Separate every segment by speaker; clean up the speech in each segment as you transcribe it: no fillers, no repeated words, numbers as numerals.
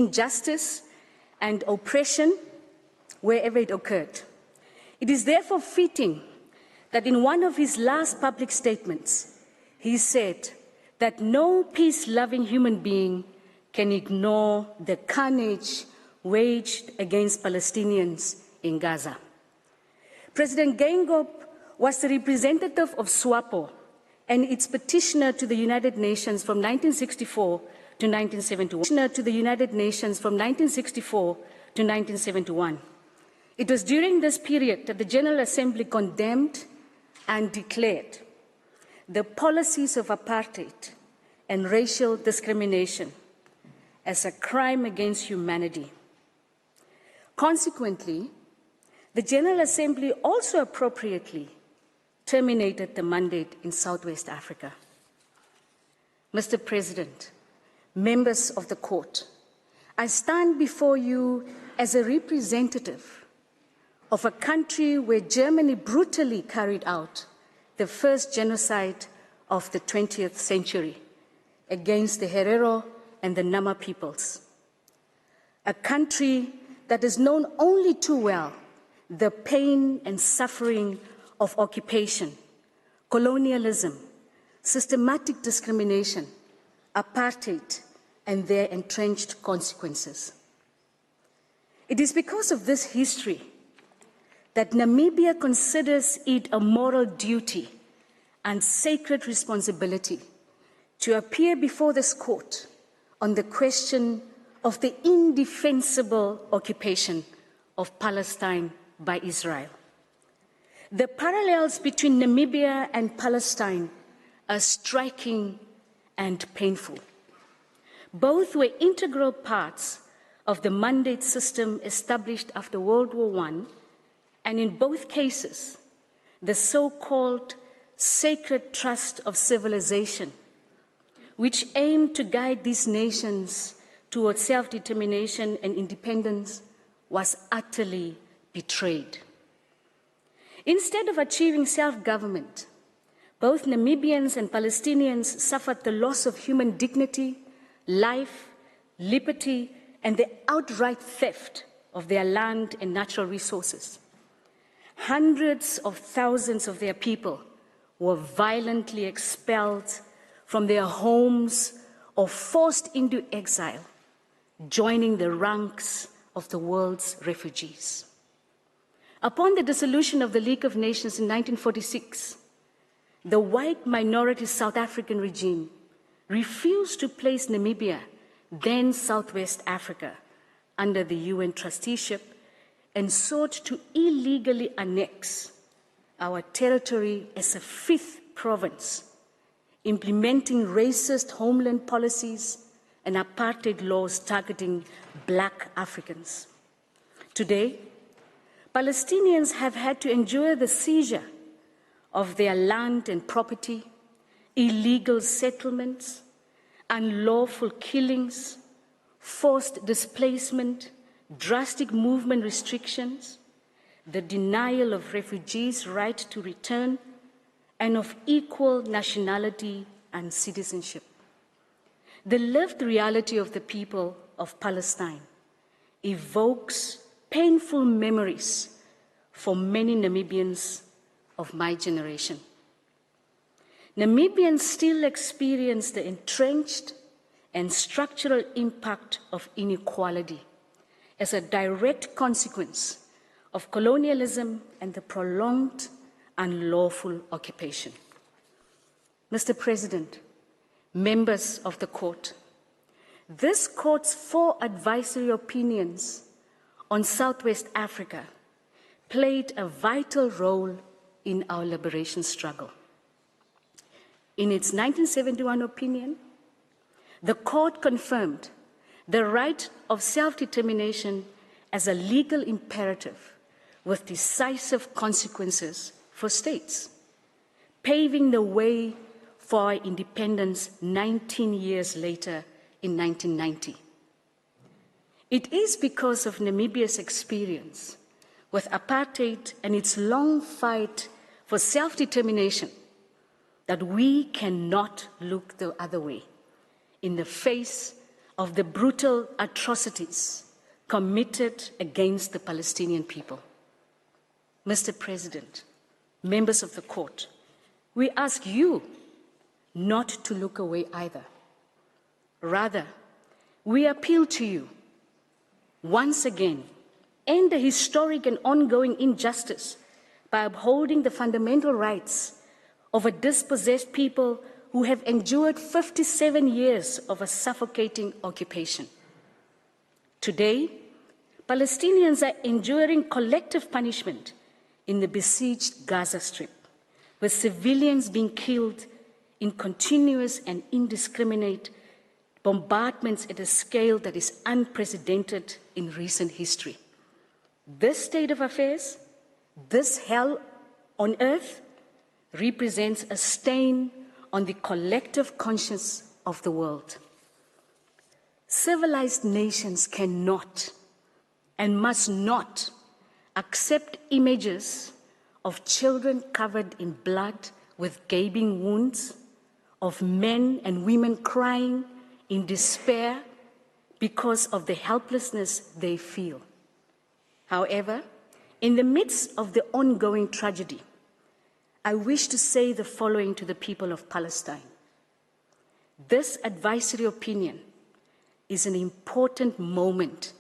Speaker 1: injustice and oppression wherever it occurred. It is therefore fitting that in one of his last public statements, he said that no peace-loving human being can ignore the carnage waged against Palestinians in Gaza. President Geingob was the representative of SWAPO and its petitioner to the United Nations from 1964 to 1971. It was during this period that the General Assembly condemned and declared the policies of apartheid and racial discrimination as a crime against humanity. Consequently, the General Assembly also appropriately terminated the mandate in Southwest Africa. Mr. President, members of the court, I stand before you as a representative of a country where Germany brutally carried out the first genocide of the 20th century against the Herero and the Nama peoples. A country that has known only too well the pain and suffering of occupation, colonialism, systematic discrimination, apartheid, and their entrenched consequences. It is because of this history that Namibia considers it a moral duty and sacred responsibility to appear before this court on the question of the indefensible occupation of Palestine by Israel. The parallels between Namibia and Palestine are striking and painful. Both were integral parts of the mandate system established after World War I, and in both cases, the so-called sacred trust of civilization, which aimed to guide these nations towards self-determination and independence, was utterly betrayed. Instead of achieving self-government, both Namibians and Palestinians suffered the loss of human dignity, life, liberty, and the outright theft of their land and natural resources. Hundreds of thousands of their people were violently expelled from their homes or forced into exile, joining the ranks of the world's refugees. Upon the dissolution of the League of Nations in 1946, the white minority South African regime refused to place Namibia, then Southwest Africa, under the UN trusteeship and sought to illegally annex our territory as a fifth province, implementing racist homeland policies and apartheid laws targeting Black Africans. Today, Palestinians have had to endure the seizure of their land and property, illegal settlements, unlawful killings, forced displacement, drastic movement restrictions, the denial of refugees' right to return, and of equal nationality and citizenship. The lived reality of the people of Palestine evokes painful memories for many Namibians of my generation. Namibians still experience the entrenched and structural impact of inequality as a direct consequence of colonialism and the prolonged unlawful occupation. Mr. President, members of the court, this court's 4 advisory opinions on Southwest Africa played a vital role in our liberation struggle. In its 1971 opinion, the court confirmed the right of self-determination as a legal imperative with decisive consequences for states, paving the way for our independence 19 years later in 1990. It is because of Namibia's experience with apartheid and its long fight for self-determination that we cannot look the other way in the face of the brutal atrocities committed against the Palestinian people. Mr. President, members of the court, we ask you not to look away either. Rather, we appeal to you, once again, end the historic and ongoing injustice by upholding the fundamental rights of a dispossessed people who have endured 57 years of a suffocating occupation. Today, Palestinians are enduring collective punishment in the besieged Gaza Strip, with civilians being killed in continuous and indiscriminate bombardments at a scale that is unprecedented in recent history. This state of affairs, this hell on earth, represents a stain on the collective conscience of the world. Civilized nations cannot and must not accept images of children covered in blood with gaping wounds, of men and women crying in despair because of the helplessness they feel. However, in the midst of the ongoing tragedy, I wish to say the following to the people of Palestine. This advisory opinion is an important moment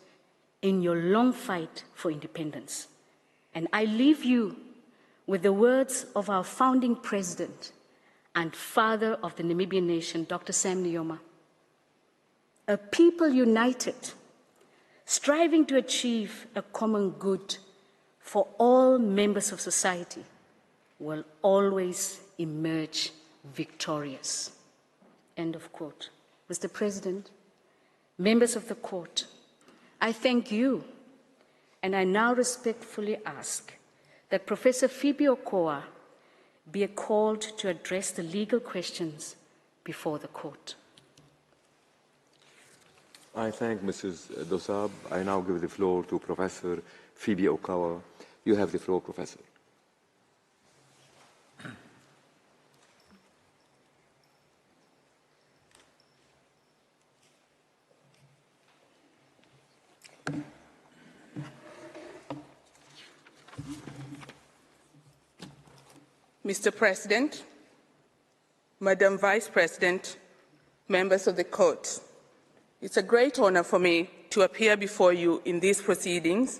Speaker 1: in your long fight for independence. And I leave you with the words of our founding president and father of the Namibian nation, Dr. Sam Nujoma. A people united, striving to achieve a common good for all members of society, will always emerge victorious. End of quote. Mr. President, members of the court, I thank you, and I now respectfully ask that Professor Phoebe Okoa be called to address the legal questions before the court.
Speaker 2: I thank Mrs. Dosab. I now give the floor to Professor Phoebe Okoa. You have the floor, Professor.
Speaker 3: Mr. President, Madam Vice President, members of the court, it's a great honor for me to appear before you in these proceedings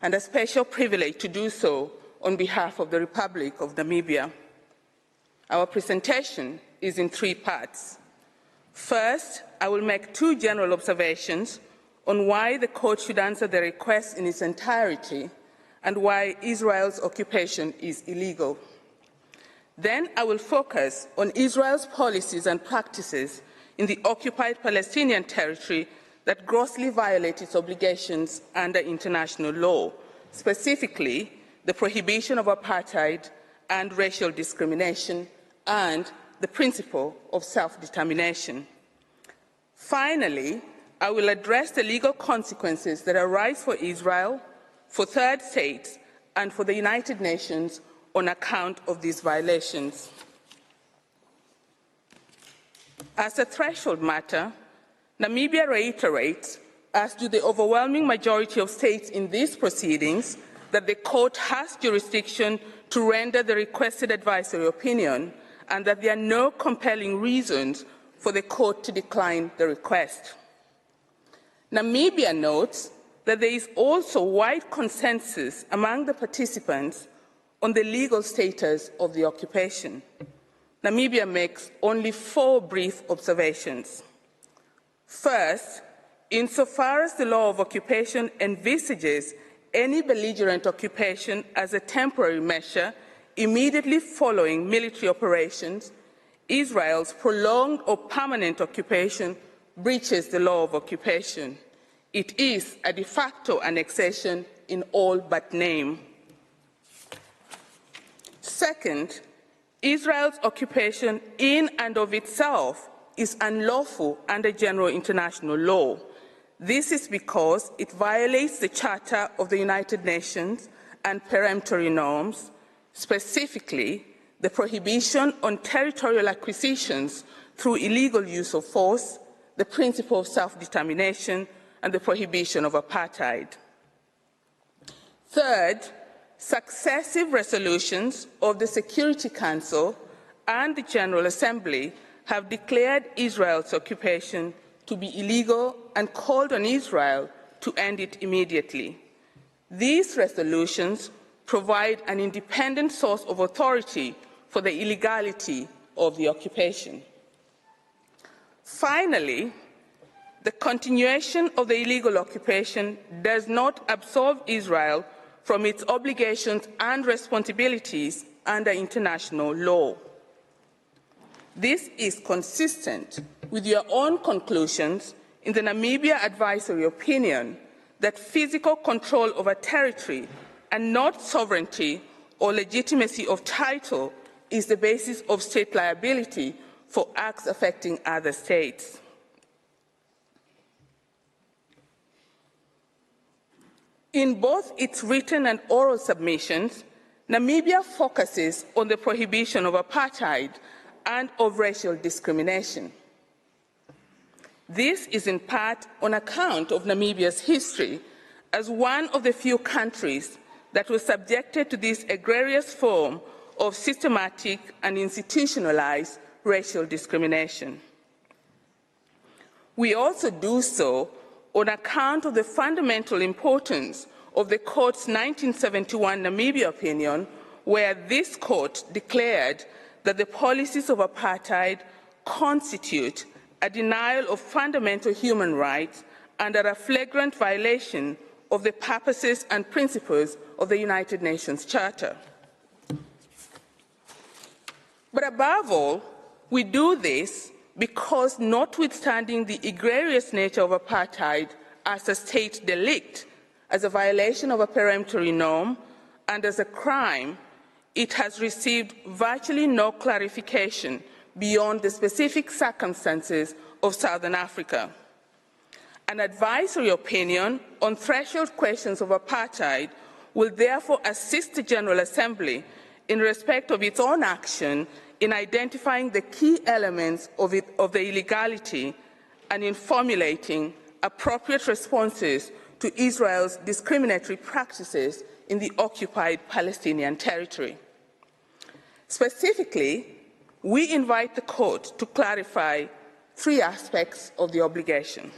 Speaker 3: and a special privilege to do so on behalf of the Republic of Namibia. Our presentation is in three parts. First, I will make two general observations on why the court should answer the request in its entirety and why Israel's occupation is illegal. Then I will focus on Israel's policies and practices in the occupied Palestinian territory that grossly violate its obligations under international law, specifically the prohibition of apartheid and racial discrimination and the principle of self-determination. Finally, I will address the legal consequences that arise for Israel, for third states, and for the United Nations on account of these violations. As a threshold matter, Namibia reiterates, as do the overwhelming majority of states in these proceedings, that the court has jurisdiction to render the requested advisory opinion and that there are no compelling reasons for the court to decline the request. Namibia notes that there is also wide consensus among the participants on the legal status of the occupation. Namibia makes only 4 brief observations. First, insofar as the law of occupation envisages any belligerent occupation as a temporary measure immediately following military operations, Israel's prolonged or permanent occupation breaches the law of occupation. It is a de facto annexation in all but name. Second, Israel's occupation in and of itself is unlawful under general international law. This is because it violates the Charter of the United Nations and peremptory norms, specifically the prohibition on territorial acquisitions through illegal use of force, the principle of self-determination, and the prohibition of apartheid. Third, successive resolutions of the Security Council and the General Assembly have declared Israel's occupation to be illegal and called on Israel to end it immediately. These resolutions provide an independent source of authority for the illegality of the occupation. Finally, the continuation of the illegal occupation does not absolve Israel from its obligations and responsibilities under international law. This is consistent with your own conclusions in the Namibia Advisory Opinion that physical control over territory and not sovereignty or legitimacy of title is the basis of state liability for acts affecting other states. In both its written and oral submissions, Namibia focuses on the prohibition of apartheid and of racial discrimination. This is in part on account of Namibia's history as one of the few countries that was subjected to this egregious form of systematic and institutionalized racial discrimination. We also do so on account of the fundamental importance of the Court's 1971 Namibia opinion, where this Court declared that the policies of apartheid constitute a denial of fundamental human rights and are a flagrant violation of the purposes and principles of the United Nations Charter. But above all, we do this because, notwithstanding the egregious nature of apartheid as a state delict, as a violation of a peremptory norm, and as a crime, it has received virtually no clarification beyond the specific circumstances of Southern Africa. An advisory opinion on threshold questions of apartheid will therefore assist the General Assembly in respect of its own action in identifying the key elements of the illegality and in formulating appropriate responses to Israel's discriminatory practices in the occupied Palestinian territory. Specifically, we invite the Court to clarify three aspects of the obligation.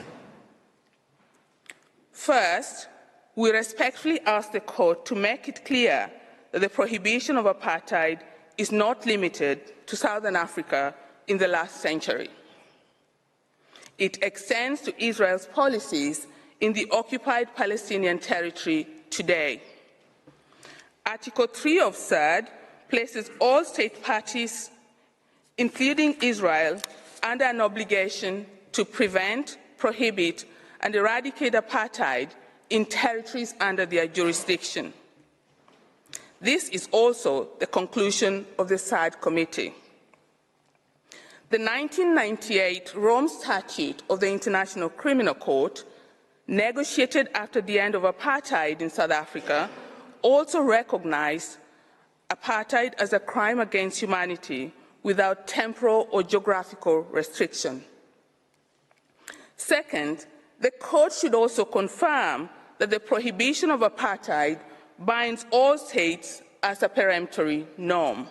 Speaker 3: First, we respectfully ask the Court to make it clear that the prohibition of apartheid is not limited to Southern Africa in the last century. It extends to Israel's policies in the occupied Palestinian territory today. Article 3 of SAD places all state parties, including Israel, under an obligation to prevent, prohibit, and eradicate apartheid in territories under their jurisdiction. This is also the conclusion of the SAD Committee. The 1998 Rome Statute of the International Criminal Court, negotiated after the end of apartheid in South Africa, also recognized apartheid as a crime against humanity without temporal or geographical restriction. Second, the Court should also confirm that the prohibition of apartheid binds all states as a peremptory norm.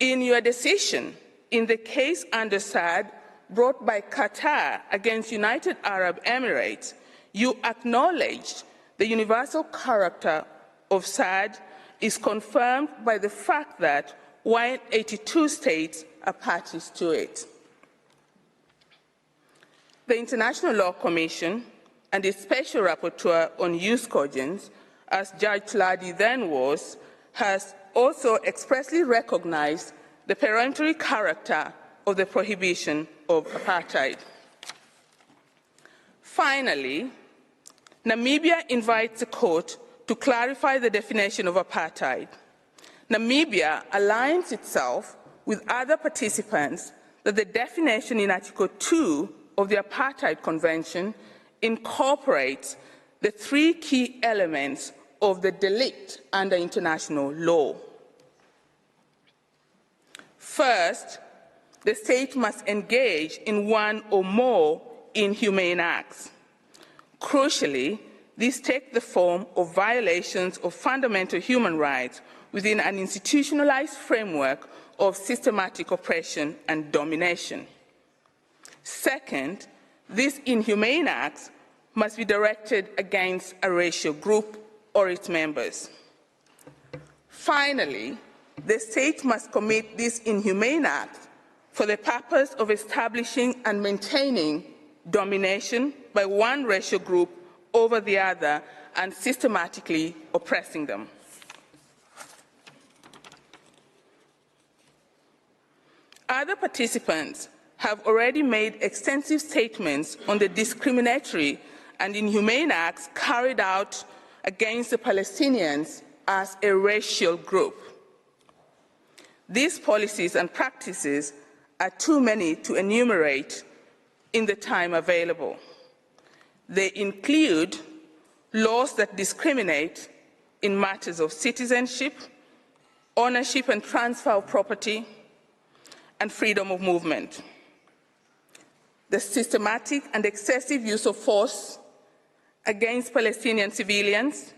Speaker 3: In your decision, in the case under SAD brought by Qatar against United Arab Emirates, you acknowledged the universal character of SAD is confirmed by the fact that 182 states are parties to it. The International Law Commission and its Special Rapporteur on Youth Cogents, as Judge Tladi then was, has also expressly recognized the peremptory character of the prohibition of apartheid. Finally, Namibia invites the Court to clarify the definition of apartheid. Namibia aligns itself with other participants that the definition in Article 2 of the Apartheid Convention incorporates the three key elements of the delict under international law. First, the state must engage in one or more inhumane acts. Crucially, these take the form of violations of fundamental human rights within an institutionalized framework of systematic oppression and domination. Second, these inhumane acts must be directed against a racial group or its members. Finally, the state must commit these inhumane acts for the purpose of establishing and maintaining domination by one racial group over the other and systematically oppressing them. Other participants have already made extensive statements on the discriminatory and inhumane acts carried out against the Palestinians as a racial group. These policies and practices are too many to enumerate in the time available. They include laws that discriminate in matters of citizenship, ownership and transfer of property, and freedom of movement. The systematic and excessive use of force against Palestinian civilians,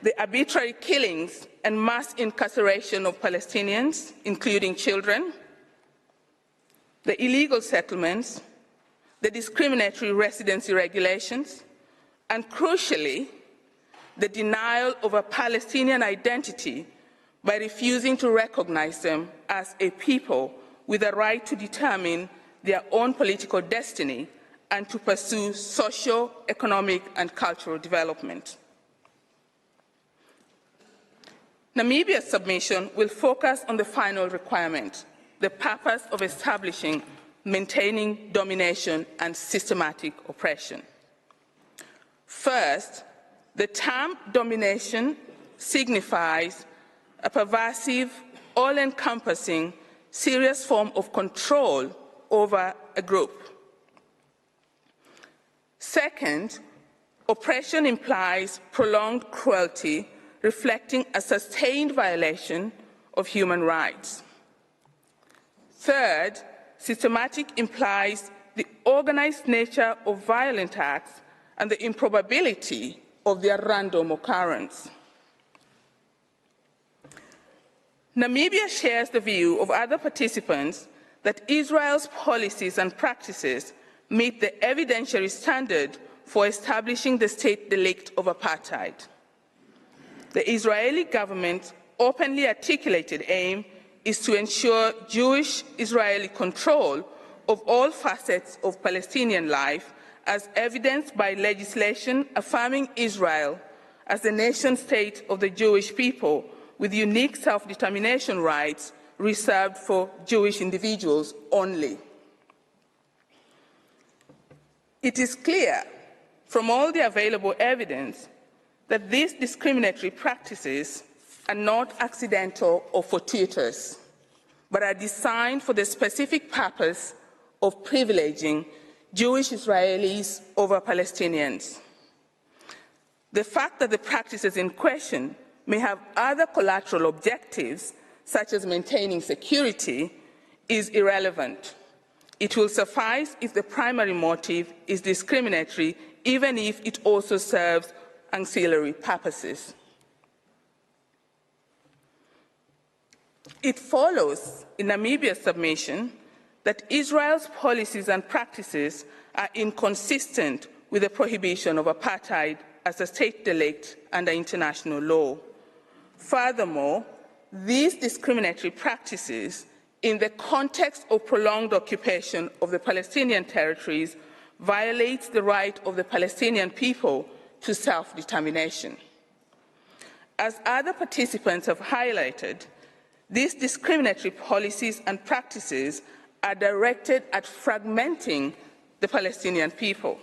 Speaker 3: the arbitrary killings and mass incarceration of Palestinians, including children, the illegal settlements, the discriminatory residency regulations, and crucially, the denial of a Palestinian identity by refusing to recognize them as a people with a right to determine their own political destiny and to pursue socio, economic, and cultural development. Namibia's submission will focus on the final requirement, the purpose of establishing, maintaining domination and systematic oppression. First, the term domination signifies a pervasive, all-encompassing, serious form of control over a group. Second, oppression implies prolonged cruelty reflecting a sustained violation of human rights. Third, systematic implies the organized nature of violent acts and the improbability of their random occurrence. Namibia shares the view of other participants that Israel's policies and practices meet the evidentiary standard for establishing the state delict of apartheid. The Israeli government's openly articulated aim is to ensure Jewish-Israeli control of all facets of Palestinian life, as evidenced by legislation affirming Israel as the nation-state of the Jewish people with unique self-determination rights reserved for Jewish individuals only. It is clear from all the available evidence that these discriminatory practices are not accidental or fortuitous, but are designed for the specific purpose of privileging Jewish Israelis over Palestinians. The fact that the practices in question may have other collateral objectives, such as maintaining security, is irrelevant. It will suffice if the primary motive is discriminatory, even if it also serves ancillary purposes. It follows in Namibia's submission that Israel's policies and practices are inconsistent with the prohibition of apartheid as a state delict under international law. Furthermore, these discriminatory practices in the context of prolonged occupation of the Palestinian territories violates the right of the Palestinian people to self-determination. As other participants have highlighted, these discriminatory policies and practices are directed at fragmenting the Palestinian people.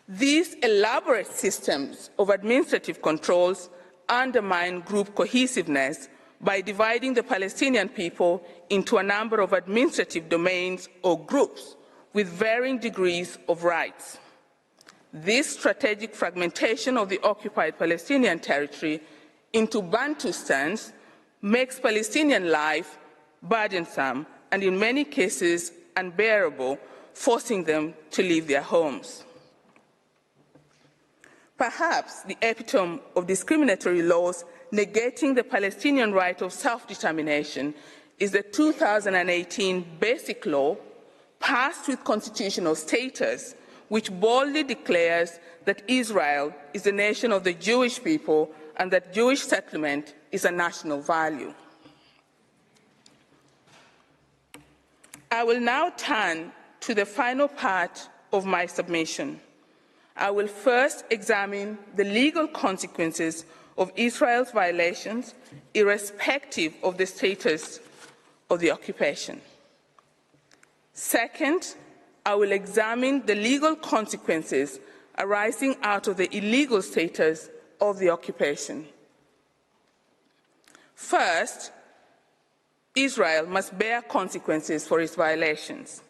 Speaker 3: These elaborate systems of administrative controls undermine group cohesiveness by dividing the Palestinian people into a number of administrative domains or groups with varying degrees of rights. This strategic fragmentation of the occupied Palestinian territory into Bantustans makes Palestinian life burdensome, and in many cases unbearable, forcing them to leave their homes. Perhaps the epitome of discriminatory laws negating the Palestinian right of self-determination is the 2018 Basic Law, passed with constitutional status, which boldly declares that Israel is the nation of the Jewish people and that Jewish settlement is a national value. I will now turn to the final part of my submission. I will first examine the legal consequences of Israel's violations, irrespective of the status of the occupation. Second, I will examine the legal consequences arising out of the illegal status of the occupation. First, Israel must bear consequences for its violations.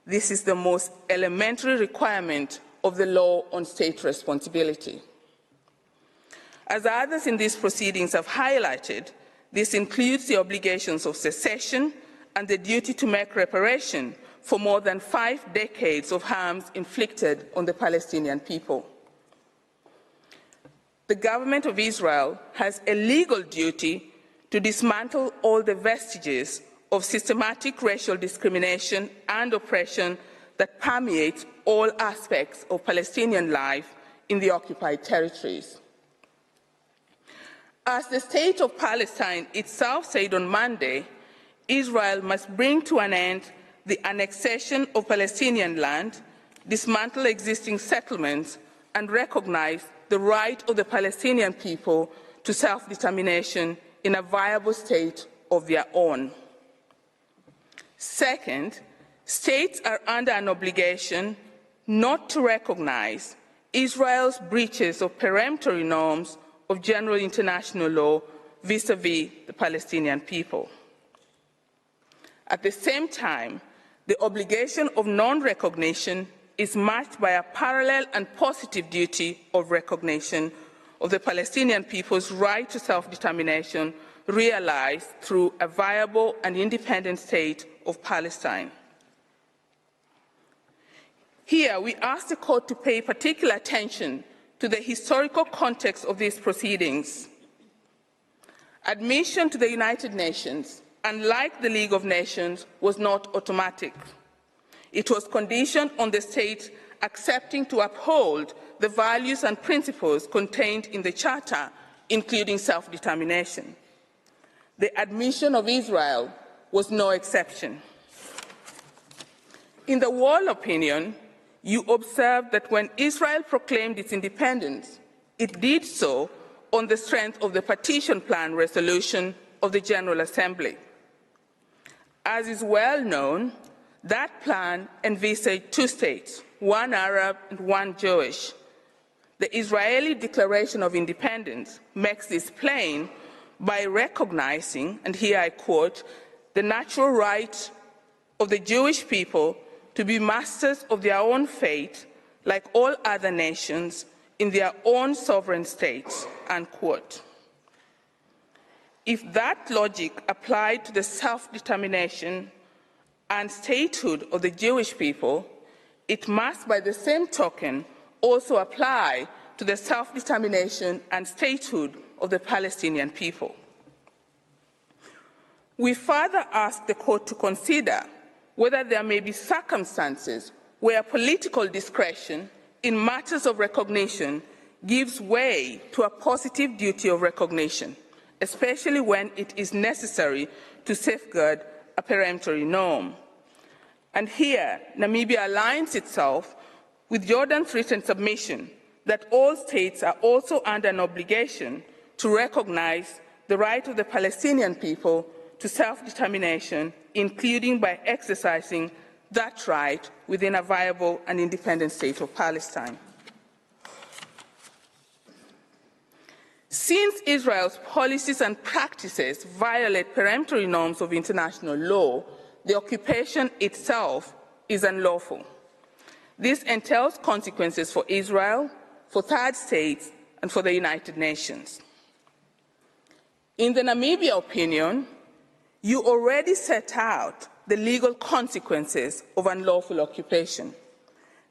Speaker 3: This is the most elementary requirement of the law on state responsibility. As others in these proceedings have highlighted, this includes the obligations of secession and the duty to make reparation for more than 5 decades of harms inflicted on the Palestinian people. The government of Israel has a legal duty to dismantle all the vestiges of systematic racial discrimination and oppression that permeates all aspects of Palestinian life in the occupied territories. As the State of Palestine itself said on Monday, Israel must bring to an end the annexation of Palestinian land, dismantle existing settlements, and recognize the right of the Palestinian people to self-determination in a viable state of their own. Second, states are under an obligation not to recognize Israel's breaches of peremptory norms of general international law vis-à-vis the Palestinian people. At the same time, the obligation of non-recognition is matched by a parallel and positive duty of recognition of the Palestinian people's right to self-determination realized through a viable and independent state of Palestine. Here, we ask the Court to pay particular attention to the historical context of these proceedings. Admission to the United Nations, unlike the League of Nations, was not automatic. It was conditioned on the state accepting to uphold the values and principles contained in the Charter, including self-determination. The admission of Israel was no exception. In the Wall opinion, you observe that when Israel proclaimed its independence, it did so on the strength of the Partition Plan resolution of the General Assembly. As is well known, that plan envisaged 2 states, one Arab and one Jewish. The Israeli Declaration of Independence makes this plain by recognizing, and here I quote, the natural right of the Jewish people to be masters of their own fate, like all other nations, in their own sovereign states, unquote. If that logic applied to the self-determination and statehood of the Jewish people, it must, by the same token, also apply to the self-determination and statehood of the Palestinian people. We further ask the Court to consider whether there may be circumstances where political discretion in matters of recognition gives way to a positive duty of recognition, especially when it is necessary to safeguard a peremptory norm. And here, Namibia aligns itself with Jordan's written submission that all states are also under an obligation to recognize the right of the Palestinian people to self-determination, including by exercising that right within a viable and independent state of Palestine. Since Israel's policies and practices violate peremptory norms of international law, the occupation itself is unlawful. This entails consequences for Israel, for third states, and for the United Nations. In the Namibia opinion, You already set out the legal consequences of unlawful occupation.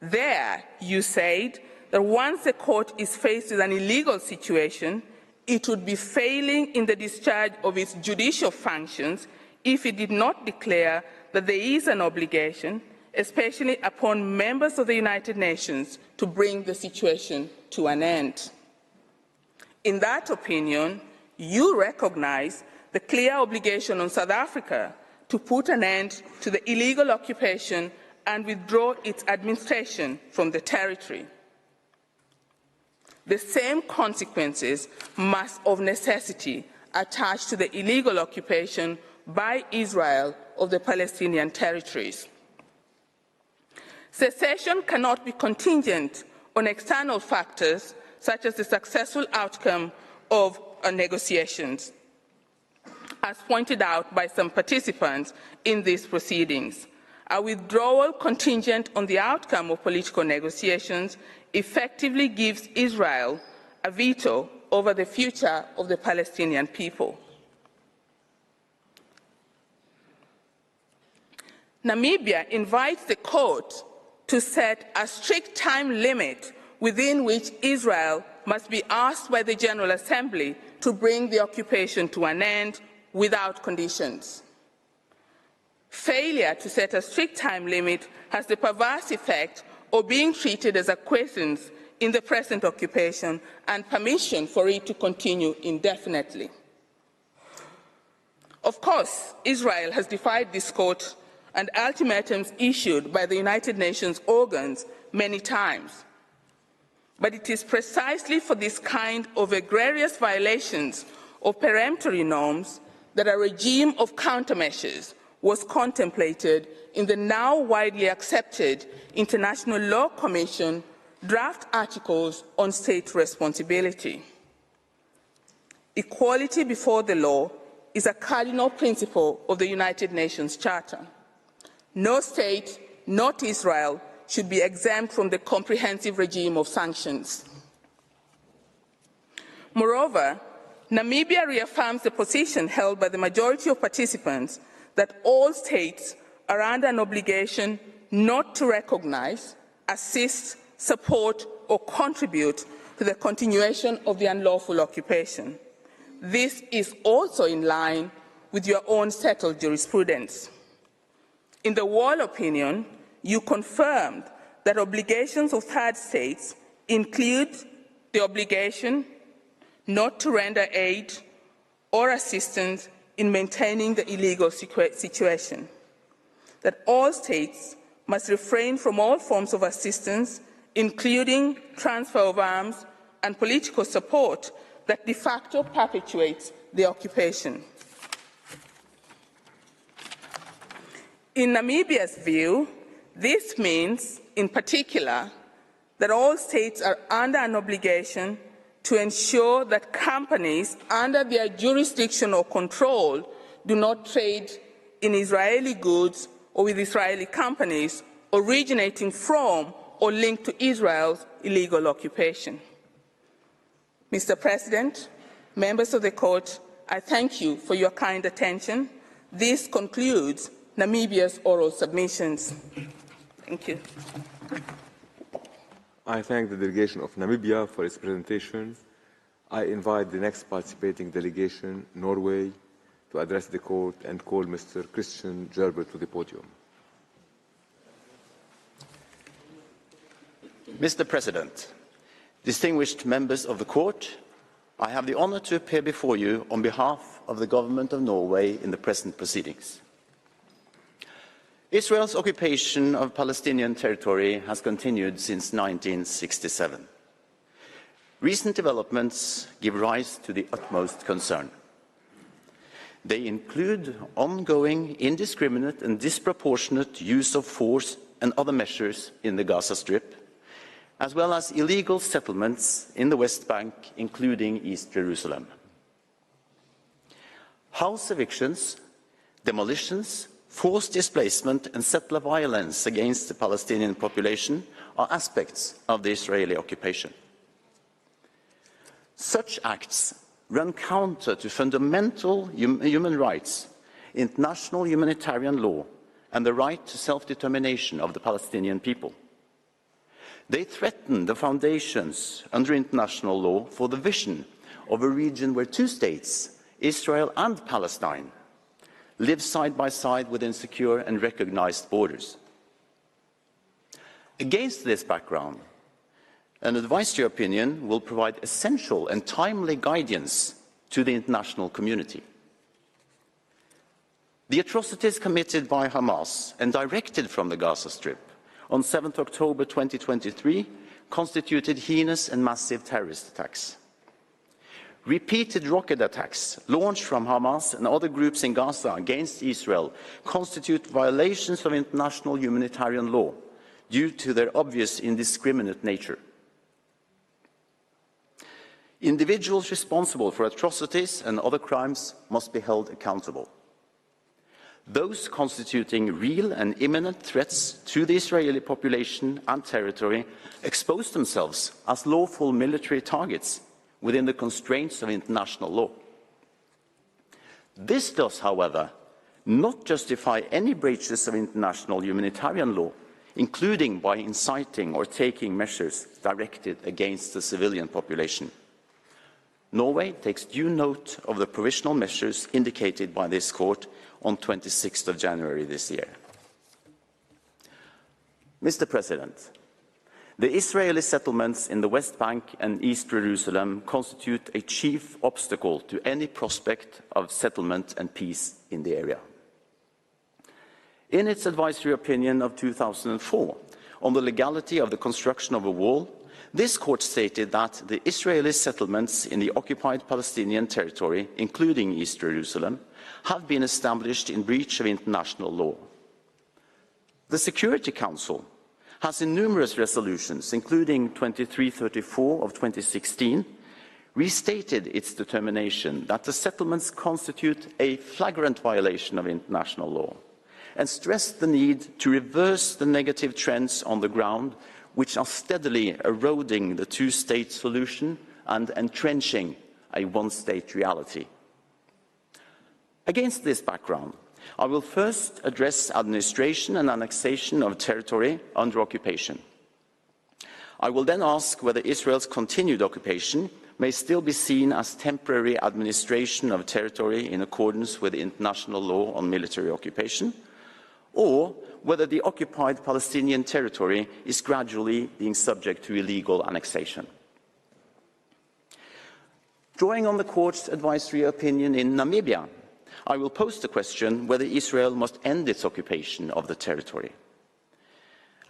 Speaker 3: There, you said that once the court is faced with an illegal situation, it would be failing in the discharge of its judicial functions if it did not declare that there is an obligation, especially upon members of the United Nations, to bring the situation to an end. In that opinion, you recognize the clear obligation on South Africa to put an end to the illegal occupation and withdraw its administration from the territory. The same consequences must of necessity attach to the illegal occupation by Israel of the Palestinian territories. Secession cannot be contingent on external factors such as the successful outcome of negotiations, as pointed out by some participants in these proceedings. A withdrawal contingent on the outcome of political negotiations effectively gives Israel a veto over the future of the Palestinian people. Namibia invites the court to set a strict time limit within which Israel must be asked by the General Assembly to bring the occupation to an end without conditions. Failure to set a strict time limit has the perverse effect of being treated as acquiescence in the present occupation and permission for it to continue indefinitely. Of course, Israel has defied this court and ultimatums issued by the United Nations organs many times. But it is precisely for this kind of egregious violations of peremptory norms that a regime of countermeasures was contemplated in the now widely accepted International Law Commission draft articles on state responsibility. Equality before the law is a cardinal principle of the United Nations Charter. No state, not Israel, should be exempt from the comprehensive regime of sanctions. Moreover, Namibia reaffirms the position held by the majority of participants that all states are under an obligation not to recognize, assist, support, or contribute to the continuation of the unlawful occupation. This is also in line with your own settled jurisprudence. In the Wall opinion, you confirmed that obligations of third states include the obligation not to render aid or assistance in maintaining the illegal situation, that all states must refrain from all forms of assistance, including transfer of arms and political support that de facto perpetuates the occupation. In Namibia's view, this means, in particular, that all states are under an obligation to ensure that companies under their jurisdiction or control do not trade in Israeli goods or with Israeli companies originating from or linked to Israel's illegal occupation. Mr. President, members of the court, I thank you for your kind attention. This concludes Namibia's oral submissions. Thank you.
Speaker 2: I thank the delegation of Namibia for its presentation. I invite the next participating delegation, Norway, to address the court and call Mr. Christian Gerber to the podium.
Speaker 4: Mr. President, distinguished members of the court, I have the honor to appear before you on behalf of the government of Norway in the present proceedings. Israel's occupation of Palestinian territory has continued since 1967. Recent developments give rise to the utmost concern. They include ongoing indiscriminate and disproportionate use of force and other measures in the Gaza Strip, as well as illegal settlements in the West Bank, including East Jerusalem. House evictions, demolitions, forced displacement and settler violence against the Palestinian population are aspects of the Israeli occupation. Such acts run counter to fundamental human rights international humanitarian law, and the right to self-determination of the Palestinian people. They threaten the foundations under international law for the vision of a region where two states, Israel and Palestine, live side by side within secure and recognized borders. Against this background, an advisory opinion will provide essential and timely guidance to the international community. The atrocities committed by Hamas and directed from the Gaza Strip on 7 October 2023 constituted heinous and massive terrorist attacks. Repeated rocket attacks launched from Hamas and other groups in Gaza against Israel constitute violations of international humanitarian law due to their obvious indiscriminate nature. Individuals responsible for atrocities and other crimes must be held accountable. Those constituting real and imminent threats to the Israeli population and territory expose themselves as lawful military targets within the constraints of international law. This does, however, not justify any breaches of international humanitarian law, including by inciting or taking measures directed against the civilian population. Norway takes due note of the provisional measures indicated by this court on 26th of January this year. Mr. President, the Israeli settlements in the West Bank and East Jerusalem constitute a chief obstacle to any prospect of settlement and peace in the area. In its advisory opinion of 2004 on the legality of the construction of a wall, this court stated that the Israeli settlements in the occupied Palestinian territory, including East Jerusalem, have been established in breach of international law. The Security Council has in numerous resolutions, including 2334 of 2016, restated its determination that the settlements constitute a flagrant violation of international law and stressed the need to reverse the negative trends on the ground which are steadily eroding the two-state solution and entrenching a one-state reality. Against this background, I will first address administration and annexation of territory under occupation. I will then ask whether Israel's continued occupation may still be seen as temporary administration of territory in accordance with international law on military occupation, or whether the occupied Palestinian territory is gradually being subject to illegal annexation. Drawing on the court's advisory opinion in Namibia, I will pose the question whether Israel must end its occupation of the territory.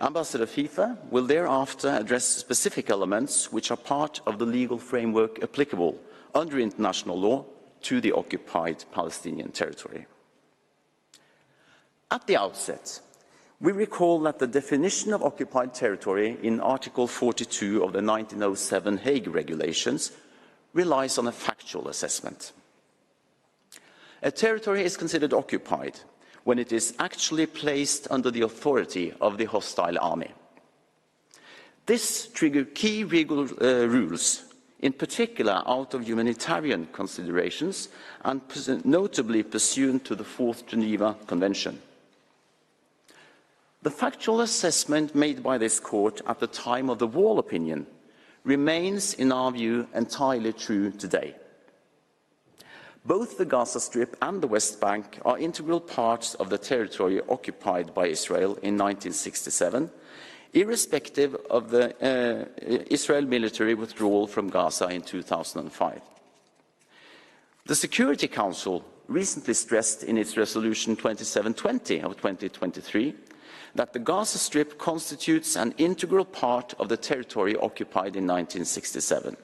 Speaker 4: Ambassador FIFA will thereafter address specific elements which are part of the legal framework applicable under international law to the occupied Palestinian territory. At the outset, we recall that the definition of occupied territory in Article 42 of the 1907 Hague Regulations relies on a factual assessment. A territory is considered occupied when it is actually placed under the authority of the hostile army. This triggers key rules, in particular out of humanitarian considerations and notably pursuant to the Fourth Geneva Convention. The factual assessment made by this court at the time of the Wall opinion remains, in our view, entirely true today. Both the Gaza Strip and the West Bank are integral parts of the territory occupied by Israel in 1967, irrespective of the Israel military withdrawal from Gaza in 2005. The Security Council recently stressed in its resolution 2720 of 2023 that the Gaza Strip constitutes an integral part of the territory occupied in 1967,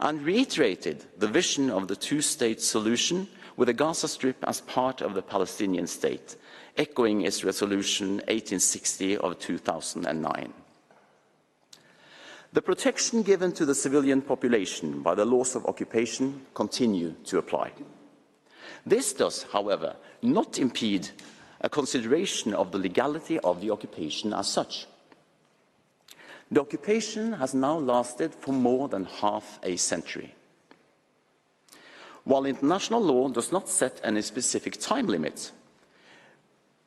Speaker 4: and reiterated the vision of the two-state solution with the Gaza Strip as part of the Palestinian state, echoing its resolution 1860 of 2009. The protection given to the civilian population by the laws of occupation continue to apply. This does, however, not impede a consideration of the legality of the occupation as such. The occupation has now lasted for more than half a century. While international law does not set any specific time limit,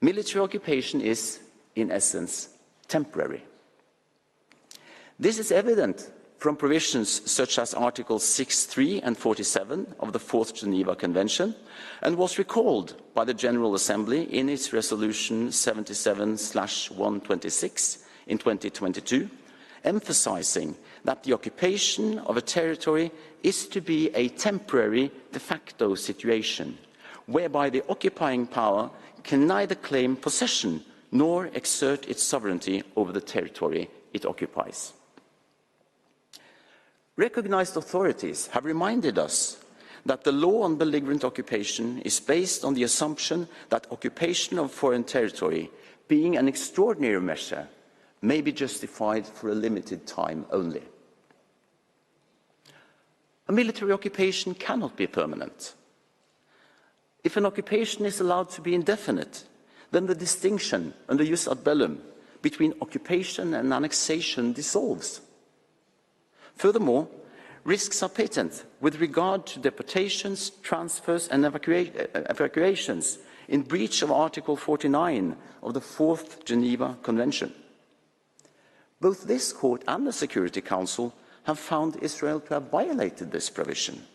Speaker 4: military occupation is, in essence, temporary. This is evident from provisions such as Articles 6.3 and 47 of the Fourth Geneva Convention, and was recalled by the General Assembly in its Resolution 77/126 in 2022, emphasizing that the occupation of a territory is to be a temporary de facto situation, whereby the occupying power can neither claim possession nor exert its sovereignty over the territory it occupies. Recognized authorities have reminded us that the law on belligerent occupation is based on the assumption that occupation of foreign territory, being an extraordinary measure, may be justified for a limited time only. A military occupation cannot be permanent. If an occupation is allowed to be indefinite, then the distinction under jus ad bellum between occupation and annexation dissolves. Furthermore, risks are patent with regard to deportations, transfers and evacuations in breach of Article 49 of the Fourth Geneva Convention. Both this court and the Security Council have found Israel to have violated this provision.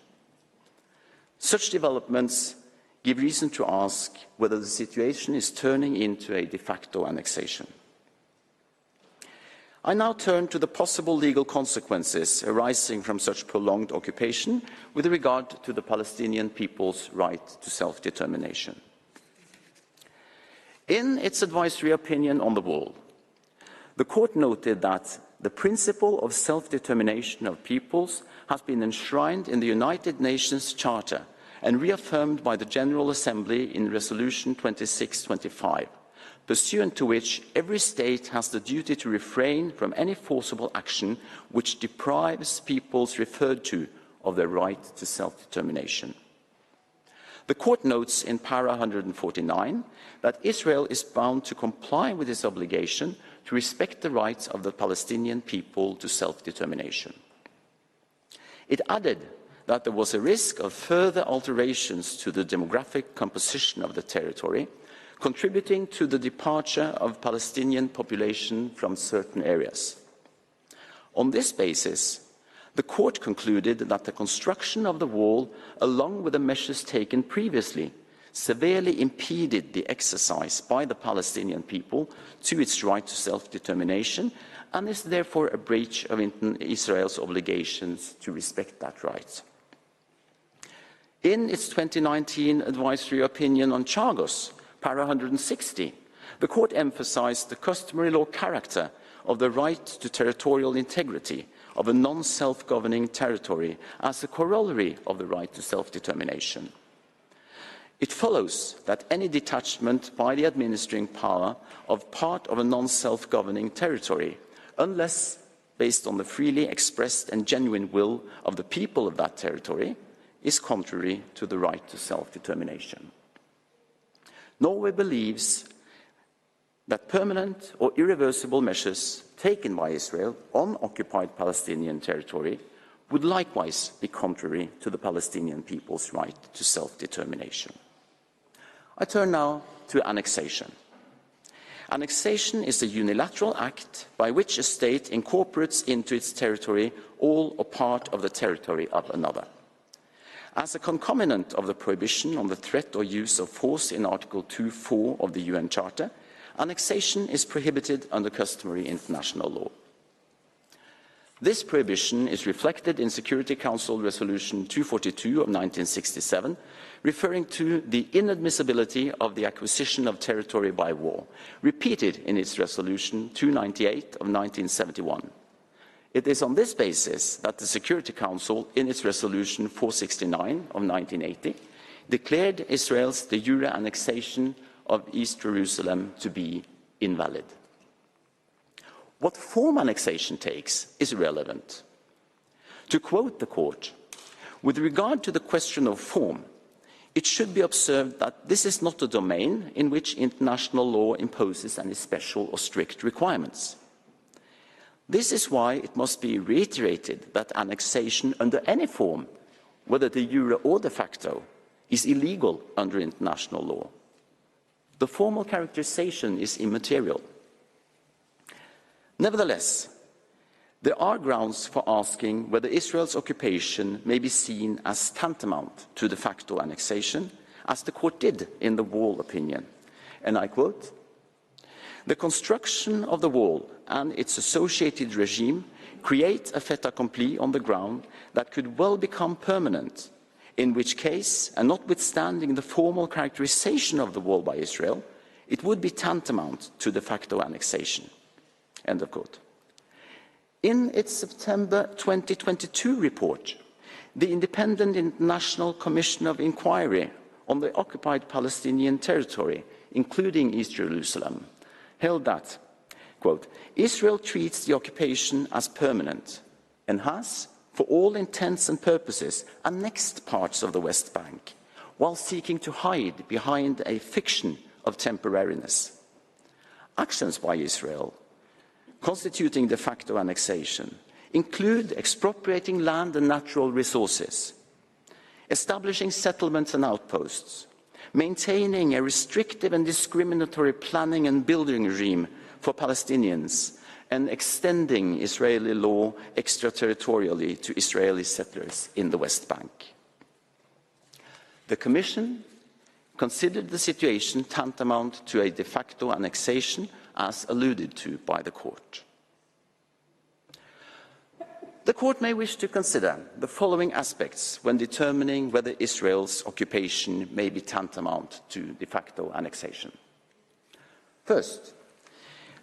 Speaker 4: Such developments give reason to ask whether the situation is turning into a de facto annexation. I now turn to the possible legal consequences arising from such prolonged occupation with regard to the Palestinian people's right to self-determination. In its advisory opinion on the wall, the court noted that the principle of self-determination of peoples has been enshrined in the United Nations Charter and reaffirmed by the General Assembly in Resolution 2625, pursuant to which every state has the duty to refrain from any forcible action which deprives peoples referred to of their right to self-determination. The court notes in para 149 that Israel is bound to comply with its obligation to respect the rights of the Palestinian people to self-determination. It added that there was a risk of further alterations to the demographic composition of the territory, contributing to the departure of Palestinian population from certain areas. On this basis, the court concluded that the construction of the wall, along with the measures taken previously, severely impeded the exercise by the Palestinian people to its right to self-determination and is therefore a breach of Israel's obligations to respect that right. In its 2019 advisory opinion on Chagos, para 160, the court emphasized the customary law character of the right to territorial integrity of a non-self-governing territory as a corollary of the right to self-determination. It follows that any detachment by the administering power of part of a non-self-governing territory, unless based on the freely expressed and genuine will of the people of that territory, is contrary to the right to self-determination. Norway believes that permanent or irreversible measures taken by Israel on occupied Palestinian territory would likewise be contrary to the Palestinian people's right to self-determination. I turn now to annexation. Annexation is a unilateral act by which a state incorporates into its territory all or part of the territory of another. As a concomitant of the prohibition on the threat or use of force in Article 2.4 of the UN Charter, annexation is prohibited under customary international law. This prohibition is reflected in Security Council Resolution 242 of 1967, referring to the inadmissibility of the acquisition of territory by war, repeated in its Resolution 298 of 1971. It is on this basis that the Security Council, in its Resolution 469 of 1980, declared Israel's de jure annexation of East Jerusalem to be invalid. What form annexation takes is irrelevant. To quote the court, with regard to the question of form, it should be observed that this is not a domain in which international law imposes any special or strict requirements. This is why it must be reiterated that annexation under any form whether de jure or de facto, is illegal under international law. The formal characterization is immaterial. Nevertheless, there are grounds for asking whether Israel's occupation may be seen as tantamount to de facto annexation, as the court did in the Wall opinion. And I quote, "The construction of the wall and its associated regime create a fait accompli on the ground that could well become permanent, in which case, and notwithstanding the formal characterization of the wall by Israel, it would be tantamount to de facto annexation." End of quote. In its September 2022 report, the Independent International Commission of Inquiry on the occupied Palestinian territory, including East Jerusalem, held that, quote, "Israel treats the occupation as permanent and has, for all intents and purposes, annexed parts of the West Bank, while seeking to hide behind a fiction of temporariness. Actions by Israel constituting de facto annexation include expropriating land and natural resources, establishing settlements and outposts, maintaining a restrictive and discriminatory planning and building regime for Palestinians, and extending Israeli law extraterritorially to Israeli settlers in the West Bank." The Commission considered the situation tantamount to a de facto annexation, as alluded to by the court. The court may wish to consider the following aspects when determining whether Israel's occupation may be tantamount to de facto annexation. First,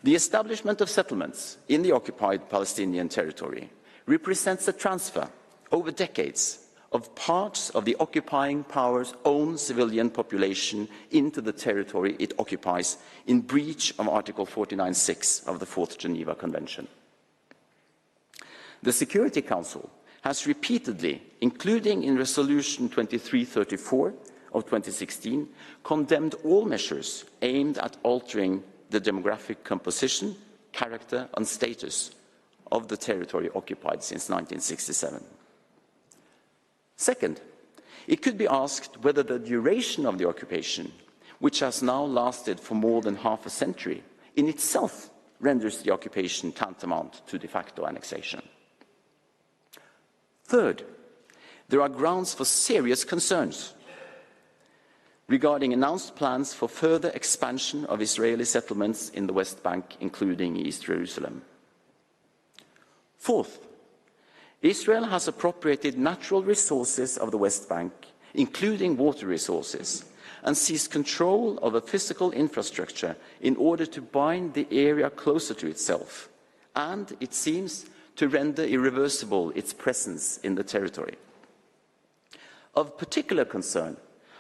Speaker 4: the establishment of settlements in the occupied Palestinian territory represents a transfer over decades of parts of the occupying power's own civilian population into the territory it occupies in breach of Article 49.6 of the Fourth Geneva Convention. The Security Council has repeatedly, including in Resolution 2334 of 2016, condemned all measures aimed at altering the demographic composition, character and status of the territory occupied since 1967. Second, it could be asked whether the duration of the occupation, which has now lasted for more than half a century, in itself renders the occupation tantamount to de facto annexation. Third, there are grounds for serious concerns regarding announced plans for further expansion of Israeli settlements in the West Bank, including East Jerusalem. Fourth, Israel has appropriated natural resources of the West Bank, including water resources, and seized control of a physical infrastructure in order to bind the area closer to itself, and, it seems, to render irreversible its presence in the territory. Of particular concern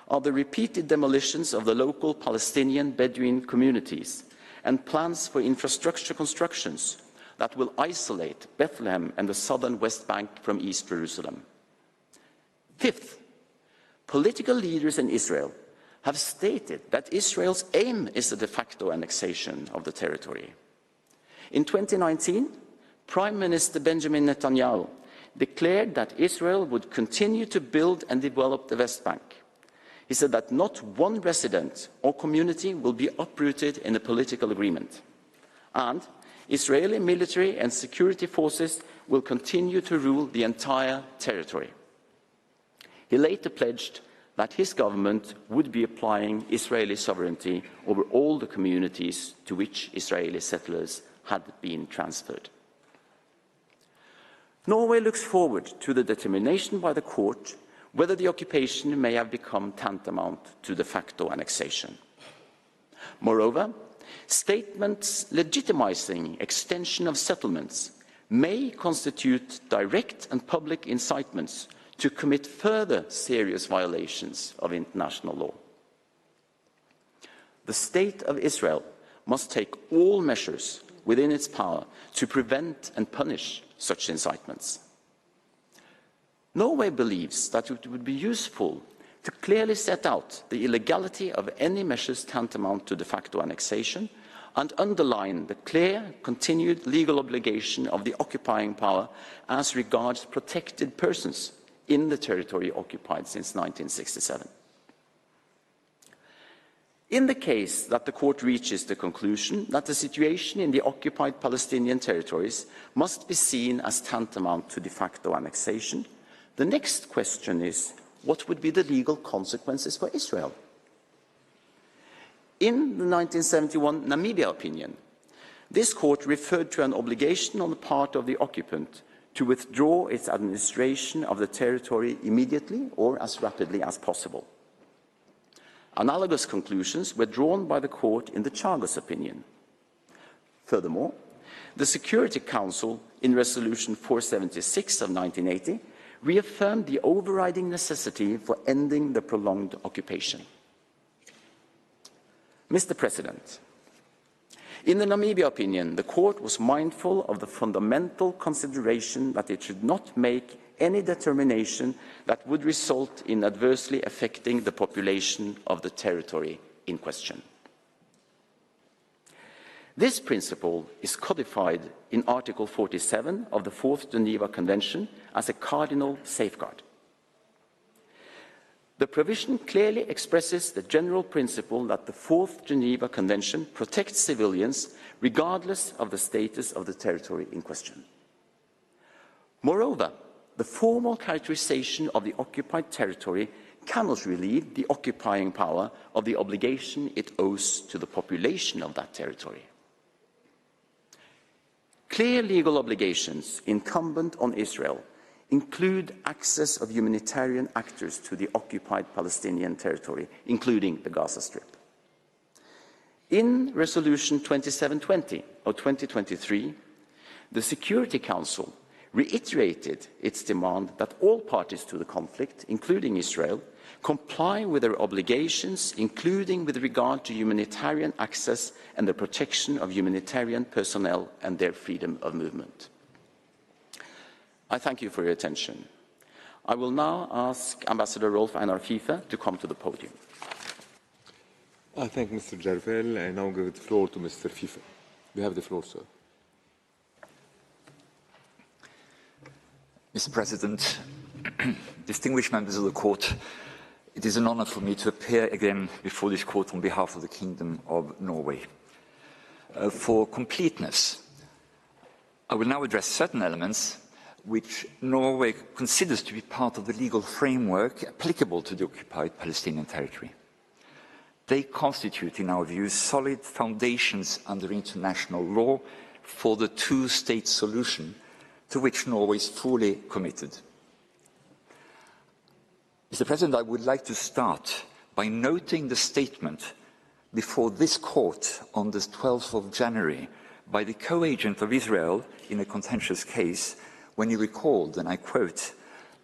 Speaker 4: are the repeated demolitions of the local Palestinian Bedouin communities and plans for infrastructure constructions that will isolate Bethlehem and the southern West Bank from East Jerusalem. Fifth, political leaders in Israel have stated that Israel's aim is a de facto annexation of the territory. In 2019, Prime Minister Benjamin Netanyahu declared that Israel would continue to build and develop the West Bank. He said that not one resident or community will be uprooted in a political agreement, and Israeli military and security forces will continue to rule the entire territory. He later pledged that his government would be applying Israeli sovereignty over all the communities to which Israeli settlers had been transferred. Norway looks forward to the determination by the court whether the occupation may have become tantamount to de facto annexation. Moreover, statements legitimizing extension of settlements may constitute direct and public incitements to commit further serious violations of international law. The State of Israel must take all measures within its power to prevent and punish such incitements. Norway believes that it would be useful to clearly set out the illegality of any measures tantamount to de facto annexation and underline the clear, continued legal obligation of the occupying power as regards protected persons, in the territory occupied since 1967. In the case that the court reaches the conclusion that the situation in the occupied Palestinian territories must be seen as tantamount to de facto annexation, the next question is, what would be the legal consequences for Israel? In the 1971 Namibia opinion, this court referred to an obligation on the part of the occupant to withdraw its administration of the territory immediately or as rapidly as possible. Analogous conclusions were drawn by the court in the Chagos opinion. Furthermore, the Security Council, in Resolution 476 of 1980, reaffirmed the overriding necessity for ending the prolonged occupation. Mr. President, in the Namibia opinion, the court was mindful of the fundamental consideration that it should not make any determination that would result in adversely affecting the population of the territory in question. This principle is codified in Article 47 of the Fourth Geneva Convention as a cardinal safeguard. The provision clearly expresses the general principle that the Fourth Geneva Convention protects civilians regardless of the status of the territory in question. Moreover, the formal characterization of the occupied territory cannot relieve the occupying power of the obligation it owes to the population of that territory. Clear legal obligations incumbent on Israel include access of humanitarian actors to the occupied Palestinian territory, including the Gaza Strip. In Resolution 2720 of 2023, the Security Council reiterated its demand that all parties to the conflict, including Israel, comply with their obligations, including with regard to humanitarian access and the protection of humanitarian personnel and their freedom of movement. I thank you for your attention. I will now ask Ambassador Rolf Einar Fife to come to the podium.
Speaker 2: I thank Mr. Jarvel. I now give the floor to Mr. Fife. You have the floor, sir.
Speaker 5: Mr. President, distinguished members of the Court, it is an honor for me to appear again before this Court on behalf of the Kingdom of Norway. For completeness, I will now address certain elements which Norway considers to be part of the legal framework applicable to the occupied Palestinian territory. They constitute, in our view, solid foundations under international law for the two-state solution to which Norway is fully committed. Mr. President, I would like to start by noting the statement before this court on the 12th of January by the co-agent of Israel in a contentious case when he recalled, and I quote,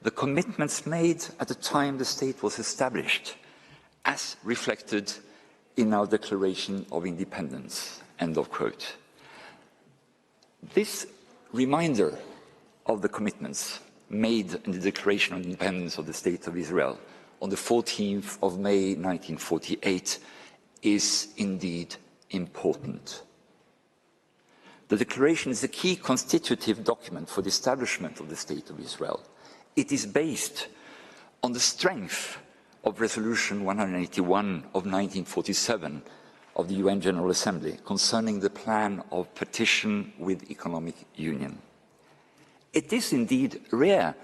Speaker 5: "the commitments made at the time the state was established as reflected in our Declaration of Independence," end of quote. This reminder of the commitments made in the Declaration of Independence of the State of Israel on the 14th of May 1948 is indeed important. The Declaration is a key constitutive document for the establishment of the State of Israel. It is based on the strength of Resolution 181 of 1947 of the UN General Assembly concerning the plan of partition with economic union. It is indeed rare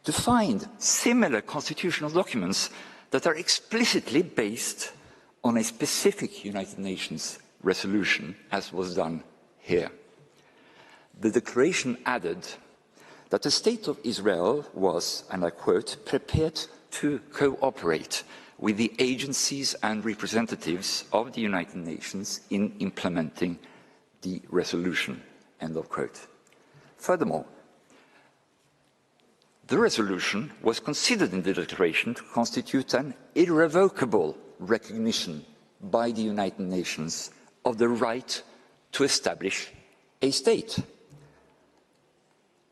Speaker 5: to find similar constitutional documents that are explicitly based on a specific United Nations resolution, as was done here. The declaration added that the State of Israel was, and I quote, "prepared to cooperate with the agencies and representatives of the United Nations in implementing the resolution," end of quote. Furthermore, the resolution was considered in the declaration to constitute an irrevocable recognition by the United Nations of the right to establish a state.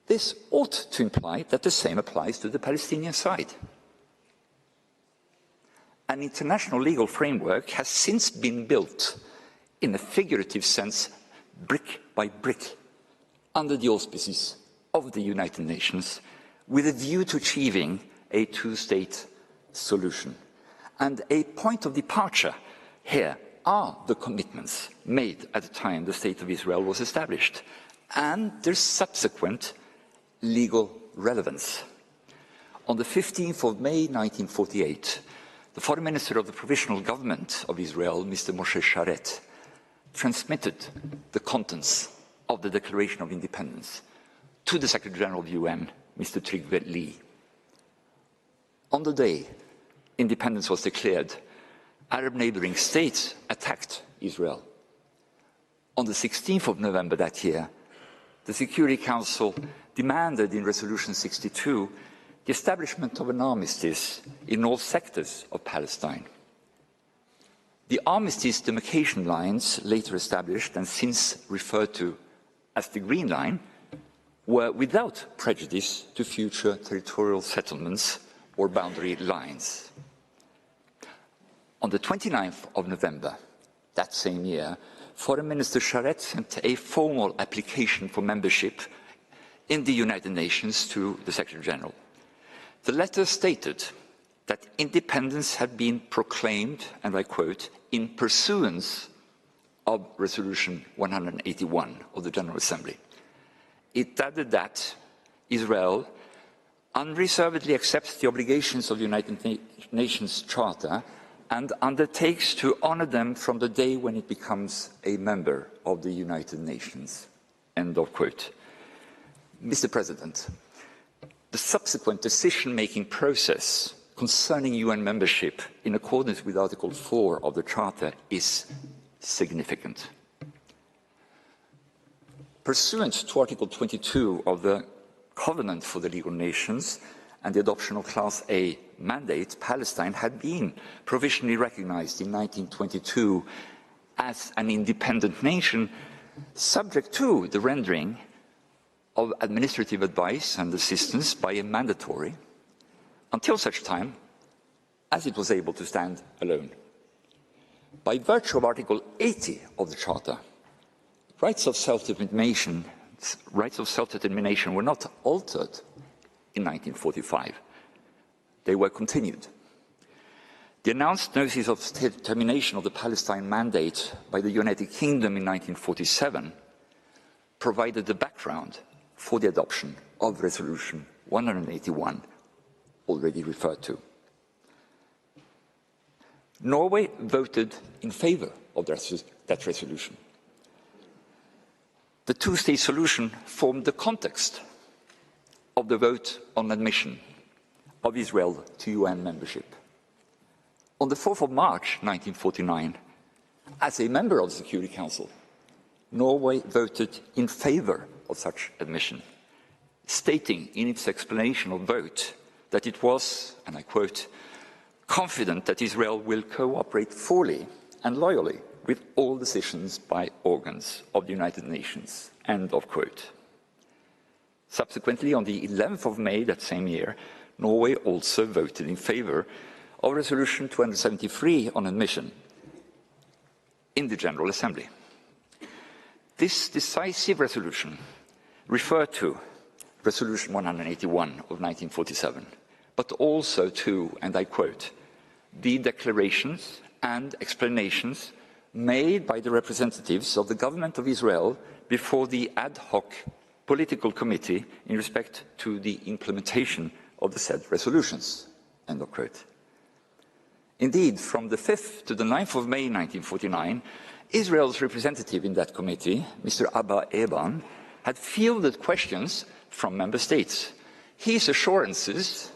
Speaker 5: This ought to imply that the same applies to the Palestinian side. An international legal framework has since been built, in a figurative sense, brick by brick, under the auspices of the United Nations, with a view to achieving a two-state solution. And a point of departure here are the commitments made at the time the State of Israel was established and their subsequent legal relevance. On the 15th of May 1948, the Foreign Minister of the Provisional Government of Israel, Mr. Moshe Sharet, transmitted the contents of the Declaration of Independence to the Secretary General of the UN, Mr. Trygve Lie. On the day independence was declared, Arab neighboring states attacked Israel. On the 16th of November that year, the Security Council demanded in Resolution 62 the establishment of an armistice in all sectors of Palestine. The armistice demarcation lines, later established and since referred to as the Green Line, were without prejudice to future territorial settlements or boundary lines. On the 29th of November that same year, Foreign Minister Sharet sent a formal application for membership in the United Nations to the Secretary General. The letter stated that independence had been proclaimed, and I quote, in pursuance of Resolution 181 of the General Assembly. It added that Israel unreservedly accepts the obligations of the United Nations Charter and undertakes to honor them from the day when it becomes a member of the United Nations. End of quote. Mr. President, the subsequent decision-making process concerning UN membership in accordance with Article 4 of the Charter is significant. Pursuant to Article 22 of the Covenant for the Legal Nations and the adoption of Class A mandate, Palestine had been provisionally recognized in 1922 as an independent nation, subject to the rendering of administrative advice and assistance by a mandatory, until such time as it was able to stand alone. By virtue of Article 80 of the Charter, rights of self-determination were not altered in 1945. They were continued. The announced notice of termination of the Palestine Mandate by the United Kingdom in 1947 provided the background for the adoption of Resolution 181, already referred to. Norway voted in favor of that resolution. The two-state solution formed the context of the vote on admission of Israel to UN membership. On the 4th of March 1949, as a member of the Security Council, Norway voted in favor of such admission, stating in its explanation of vote that it was, and I quote, confident that Israel will cooperate fully and loyally with all decisions by organs of the United Nations, end of quote. Subsequently, on the 11th of May that same year, Norway also voted in favor of Resolution 273 on admission in the General Assembly. This decisive resolution referred to Resolution 181 of 1947, but also to, and I quote, the declarations and explanations made by the representatives of the government of Israel before the ad hoc political committee in respect to the implementation of the said resolutions, end of quote. Indeed, from the 5th to the 9th of May 1949, Israel's representative in that committee, Mr. Abba Eban, had fielded questions from member states. His assurances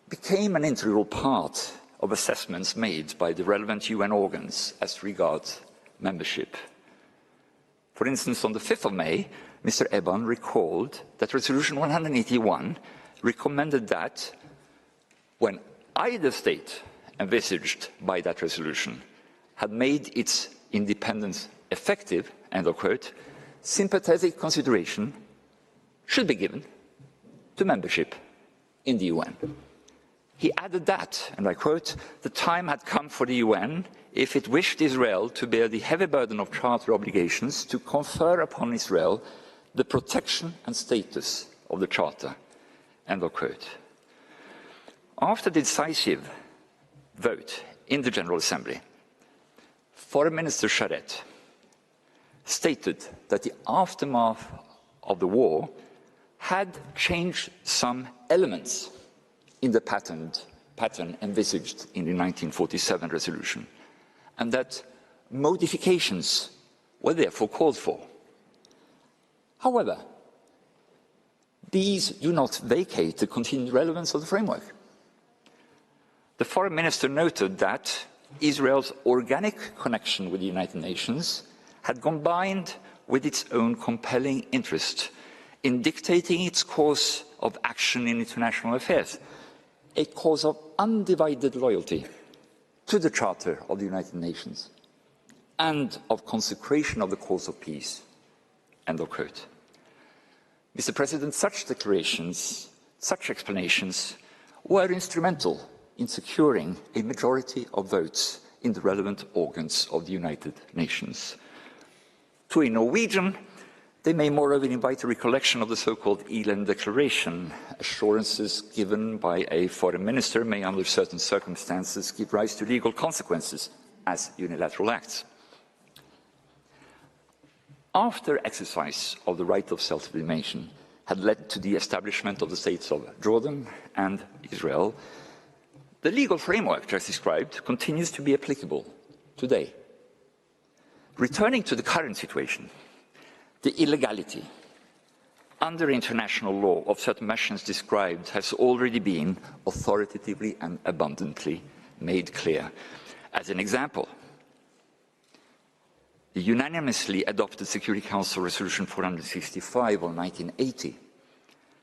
Speaker 5: became an integral part of assessments made by the relevant UN organs as regards membership. For instance, on the 5th of May, Mr. Eban recalled that Resolution 181 recommended that when either state envisaged by that resolution had made its independence effective, end of quote, sympathetic consideration should be given to membership in the UN. He added that, and I quote, the time had come for the UN, if it wished Israel to bear the heavy burden of charter obligations, to confer upon Israel the protection and status of the Charter, End of quote. After the decisive vote in the General Assembly, Foreign Minister Charette stated that the aftermath of the war had changed some elements in the pattern envisaged in the 1947 resolution, and that modifications were therefore called for. However, these do not vacate the continued relevance of the framework. The Foreign Minister noted that Israel's organic connection with the United Nations had combined with its own compelling interest in dictating its course of action in international affairs, a cause of undivided loyalty to the Charter of the United Nations and of consecration of the cause of peace. End of quote. Mr. President, such declarations, such explanations were instrumental in securing a majority of votes in the relevant organs of the United Nations. To a Norwegian, they may moreover invite a recollection of the so-called Eland Declaration. Assurances given by a foreign minister may, under certain circumstances, give rise to legal consequences as unilateral acts. After exercise of the right of self-determination had led to the establishment of the states of Jordan and Israel, the legal framework just described continues to be applicable today. Returning to the current situation, the illegality under international law of certain measures described has already been authoritatively and abundantly made clear. As an example, the unanimously adopted Security Council Resolution 465 of 1980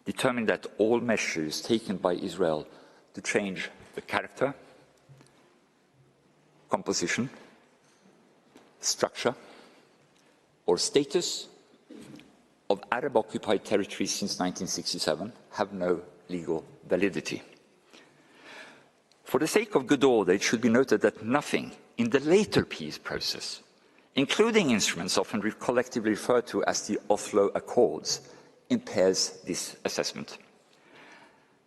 Speaker 5: determined that all measures taken by Israel to change the character, composition, structure, or status of Arab-occupied territories since 1967 have no legal validity. For the sake of good order, it should be noted that nothing in the later peace process, including instruments often collectively referred to as the Oslo Accords, impairs this assessment.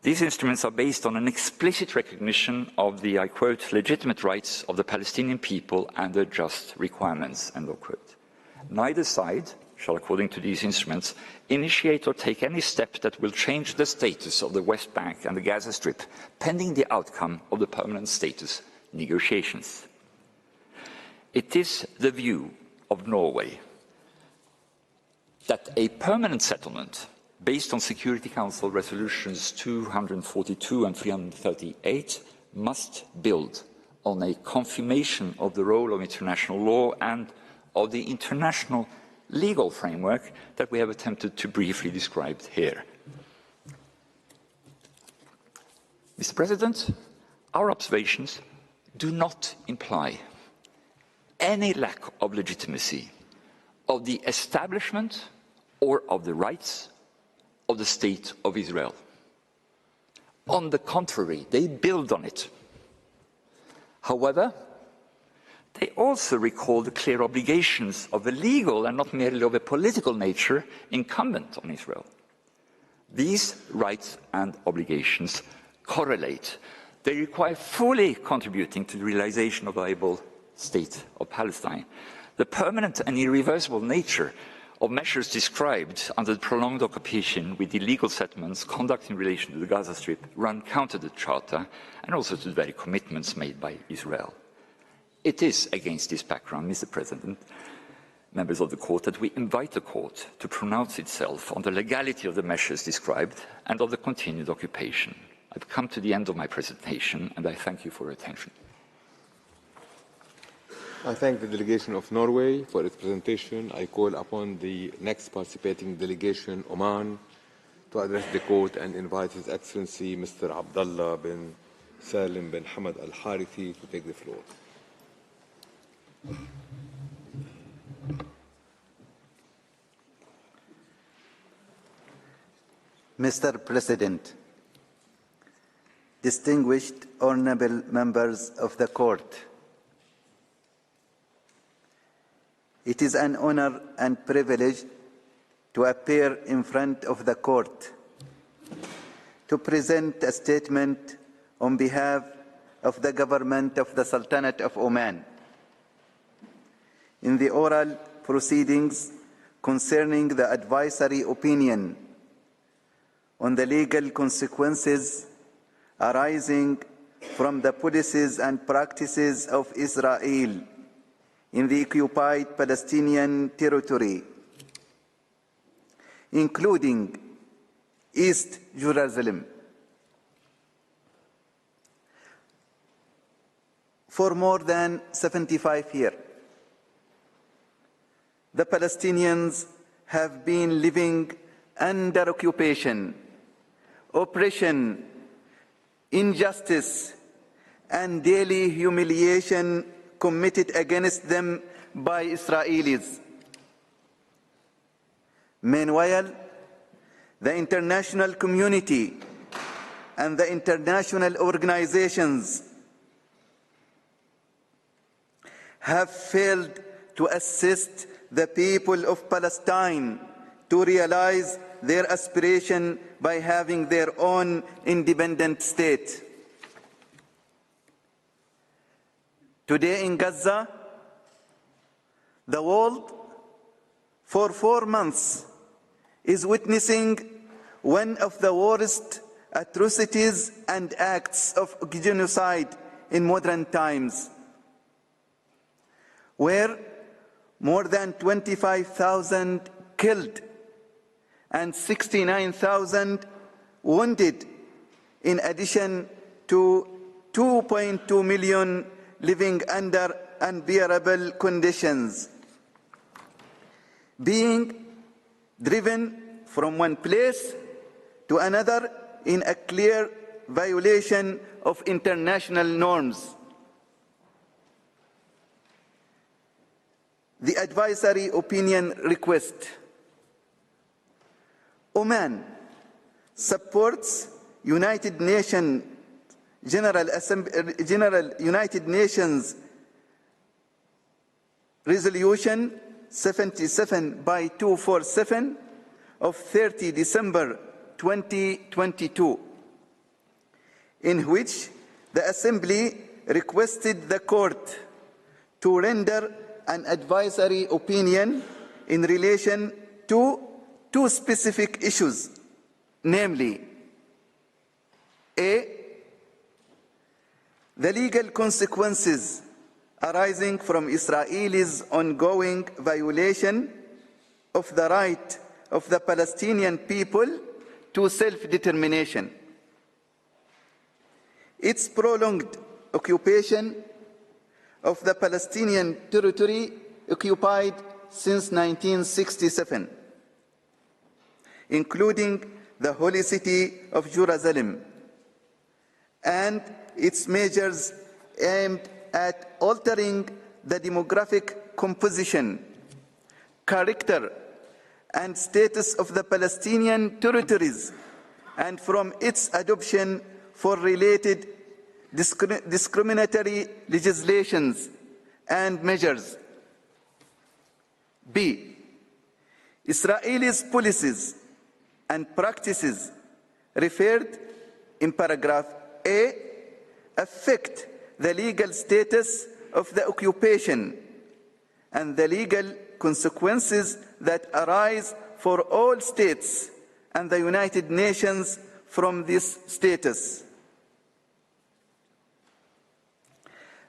Speaker 5: These instruments are based on an explicit recognition of the, I quote, legitimate rights of the Palestinian people and their just requirements, end of quote. Neither side shall, according to these instruments, initiate or take any step that will change the status of the West Bank and the Gaza Strip, pending the outcome of the permanent status negotiations. It is the view of Norway that a permanent settlement based on Security Council resolutions 242 and 338 must build on a confirmation of the role of international law and of the international legal framework that we have attempted to briefly describe here. Mr. President, our observations do not imply any lack of legitimacy of the establishment or of the rights of the State of Israel. On the contrary, they build on it. However, they also recall the clear obligations of a legal and not merely of a political nature incumbent on Israel. These rights and obligations correlate. They require fully contributing to the realization of a viable State of Palestine. The permanent and irreversible nature of measures described under the prolonged occupation with illegal settlements conducted in relation to the Gaza Strip run counter to the Charter and also to the very commitments made by Israel. It is against this background, Mr. President, members of the Court, that we invite the Court to pronounce itself on the legality of the measures described and of the continued occupation. I've come to the end of my presentation and I thank you for your attention.
Speaker 2: I thank the delegation of Norway for its presentation. I call upon the next participating delegation, Oman, to address the court and invite His Excellency Mr. Abdullah bin Salim bin Hamad al-Harithi to take the floor.
Speaker 6: Mr. President, distinguished honorable members of the court, it is an honor and privilege to appear in front of the court to present a statement on behalf of the government of the Sultanate of Oman in the oral proceedings concerning the advisory opinion on the legal consequences arising from the policies and practices of Israel in the occupied Palestinian territory, including East Jerusalem. For more than 75 years, the Palestinians have been living under occupation, oppression, injustice, and daily humiliation committed against them by Israelis. Meanwhile, the international community and the international organizations have failed to assist the people of Palestine to realize their aspiration by having their own independent state. Today in Gaza, the world for 4 months is witnessing one of the worst atrocities and acts of genocide in modern times, where more than 25,000 killed and 69,000 wounded, in addition to 2.2 million living under unbearable conditions, being driven from one place to another in a clear violation of international norms. The advisory opinion request. Oman supports United Nations United Nations Resolution 77/247 of 30 December 2022, in which the Assembly requested the Court to render an advisory opinion in relation to 2 specific issues, namely, A, the legal consequences arising from Israel's ongoing violation of the right of the Palestinian people to self-determination, its prolonged occupation of the Palestinian territory occupied since 1967, including the holy city of Jerusalem, and its measures aimed at altering the demographic composition, character, and status of the Palestinian territories, and from its adoption for related discriminatory legislations and measures. B, Israel's policies and practices referred in paragraph A affect the legal status of the occupation and the legal consequences that arise for all states and the United Nations from this status.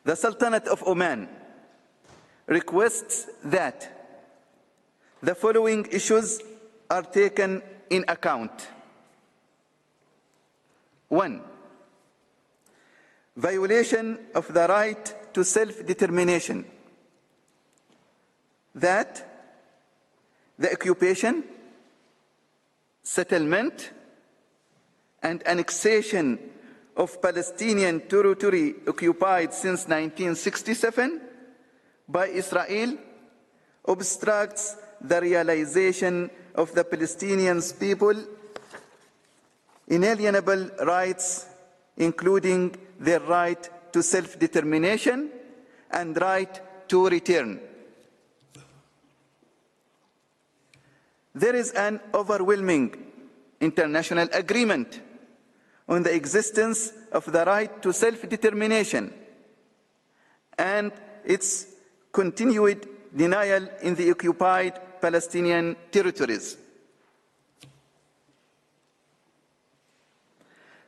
Speaker 6: The Sultanate of Oman requests that the following issues are taken in account. 1. Violation of the right to self-determination. That the occupation, settlement, and annexation of Palestinian territory occupied since 1967 by Israel obstructs the realization of the Palestinian people's inalienable rights, including their right to self-determination and right to return. There is an overwhelming international agreement on the existence of the right to self-determination and its continued denial in the occupied Palestinian territories.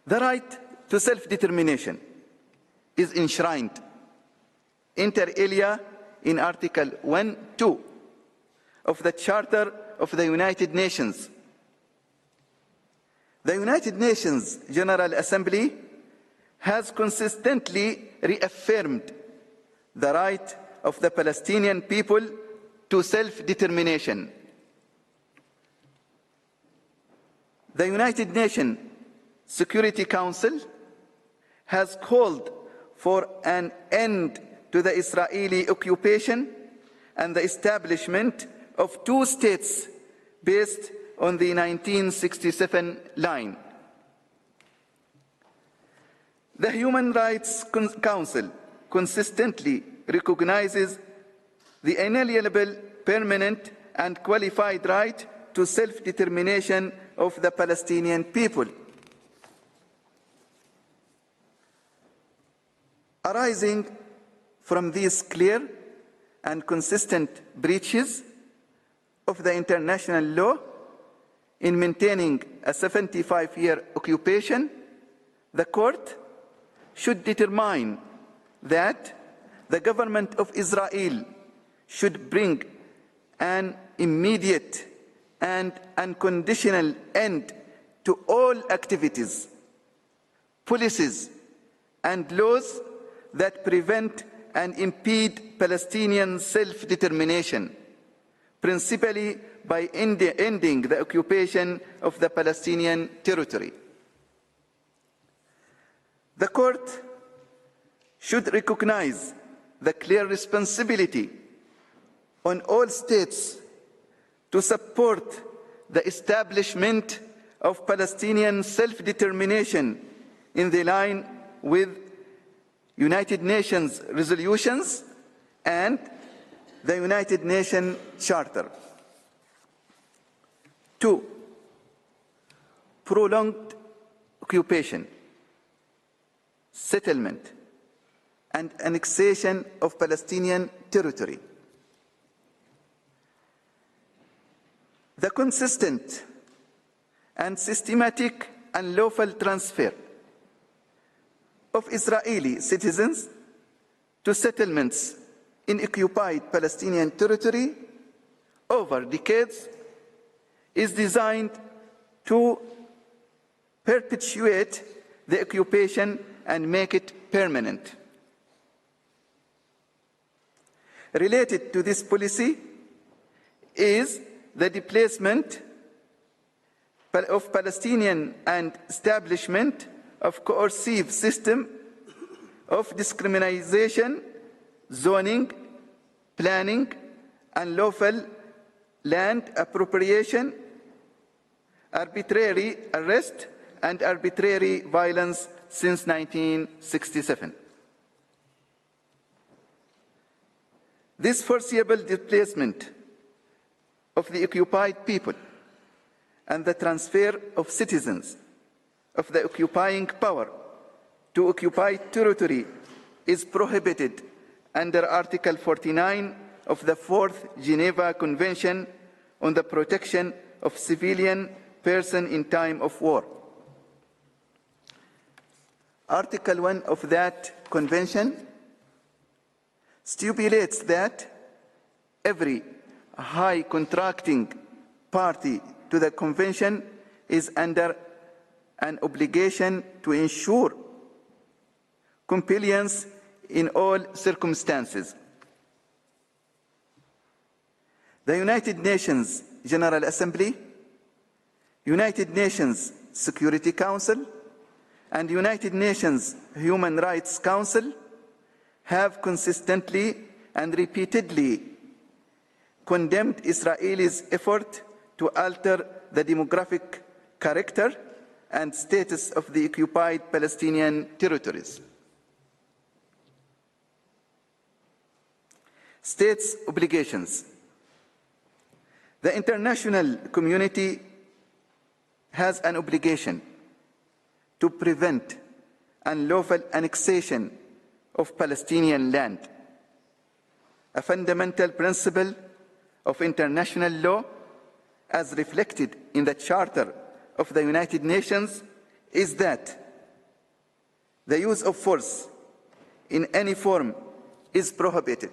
Speaker 6: The right to self-determination is enshrined inter alia in Article 1(2) of the Charter of the United Nations. The United Nations General Assembly has consistently reaffirmed the right of the Palestinian people to self-determination. The United Nations Security Council has called for an end to the Israeli occupation and the establishment of two states based on the 1967 line. The Human Rights Council consistently recognizes the inalienable, permanent, and qualified right to self-determination of the Palestinian people. Arising from these clear and consistent breaches of the international law in maintaining a 75-year occupation, the court should determine that the government of Israel should bring an immediate and unconditional end to all activities, policies, and laws that prevent and impede Palestinian self-determination, principally by ending the occupation of the Palestinian territory. The court should recognize the clear responsibility on all states to support the establishment of Palestinian self-determination in the line with United Nations resolutions and the United Nations Charter. 2. Prolonged occupation, settlement, and annexation of Palestinian territory. The consistent and systematic and lawful transfer of Israeli citizens to settlements in occupied Palestinian territory over decades is designed to perpetuate the occupation and make it permanent. Related to this policy is the displacement of Palestinians and establishment of coercive system of discrimination, zoning, planning, and lawful land appropriation, arbitrary arrest, and arbitrary violence since 1967. This foreseeable displacement of the occupied people and the transfer of citizens of the occupying power to occupied territory is prohibited under Article 49 of the Fourth Geneva Convention on the Protection of Civilian Persons in Time of War. Article 1 of that convention stipulates that every high contracting party to the convention is under an obligation to ensure compliance in all circumstances. The United Nations General Assembly, United Nations Security Council, and United Nations Human Rights Council have consistently and repeatedly condemned Israel's effort to alter the demographic character and status of the occupied Palestinian territories. States' obligations. The international community has an obligation to prevent unlawful annexation of Palestinian land, a fundamental principle of international law as reflected in the Charter of the United Nations is that the use of force in any form is prohibited.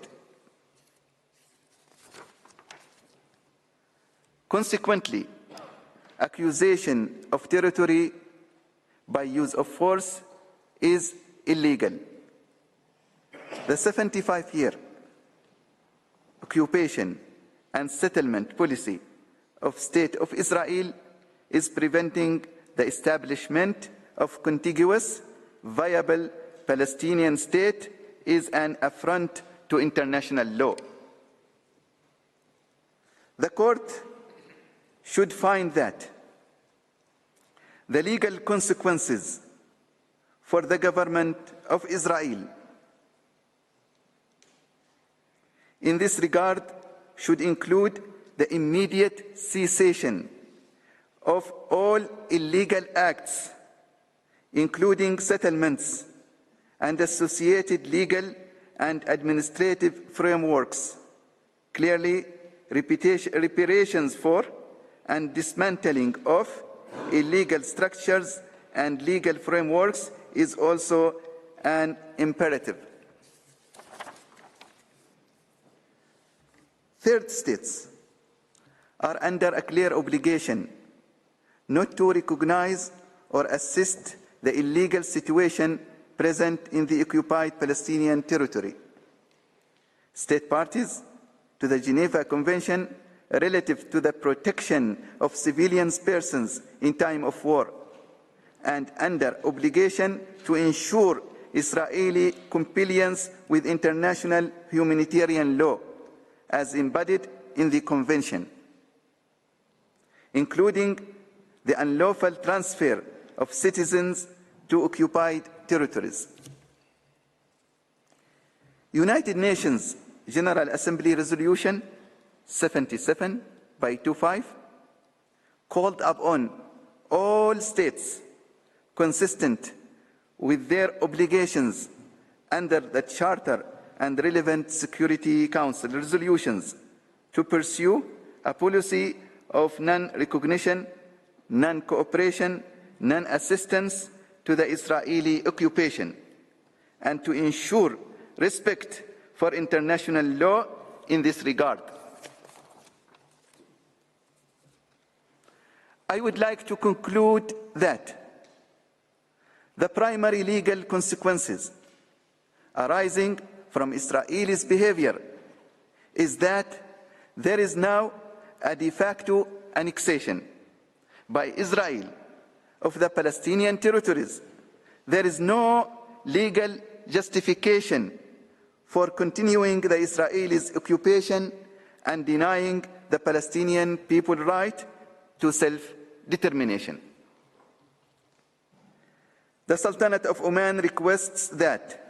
Speaker 6: Consequently, accusation of territory by use of force is illegal. The 75-year occupation and settlement policy of State of Israel is preventing the establishment of contiguous, viable Palestinian state is an affront to international law. The court should find that the legal consequences for the government of Israel in this regard should include the immediate cessation of all illegal acts, including settlements and associated legal and administrative frameworks. Clearly, reparations for and dismantling of illegal structures and legal frameworks is also an imperative. Third states are under a clear obligation not to recognize or assist the illegal situation present in the occupied Palestinian territory. State parties to the Geneva Convention relative to the protection of civilian persons in time of war and under obligation to ensure Israeli compliance with international humanitarian law as embodied in the Convention, including the unlawful transfer of citizens to occupied territories. United Nations General Assembly Resolution 77/25 called upon all states consistent with their obligations under the Charter and relevant Security Council resolutions to pursue a policy of non-recognition, non-cooperation, non-assistance to the Israeli occupation, and to ensure respect for international law in this regard. I would like to conclude that the primary legal consequences arising from Israel's behavior is that there is now a de facto annexation by Israel of the Palestinian territories. There is no legal justification for continuing the Israelis' occupation and denying the Palestinian people right to self-determination. The Sultanate of Oman requests that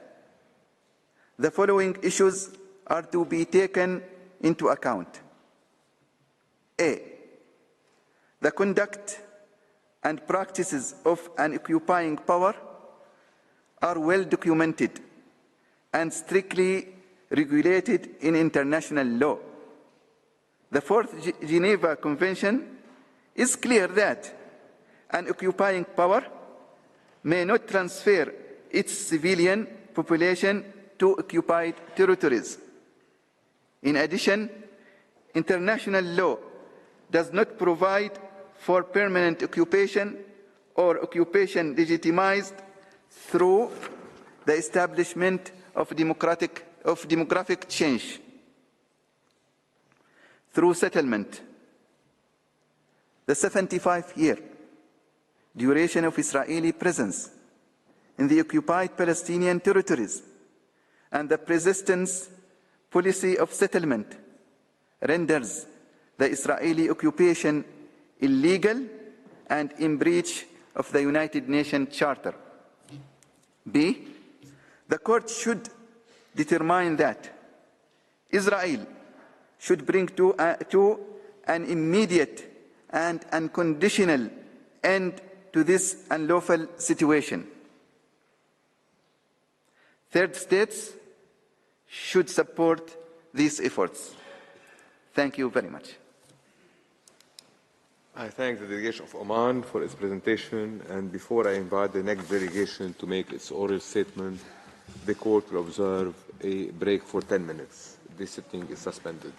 Speaker 6: the following issues are to be taken into account. A. The conduct and practices of an occupying power are well documented and strictly regulated in international law. The Fourth Geneva Convention is clear that an occupying power may not transfer its civilian population to occupied territories. In addition, international law does not provide for permanent occupation or occupation legitimized through the establishment of demographic change, through settlement. The 75-year duration of Israeli presence in the occupied Palestinian territories and the persistence policy of settlement renders the Israeli occupation illegal and in breach of the United Nations Charter. B. The court should determine that Israel should bring to an immediate and unconditional end to this unlawful situation. Third states should support these efforts. Thank you very much.
Speaker 2: I thank the delegation of Oman for its presentation, and before I invite the next delegation to make its oral statement, the court will observe a break for 10 minutes. This sitting is suspended.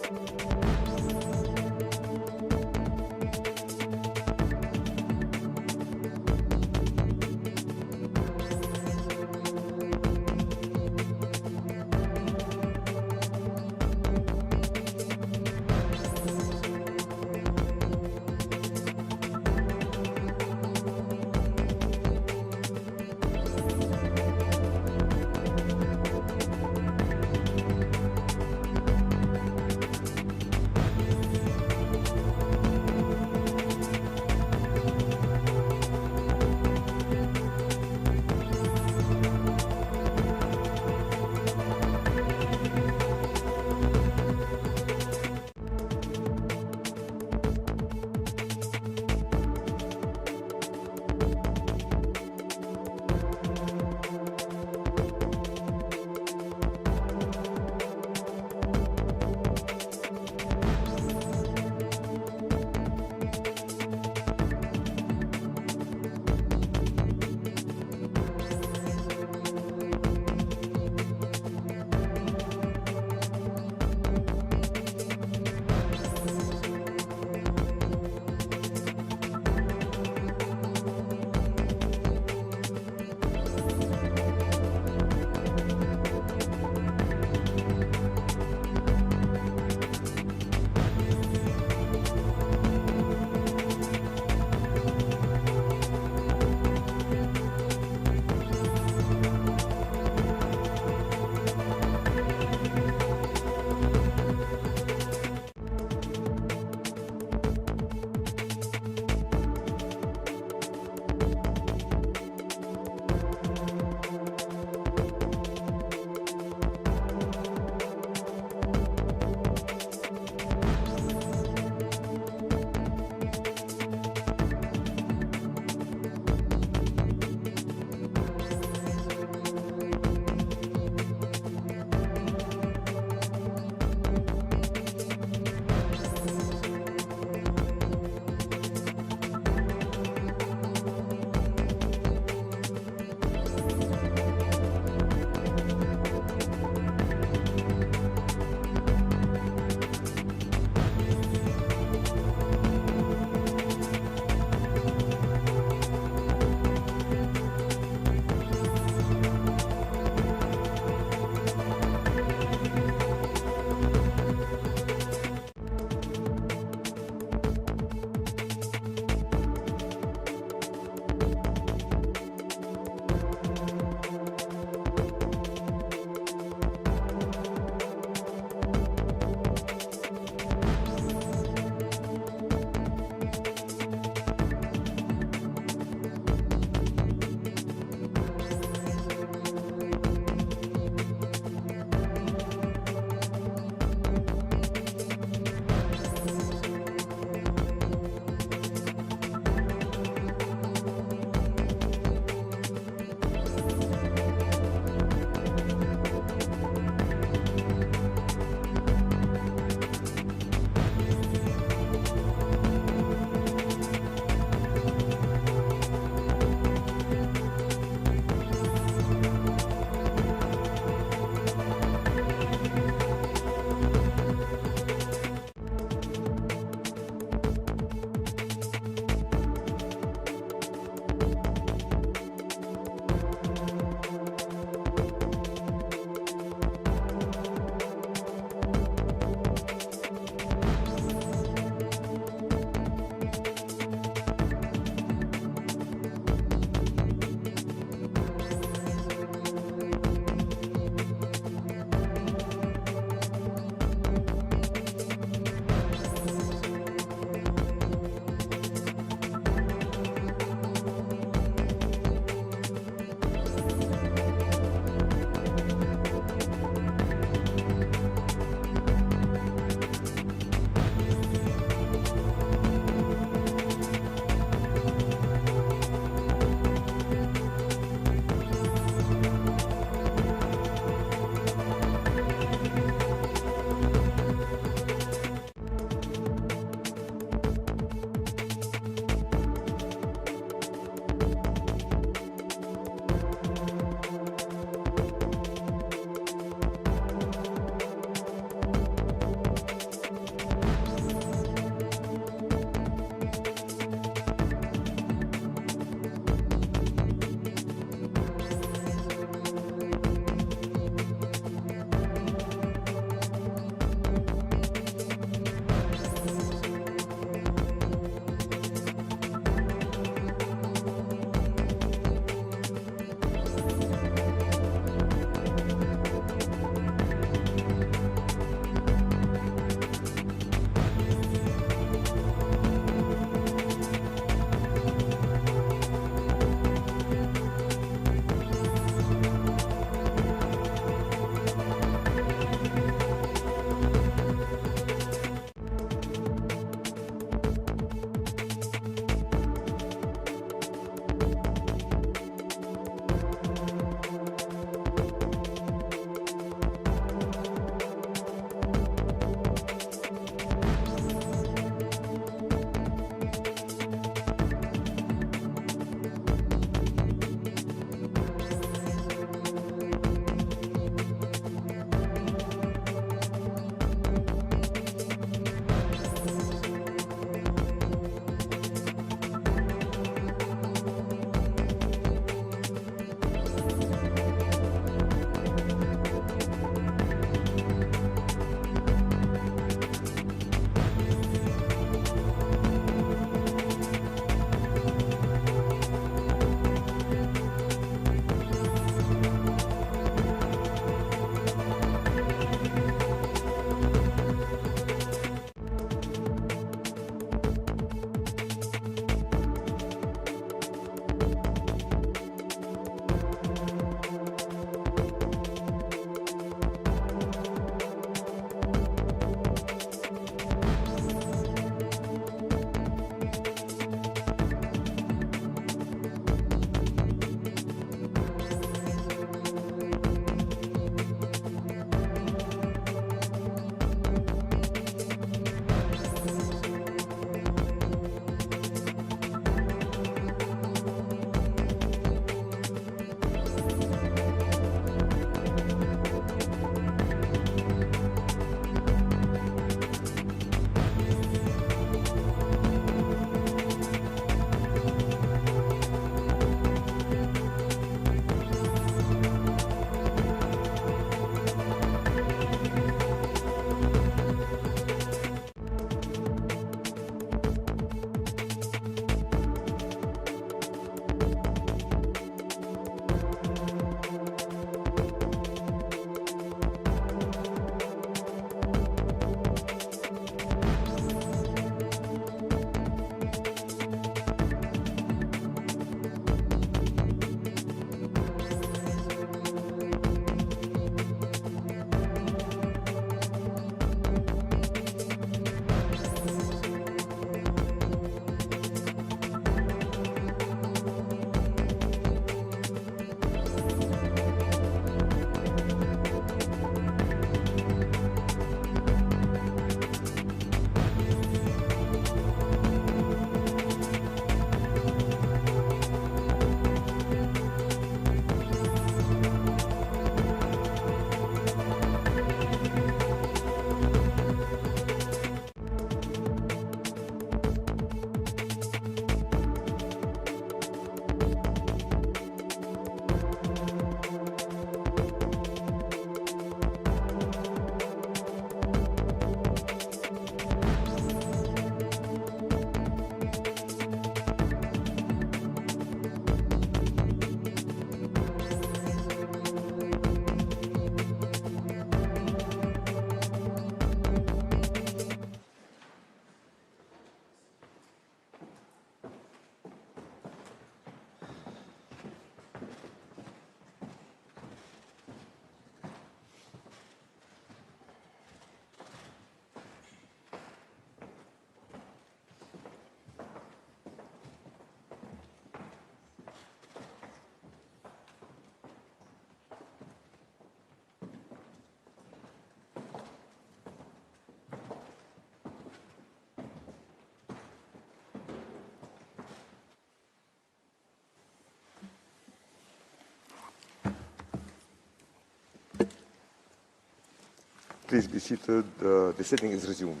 Speaker 2: Please be seated. The sitting is resumed.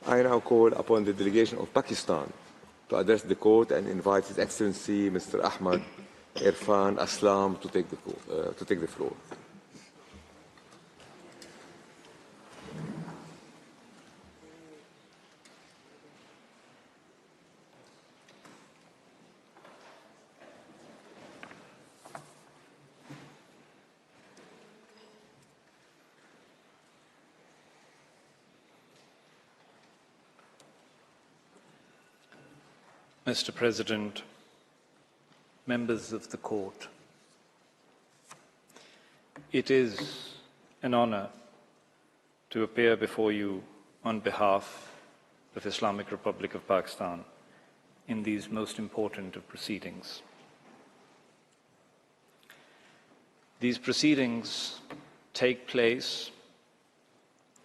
Speaker 2: I now call upon the delegation of Pakistan to address the court and invite His Excellency Mr. Ahmad Irfan Aslam to take the floor.
Speaker 7: Mr. President, members of the court, it is an honor to appear before you on behalf of Islamic Republic of Pakistan in these most important of proceedings. These proceedings take place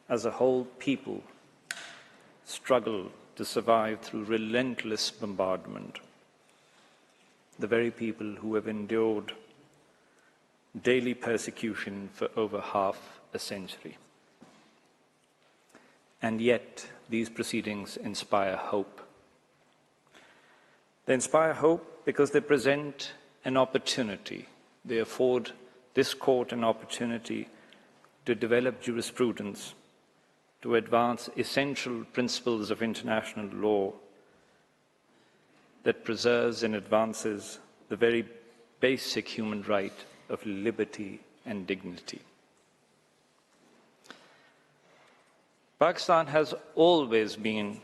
Speaker 7: as a whole people struggle to survive through relentless bombardment. The very people who have endured daily persecution for over half a century. And yet, these proceedings inspire hope. They inspire hope because they present an opportunity. They afford this court an opportunity to develop jurisprudence, to advance essential principles of international law that preserves and advances the very basic human right of liberty and dignity. Pakistan has always been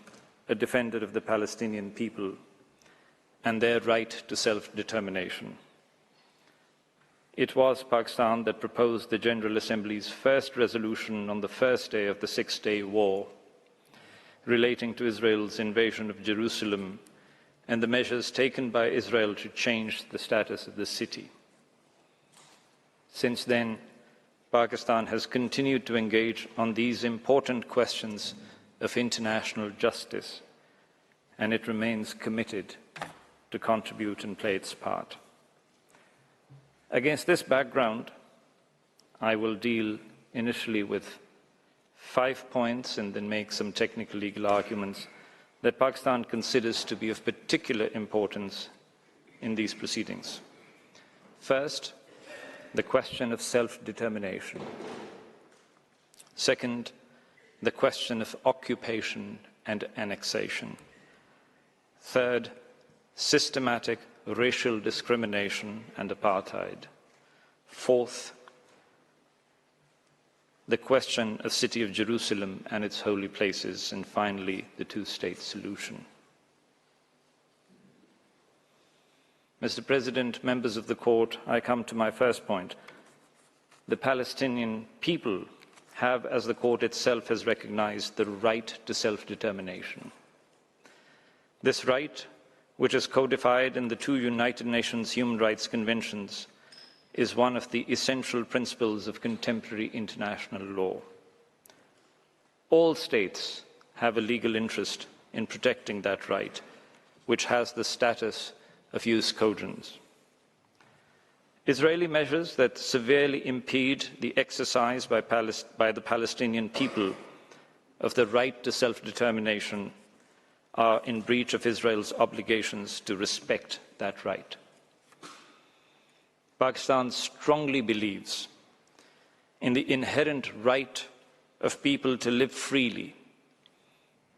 Speaker 7: a defender of the Palestinian people and their right to self-determination. It was Pakistan that proposed the General Assembly's first resolution on the first day of the Six-Day War, relating to Israel's invasion of Jerusalem and the measures taken by Israel to change the status of the city. Since then, Pakistan has continued to engage on these important questions of international justice, and it remains committed to contribute and play its part. Against this background, I will deal initially with 5 points and then make some technical legal arguments that Pakistan considers to be of particular importance in these proceedings. First, the question of self-determination. Second, the question of occupation and annexation. Third, systematic racial discrimination and apartheid. Fourth, the question of City of Jerusalem and its holy places. And finally, the two-state solution. Mr. President, members of the court, I come to my first point. The Palestinian people have, as the court itself has recognized, the right to self-determination. This right, which is codified in the two United Nations Human Rights Conventions, is one of the essential principles of contemporary international law. All states have a legal interest in protecting that right, which has the status of jus cogens. Israeli measures that severely impede the exercise by the Palestinian people of the right to self-determination are in breach of Israel's obligations to respect that right. Pakistan strongly believes in the inherent right of people to live freely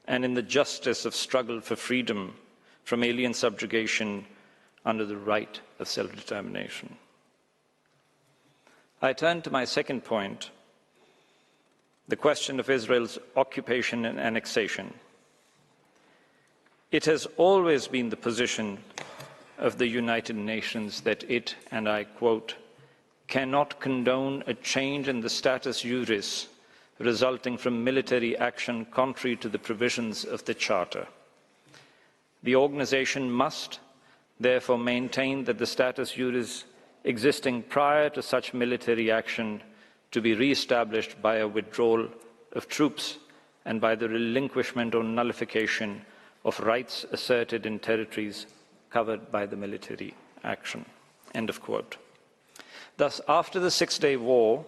Speaker 7: and in the justice of struggle for freedom from alien subjugation under the right of self-determination. I turn to my second point, the question of Israel's occupation and annexation. It has always been the position of the United Nations that it, and I quote, cannot condone a change in the status juris resulting from military action contrary to the provisions of the Charter. The organization must, therefore, maintain that the status juris existing prior to such military action to be re-established by a withdrawal of troops and by the relinquishment or nullification of rights asserted in territories covered by the military action." End of quote. Thus, after the Six-Day War,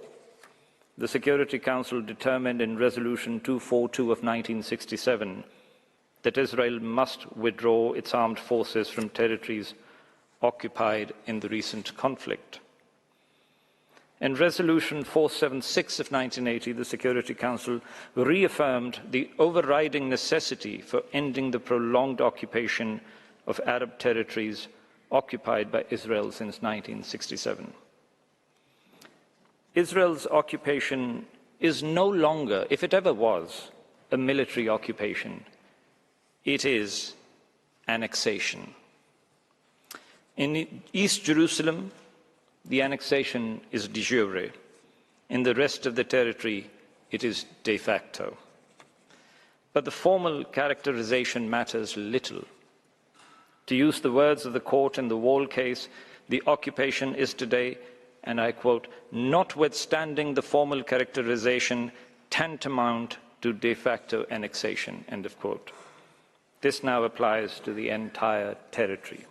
Speaker 7: the Security Council determined in Resolution 242 of 1967 that Israel must withdraw its armed forces from territories occupied in the recent conflict. In Resolution 476 of 1980, the Security Council reaffirmed the overriding necessity for ending the prolonged occupation of Arab territories occupied by Israel since 1967. Israel's occupation is no longer, if it ever was, a military occupation. It is annexation. In East Jerusalem, the annexation is de jure. In the rest of the territory, it is de facto. But the formal characterization matters little. To use the words of the court in the Wall case, the occupation is today, and I quote, "notwithstanding the formal characterization, tantamount to de facto annexation," end of quote. This now applies to the entire territory.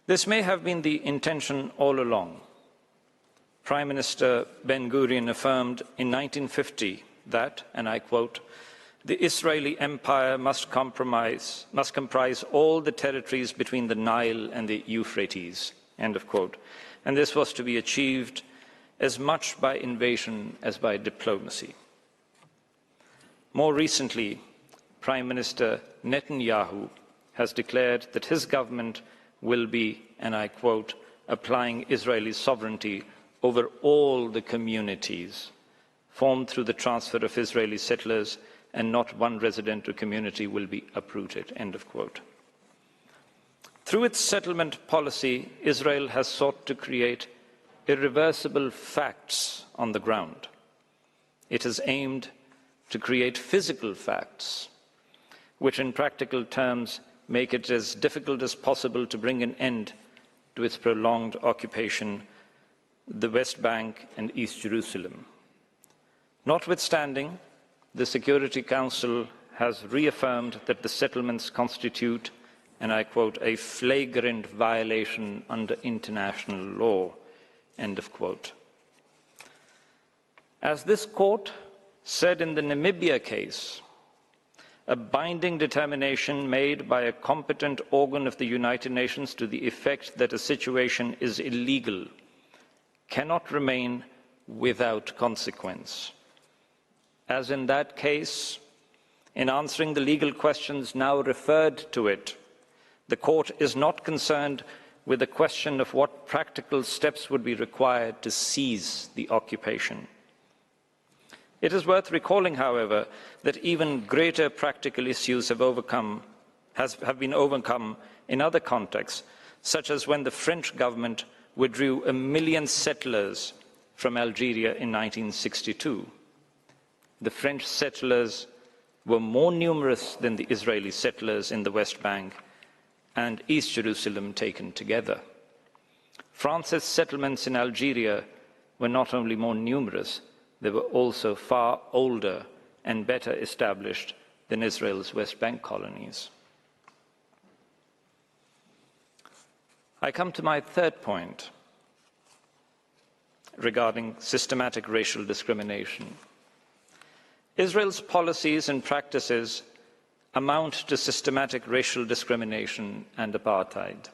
Speaker 7: This may have been the intention all along. Prime Minister Ben-Gurion affirmed in 1950 that, and I quote, "the Israeli empire must comprise all the territories between the Nile and the Euphrates," end of quote. And this was to be achieved as much by invasion as by diplomacy. More recently, Prime Minister Netanyahu has declared that his government will be, and I quote, "applying Israeli sovereignty over all the communities formed through the transfer of Israeli settlers, and not one resident or community will be uprooted," end of quote. Through its settlement policy, Israel has sought to create irreversible facts on the ground. It has aimed to create physical facts, which in practical terms make it as difficult as possible to bring an end to its prolonged occupation, the West Bank and East Jerusalem. Notwithstanding, the Security Council has reaffirmed that the settlements constitute, and I quote, "a flagrant violation under international law," end of quote. As this court said in the Namibia case, a binding determination made by a competent organ of the United Nations to the effect that a situation is illegal cannot remain without consequence. As in that case, in answering the legal questions now referred to it, the court is not concerned with the question of what practical steps would be required to seize the occupation. It is worth recalling, however, that even greater practical issues have been overcome in other contexts, such as when the French government withdrew 1 million settlers from Algeria in 1962. The French settlers were more numerous than the Israeli settlers in the West Bank and East Jerusalem taken together. France's settlements in Algeria were not only more numerous, they were also far older and better established than Israel's West Bank colonies. I come to my third point regarding systematic racial discrimination. Israel's policies and practices amount to systematic racial discrimination and apartheid.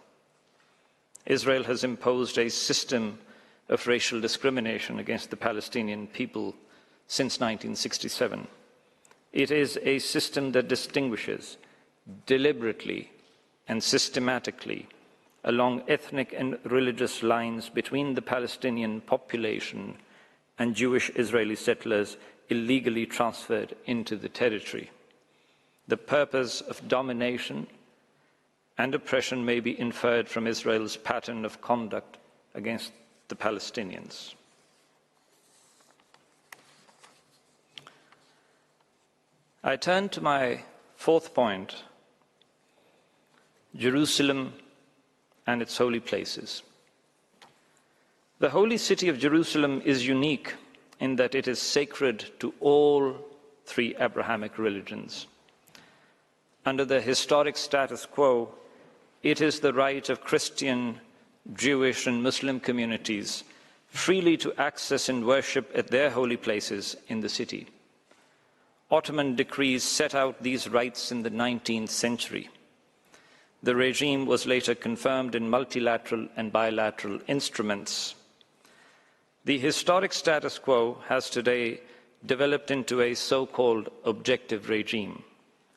Speaker 7: Israel has imposed a system of racial discrimination against the Palestinian people since 1967. It is a system that distinguishes deliberately and systematically along ethnic and religious lines between the Palestinian population and Jewish Israeli settlers illegally transferred into the territory. The purpose of domination and oppression may be inferred from Israel's pattern of conduct against the Palestinians. I turn to my fourth point, Jerusalem and its holy places. The holy city of Jerusalem is unique in that it is sacred to all three Abrahamic religions. Under the historic status quo, it is the right of Christian, Jewish, and Muslim communities freely to access and worship at their holy places in the city. Ottoman decrees set out these rights in the 19th century. The regime was later confirmed in multilateral and bilateral instruments. The historic status quo has today developed into a so-called objective regime,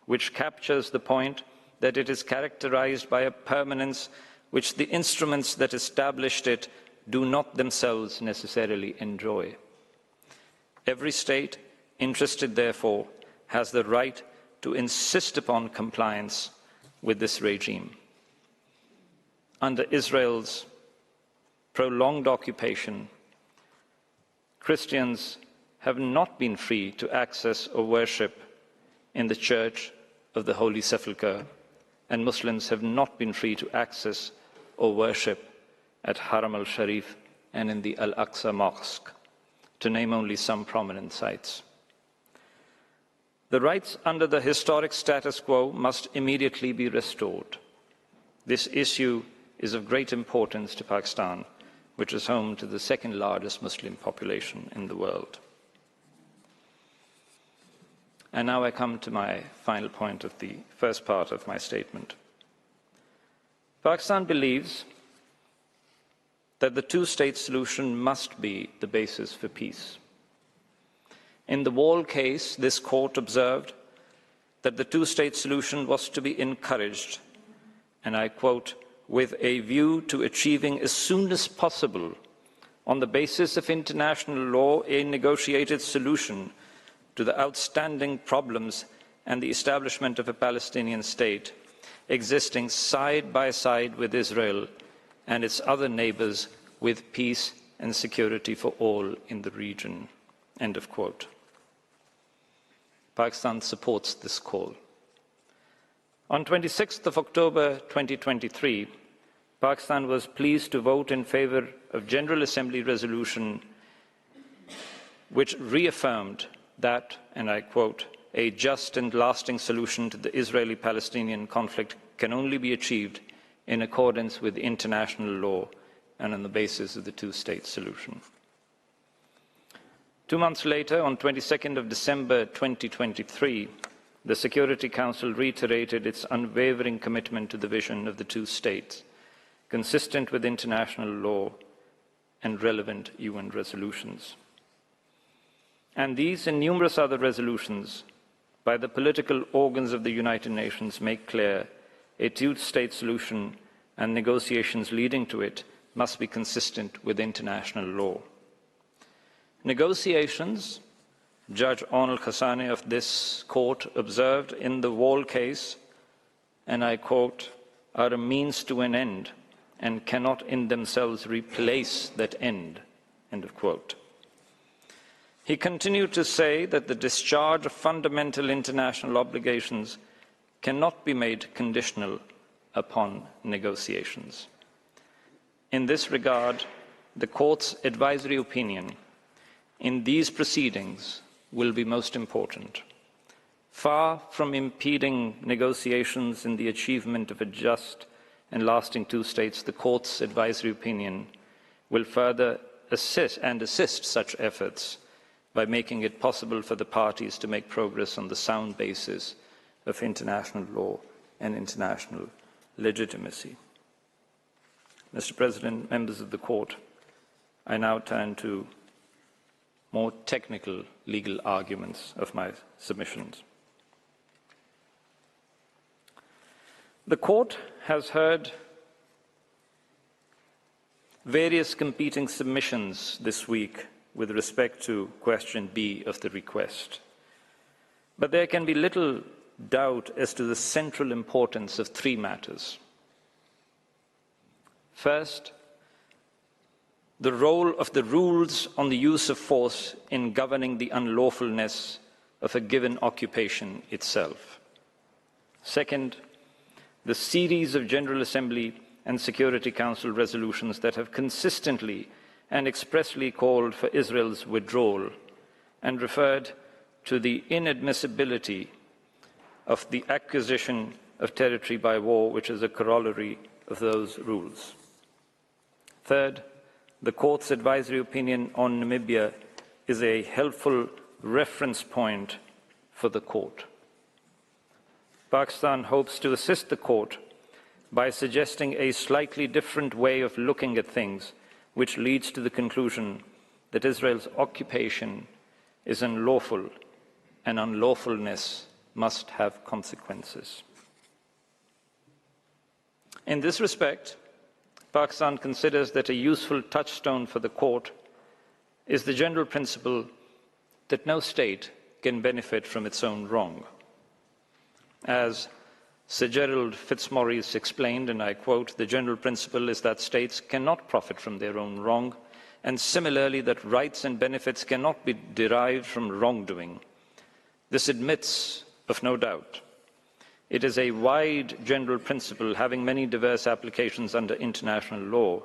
Speaker 7: which captures the point that it is characterized by a permanence which the instruments that established it do not themselves necessarily enjoy. Every state interested, therefore, has the right to insist upon compliance with this regime. Under Israel's prolonged occupation, Christians have not been free to access or worship in the Church of the Holy Sepulchre, and Muslims have not been free to access or worship at Haram al-Sharif and in the Al-Aqsa Mosque, to name only some prominent sites. The rights under the historic status quo must immediately be restored. This issue is of great importance to Pakistan, which is home to the second largest Muslim population in the world. And now I come to my final point of the first part of my statement. Pakistan believes that the two-state solution must be the basis for peace. In the Wall case, this court observed that the two-state solution was to be encouraged, and I quote, with a view to achieving as soon as possible, on the basis of international law, a negotiated solution to the outstanding problems and the establishment of a Palestinian state existing side by side with Israel and its other neighbors, with peace and security for all in the region. End of quote. Pakistan supports this call. On 26th of October 2023, Pakistan was pleased to vote in favor of General Assembly resolution which reaffirmed that, and I quote, a just and lasting solution to the Israeli-Palestinian conflict can only be achieved in accordance with international law and on the basis of the two-state solution. 2 months later, on 22nd of December 2023, the Security Council reiterated its unwavering commitment to the vision of the two states, consistent with international law and relevant UN resolutions. And these and numerous other resolutions by the political organs of the United Nations make clear a two-state solution and negotiations leading to it must be consistent with international law. Negotiations, Judge Onal Khassani of this court observed in the Wall case, and I quote, are a means to an end and cannot in themselves replace that end, end of quote. He continued to say that the discharge of fundamental international obligations cannot be made conditional upon negotiations. In this regard, the court's advisory opinion in these proceedings will be most important. Far from impeding negotiations in the achievement of a just and lasting two states, the court's advisory opinion will further assist such efforts by making it possible for the parties to make progress on the sound basis of international law and international legitimacy. Mr. President, members of the court, I now turn to more technical legal arguments of my submissions. The court has heard various competing submissions this week with respect to question B of the request. But there can be little doubt as to the central importance of three matters. First, the role of the rules on the use of force in governing the unlawfulness of a given occupation itself. Second, the series of General Assembly and Security Council resolutions that have consistently and expressly called for Israel's withdrawal and referred to the inadmissibility of the acquisition of territory by war, which is a corollary of those rules. Third, the Court's advisory opinion on Namibia is a helpful reference point for the Court. Pakistan hopes to assist the Court by suggesting a slightly different way of looking at things, which leads to the conclusion that Israel's occupation is unlawful and unlawfulness must have consequences. In this respect, Pakistan considers that a useful touchstone for the Court is the general principle that no state can benefit from its own wrong. As Sir Gerald Fitzmaurice explained, and I quote, "The general principle is that states cannot profit from their own wrong, and similarly that rights and benefits cannot be derived from wrongdoing. This admits of no doubt. It is a wide general principle having many diverse applications under international law.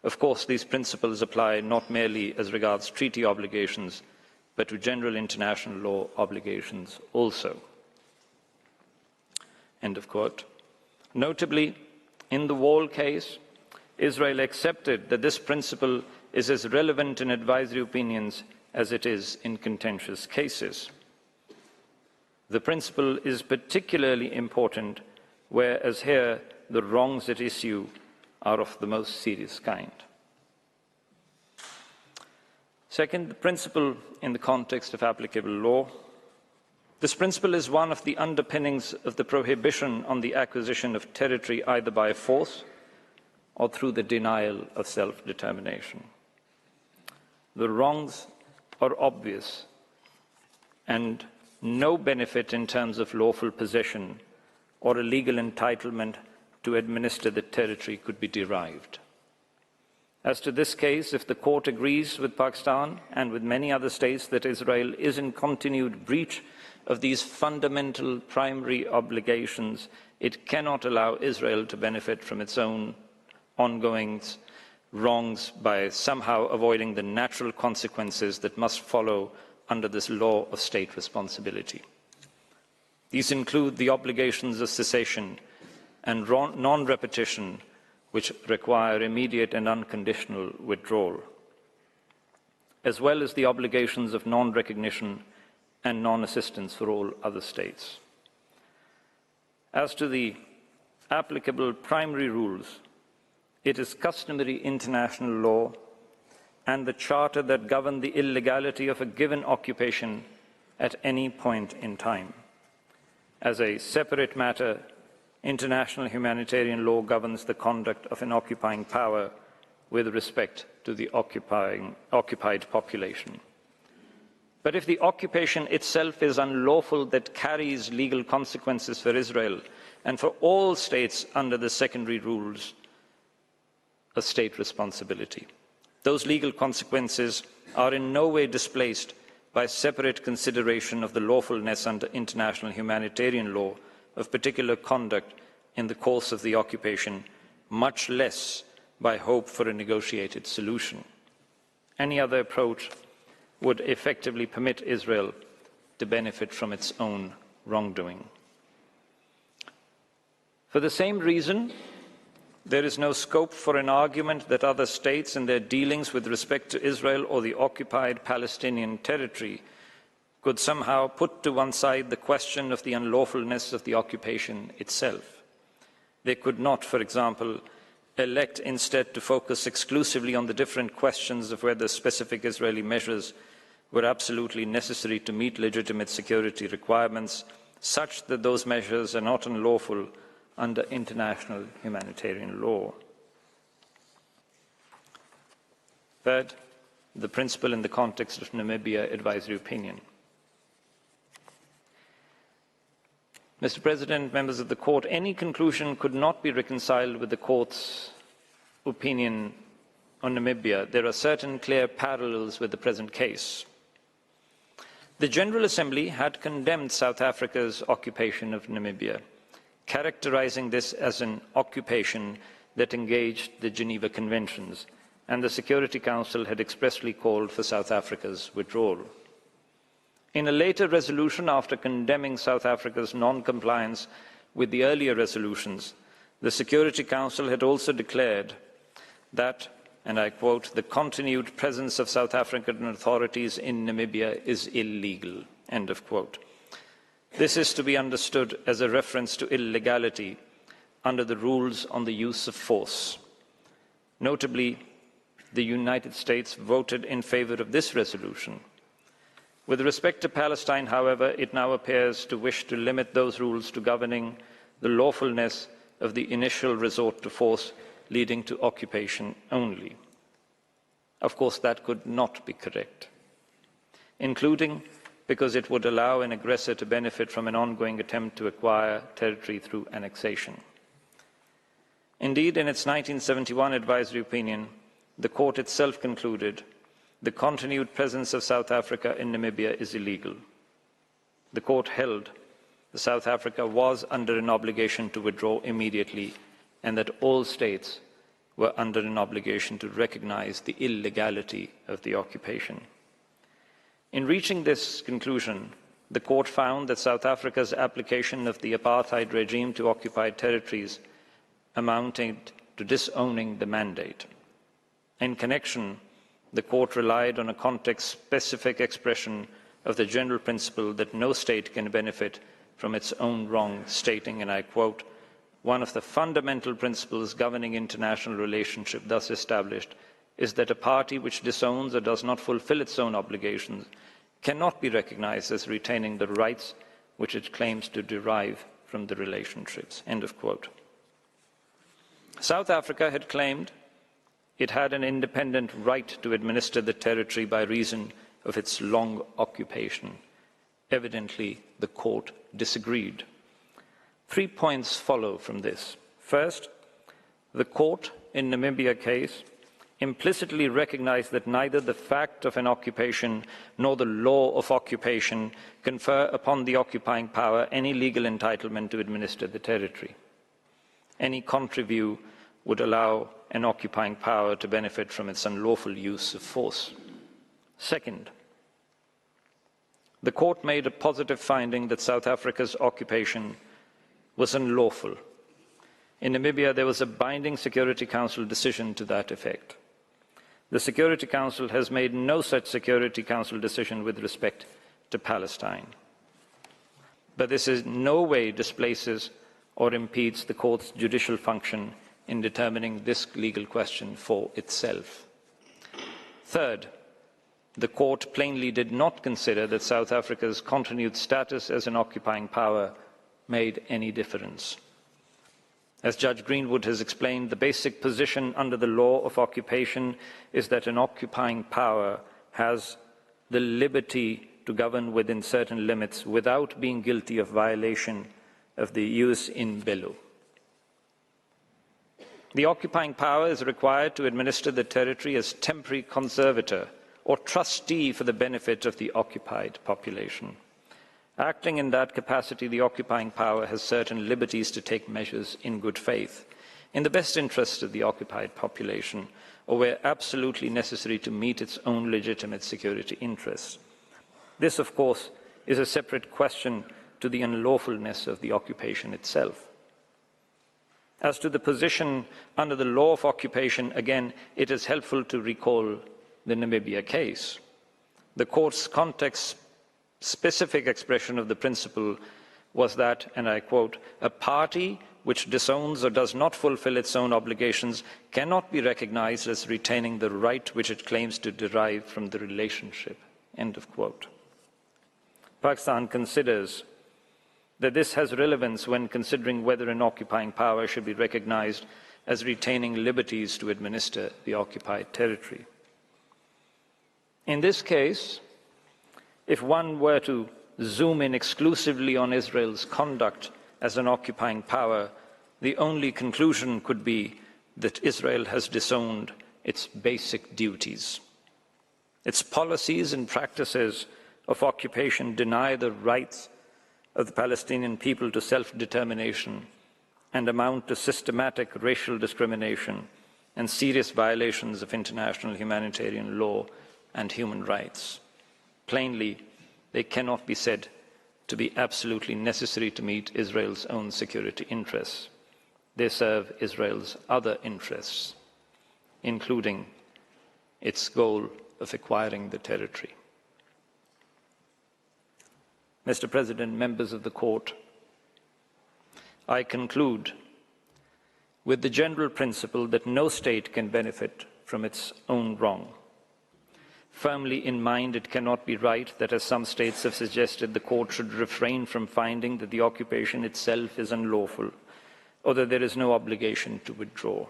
Speaker 7: Of course, these principles apply not merely as regards treaty obligations, but to general international law obligations also." End of quote. Notably, in the Wall case, Israel accepted that this principle is as relevant in advisory opinions as it is in contentious cases. The principle is particularly important, whereas here the wrongs at issue are of the most serious kind. Second, the principle in the context of applicable law. This principle is one of the underpinnings of the prohibition on the acquisition of territory either by force or through the denial of self-determination. The wrongs are obvious, and no benefit in terms of lawful possession or a legal entitlement to administer the territory could be derived. As to this case, if the Court agrees with Pakistan and with many other states that Israel is in continued breach of these fundamental primary obligations, it cannot allow Israel to benefit from its own ongoing wrongs by somehow avoiding the natural consequences that must follow under this law of state responsibility. These include the obligations of cessation and non-repetition, which require immediate and unconditional withdrawal, as well as the obligations of non-recognition and non-assistance for all other states. As to the applicable primary rules, it is customary international law and the charter that govern the illegality of a given occupation at any point in time. As a separate matter, international humanitarian law governs the conduct of an occupying power with respect to the occupied population. But if the occupation itself is unlawful, that carries legal consequences for Israel and for all states under the secondary rules of state responsibility. Those legal consequences are in no way displaced by separate consideration of the lawfulness under international humanitarian law of particular conduct in the course of the occupation, much less by hope for a negotiated solution. Any other approach would effectively permit Israel to benefit from its own wrongdoing. For the same reason, there is no scope for an argument that other states in their dealings with respect to Israel or the occupied Palestinian territory could somehow put to one side the question of the unlawfulness of the occupation itself. They could not, for example, elect instead to focus exclusively on the different questions of whether specific Israeli measures were absolutely necessary to meet legitimate security requirements, such that those measures are not unlawful under international humanitarian law. Third, the principle in the context of Namibia advisory opinion. Mr. President, members of the Court, any conclusion could not be reconciled with the Court's opinion on Namibia. There are certain clear parallels with the present case. The General Assembly had condemned South Africa's occupation of Namibia, characterizing this as an occupation that engaged the Geneva Conventions and the Security Council had expressly called for South Africa's withdrawal. In a later resolution, after condemning South Africa's non-compliance with the earlier resolutions, the Security Council had also declared that, and I quote, "the continued presence of South African authorities in Namibia is illegal," end of quote. This is to be understood as a reference to illegality under the rules on the use of force. Notably, the United States voted in favor of this resolution. With respect to Palestine, however, it now appears to wish to limit those rules to governing the lawfulness of the initial resort to force leading to occupation only. Of course, that could not be correct, including because it would allow an aggressor to benefit from an ongoing attempt to acquire territory through annexation. Indeed, in its 1971 advisory opinion, the court itself concluded the continued presence of South Africa in Namibia is illegal. The court held that South Africa was under an obligation to withdraw immediately and that all states were under an obligation to recognize the illegality of the occupation. In reaching this conclusion, the court found that South Africa's application of the apartheid regime to occupied territories amounted to disowning the mandate. In connection, the court relied on a context-specific expression of the general principle that no state can benefit from its own wrong, stating, and I quote, "One of the fundamental principles governing international relationship thus established is that a party which disowns or does not fulfill its own obligations cannot be recognized as retaining the rights which it claims to derive from the relationships," end of quote. South Africa had claimed it had an independent right to administer the territory by reason of its long occupation. Evidently, the court disagreed. 3 points follow from this. First, the court in Namibia case implicitly recognized that neither the fact of an occupation nor the law of occupation confer upon the occupying power any legal entitlement to administer the territory. Any contrary view would allow an occupying power to benefit from its unlawful use of force. Second, the court made a positive finding that South Africa's occupation was unlawful. In Namibia, there was a binding Security Council decision to that effect. The Security Council has made no such Security Council decision with respect to Palestine. But this in no way displaces or impedes the court's judicial function in determining this legal question for itself. Third, the court plainly did not consider that South Africa's continued status as an occupying power made any difference. As Judge Greenwood has explained, the basic position under the law of occupation is that an occupying power has the liberty to govern within certain limits without being guilty of violation of the jus in bello. The occupying power is required to administer the territory as temporary conservator or trustee for the benefit of the occupied population. Acting in that capacity, the occupying power has certain liberties to take measures in good faith, in the best interest of the occupied population, or where absolutely necessary to meet its own legitimate security interests. This, of course, is a separate question to the unlawfulness of the occupation itself. As to the position under the law of occupation, again, it is helpful to recall the Namibia case. The court's context-specific expression of the principle was that, and I quote, "a party which disowns or does not fulfill its own obligations cannot be recognized as retaining the right which it claims to derive from the relationship," end of quote. Pakistan considers that this has relevance when considering whether an occupying power should be recognized as retaining liberties to administer the occupied territory. In this case, if one were to zoom in exclusively on Israel's conduct as an occupying power, the only conclusion could be that Israel has disowned its basic duties. Its policies and practices of occupation deny the rights of the Palestinian people to self-determination and amount to systematic racial discrimination and serious violations of international humanitarian law and human rights. Plainly, they cannot be said to be absolutely necessary to meet Israel's own security interests. They serve Israel's other interests, including its goal of acquiring the territory. Mr. President, members of the Court, I conclude with the general principle that no state can benefit from its own wrong. Firmly in mind, it cannot be right that, as some states have suggested, the Court should refrain from finding that the occupation itself is unlawful or that there is no obligation to withdraw.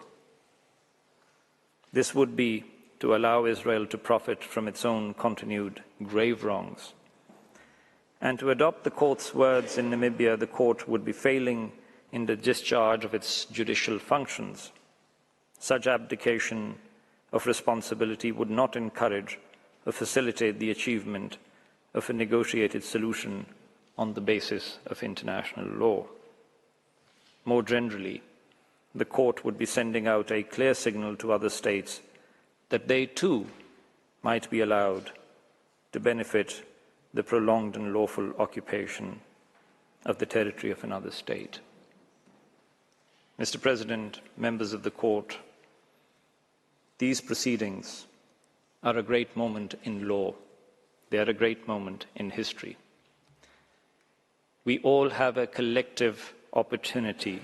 Speaker 7: This would be to allow Israel to profit from its own continued grave wrongs. And to adopt the Court's words in Namibia, the Court would be failing in the discharge of its judicial functions. Such abdication of responsibility would not encourage or facilitate the achievement of a negotiated solution on the basis of international law. More generally, the Court would be sending out a clear signal to other states that they too might be allowed to benefit the prolonged and lawful occupation of the territory of another state. Mr. President, members of the Court, these proceedings are a great moment in law. They are a great moment in history. We all have a collective opportunity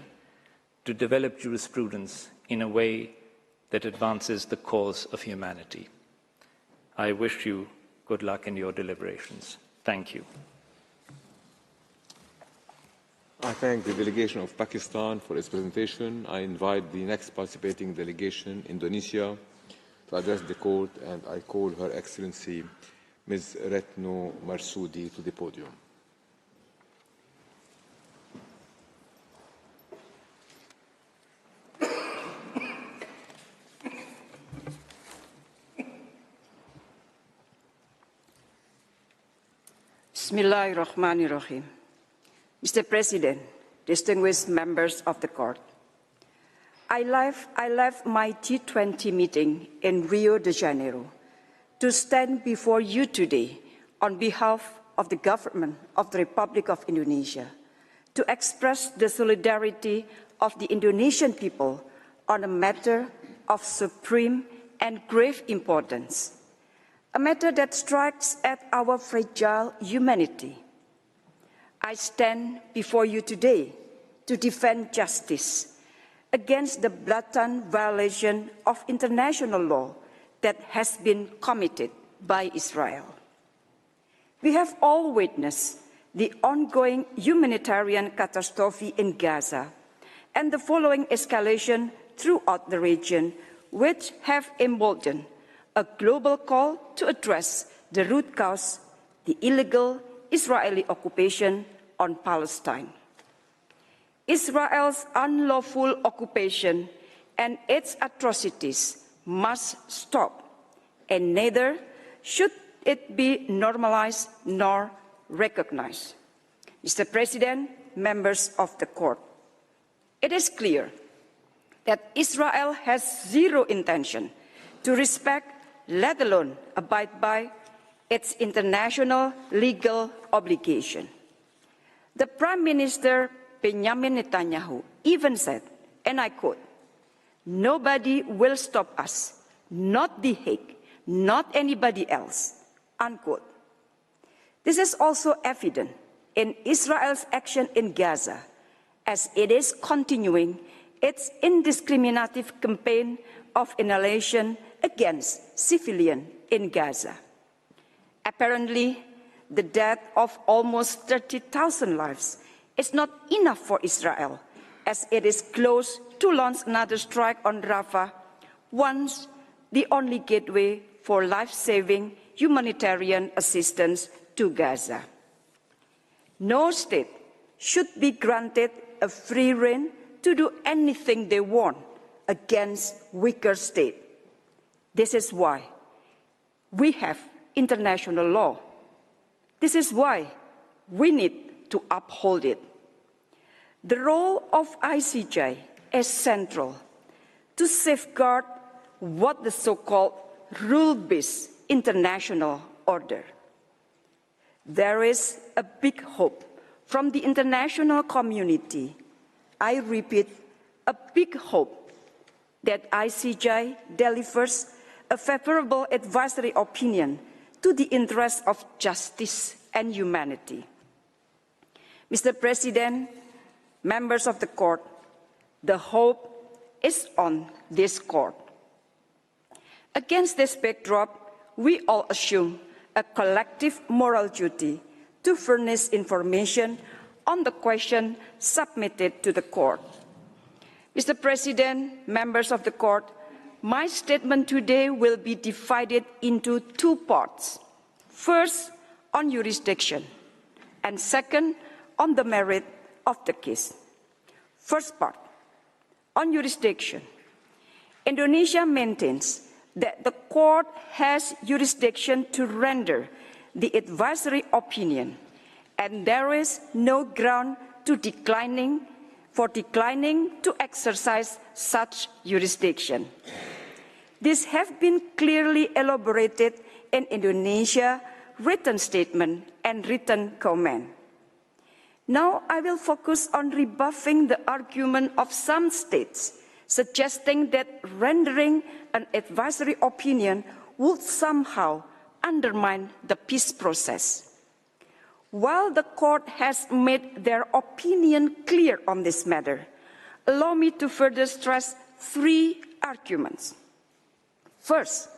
Speaker 7: to develop jurisprudence in a way that advances the cause of humanity. I wish you good luck in your deliberations. Thank you.
Speaker 2: I thank the delegation of Pakistan for its presentation. I invite the next participating delegation, Indonesia, to address the Court, and I call Her Excellency Ms. Retno Marsudi to the podium.
Speaker 8: Bismillahirrahmanirrahim. Mr. President, distinguished members of the Court, I left my G20 meeting in Rio de Janeiro to stand before you today on behalf of the government of the Republic of Indonesia to express the solidarity of the Indonesian people on a matter of supreme and grave importance, a matter that strikes at our fragile humanity. I stand before you today to defend justice against the blatant violation of international law that has been committed by Israel. We have all witnessed the ongoing humanitarian catastrophe in Gaza and the following escalation throughout the region, which have emboldened a global call to address the root cause, the illegal Israeli occupation on Palestine. Israel's unlawful occupation and its atrocities must stop, and neither should it be normalized nor recognized. Mr. President, members of the Court, it is clear that Israel has zero intention to respect, let alone abide by, its international legal obligation. The Prime Minister Benjamin Netanyahu even said, and I quote, "Nobody will stop us, not The Hague, not anybody else," unquote. This is also evident in Israel's action in Gaza, as it is continuing its indiscriminative campaign of annihilation against civilians in Gaza. Apparently, the death of almost 30,000 lives is not enough for Israel, as it is close to launch another strike on Rafah, once the only gateway for life-saving humanitarian assistance to Gaza. No state should be granted a free rein to do anything they want against weaker state. This is why we have international law. This is why we need to uphold it. The role of ICJ is central to safeguard what the so-called rule-based international order. There is a big hope from the international community. I repeat, a big hope that ICJ delivers a favorable advisory opinion to the interests of justice and humanity. Mr. President, members of the court, the hope is on this court. Against this backdrop, we all assume a collective moral duty to furnish information on the question submitted to the court. Mr. President, members of the court, my statement today will be divided into two parts. First, on jurisdiction, and second, on the merit of the case. First part, on jurisdiction. Indonesia maintains that the court has jurisdiction to render the advisory opinion, and there is no ground for declining to exercise such jurisdiction. This has been clearly elaborated in Indonesia's written statement and written comment. Now I will focus on rebuffing the argument of some states, suggesting that rendering an advisory opinion would somehow undermine the peace process. While the court has made their opinion clear on this matter, allow me to further stress three arguments. First,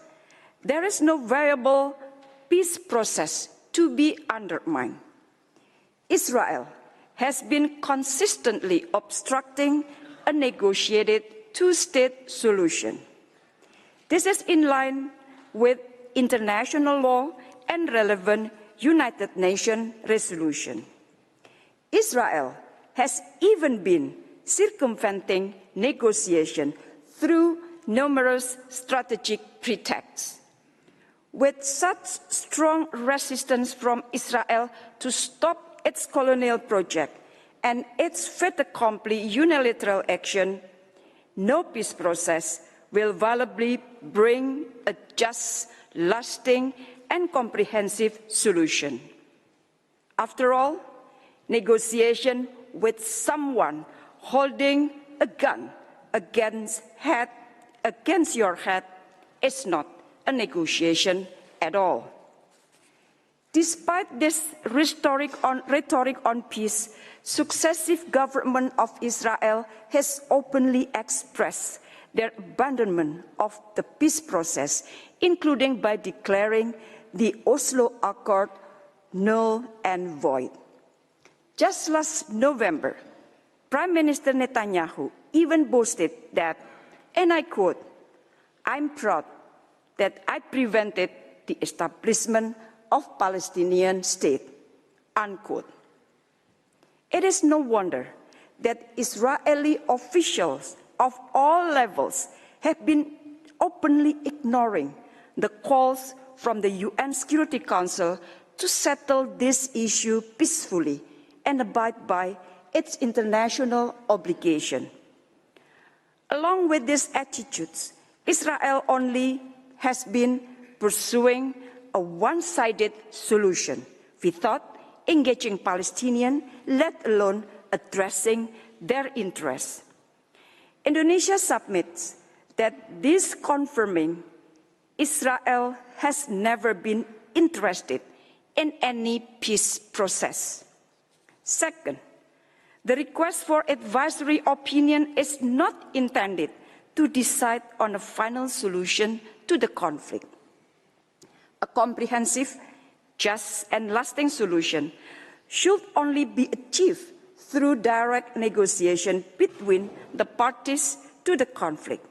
Speaker 8: there is no viable peace process to be undermined. Israel has been consistently obstructing a negotiated two-state solution. This is in line with international law and relevant United Nations resolution. Israel has even been circumventing negotiation through numerous strategic pretexts. With such strong resistance from Israel to stop its colonial project and its fait accompli unilateral action, no peace process will validly bring a just, lasting, and comprehensive solution. After all, negotiation with someone holding a gun against your head is not a negotiation at all. Despite this rhetoric on peace, successive government of Israel has openly expressed their abandonment of the peace process, including by declaring the Oslo Accord null and void. Just last November, Prime Minister Netanyahu even boasted that, and I quote, "I'm proud that I prevented the establishment of Palestinian state," unquote. It is no wonder that Israeli officials of all levels have been openly ignoring the calls from the UN Security Council to settle this issue peacefully and abide by its international obligation. Along with these attitudes, Israel only has been pursuing a one-sided solution without engaging Palestinians, let alone addressing their interests. Indonesia submits that this confirming Israel has never been interested in any peace process. Second, the request for advisory opinion is not intended to decide on a final solution to the conflict. A comprehensive, just, and lasting solution should only be achieved through direct negotiation between the parties to the conflict,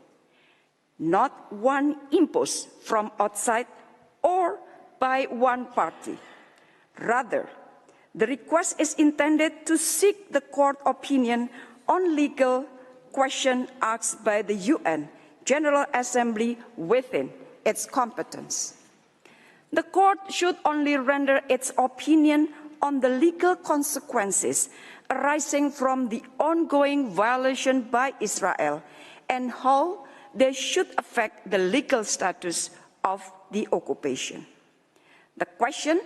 Speaker 8: not one imposed from outside or by one party. Rather, the request is intended to seek the court opinion on legal questions asked by the UN General Assembly within its competence. The court should only render its opinion on the legal consequences arising from the ongoing violation by Israel and how they should affect the legal status of the occupation. The question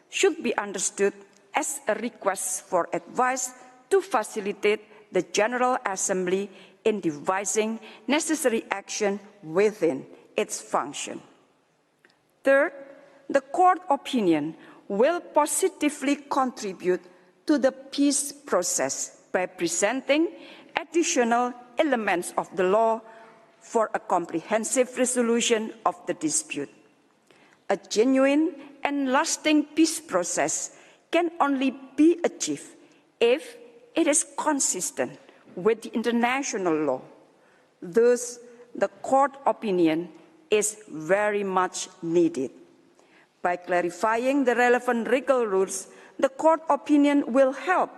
Speaker 8: should be understood as a request for advice to facilitate the General Assembly in devising necessary action within its function. Third, the court opinion will positively contribute to the peace process by presenting additional elements of the law for a comprehensive resolution of the dispute. A genuine and lasting peace process can only be achieved if it is consistent with the international law. Thus, the court opinion is very much needed. By clarifying the relevant legal rules, the court opinion will help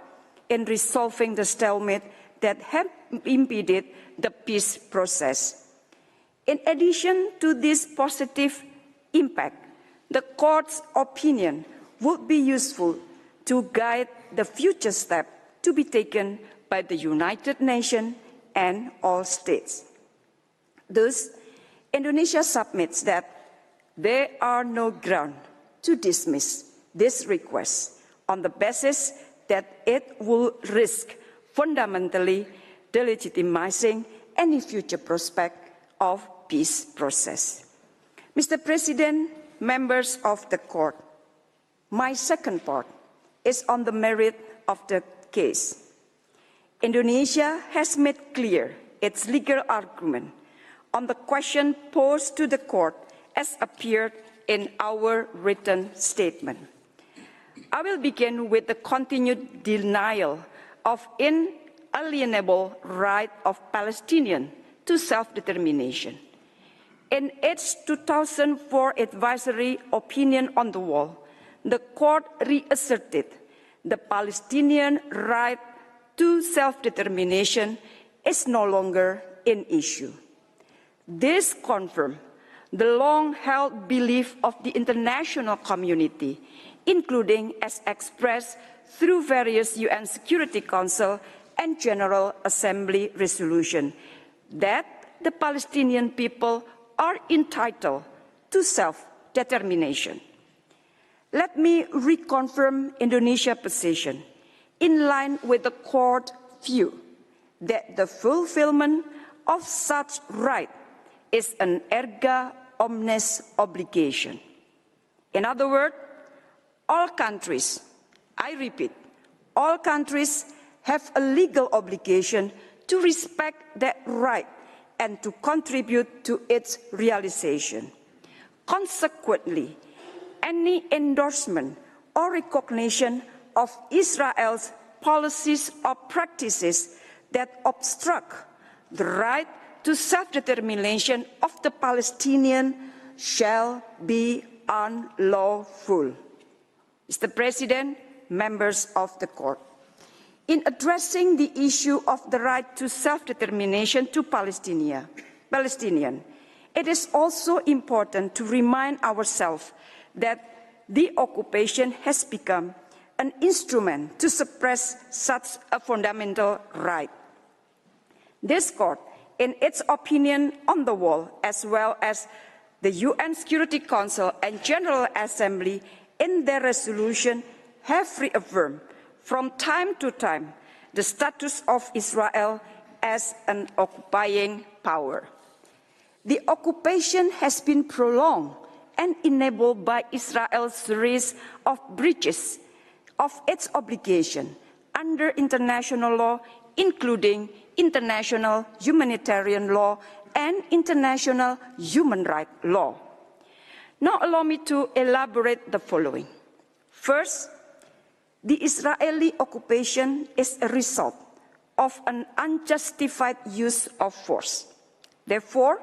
Speaker 8: in resolving the stalemate that have impeded the peace process. In addition to this positive impact, the court's opinion would be useful to guide the future step to be taken by the United Nations and all states. Thus, Indonesia submits that there are no grounds to dismiss this request on the basis that it will risk fundamentally delegitimizing any future prospect of peace process. Mr. President, members of the court, my second part is on the merit of the case. Indonesia has made clear its legal argument on the question posed to the court as appeared in our written statement. I will begin with the continued denial of inalienable right of Palestinians to self-determination. In its 2004 advisory opinion on the wall, the court reasserted the Palestinian right to self-determination is no longer an issue. This confirmed the long-held belief of the international community, including as expressed through various UN Security Council and General Assembly resolutions, that the Palestinian people are entitled to self-determination. Let me reconfirm Indonesia's position in line with the court view that the fulfillment of such right is an erga omnes obligation. In other words, all countries, I repeat, all countries have a legal obligation to respect that right and to contribute to its realization. Consequently, any endorsement or recognition of Israel's policies or practices that obstruct the right to self-determination of the Palestinians shall be unlawful. Mr. President, members of the court, in addressing the issue of the right to self-determination to Palestinians, it is also important to remind ourselves that the occupation has become an instrument to suppress such a fundamental right. This court, in its opinion on the wall, as well as the UN Security Council and General Assembly in their resolution, have reaffirmed from time to time the status of Israel as an occupying power. The occupation has been prolonged and enabled by Israel's series of breaches of its obligation under international law, including international humanitarian law and international human rights law. Now allow me to elaborate the following. First, the Israeli occupation is a result of an unjustified use of force. Therefore,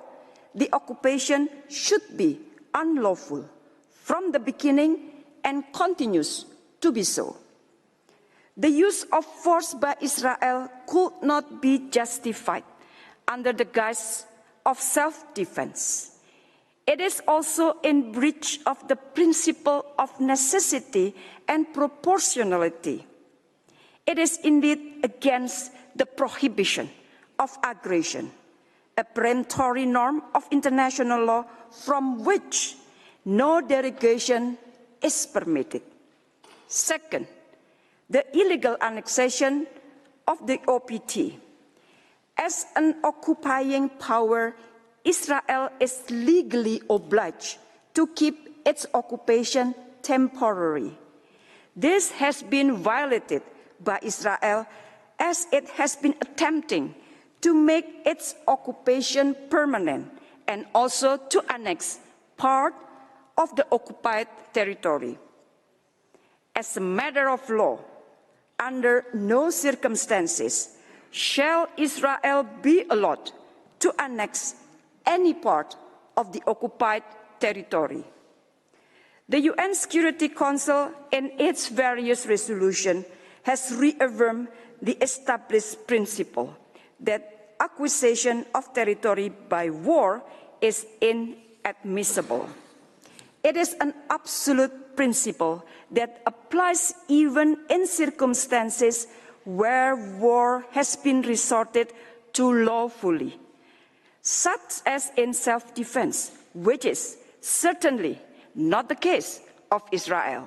Speaker 8: the occupation should be unlawful from the beginning and continues to be so. The use of force by Israel could not be justified under the guise of self-defense. It is also in breach of the principle of necessity and proportionality. It is indeed against the prohibition of aggression. a peremptory norm of international law from which no derogation is permitted. Second, the illegal annexation of the OPT. As an occupying power, Israel is legally obliged to keep its occupation temporary. This has been violated by Israel as it has been attempting to make its occupation permanent and also to annex part of the occupied territory. As a matter of law, under no circumstances shall Israel be allowed to annex any part of the occupied territory. The UN Security Council, in its various resolutions, has reaffirmed the established principle that acquisition of territory by war is inadmissible. It is an absolute principle that applies even in circumstances where war has been resorted to lawfully, such as in self-defense, which is certainly not the case of Israel.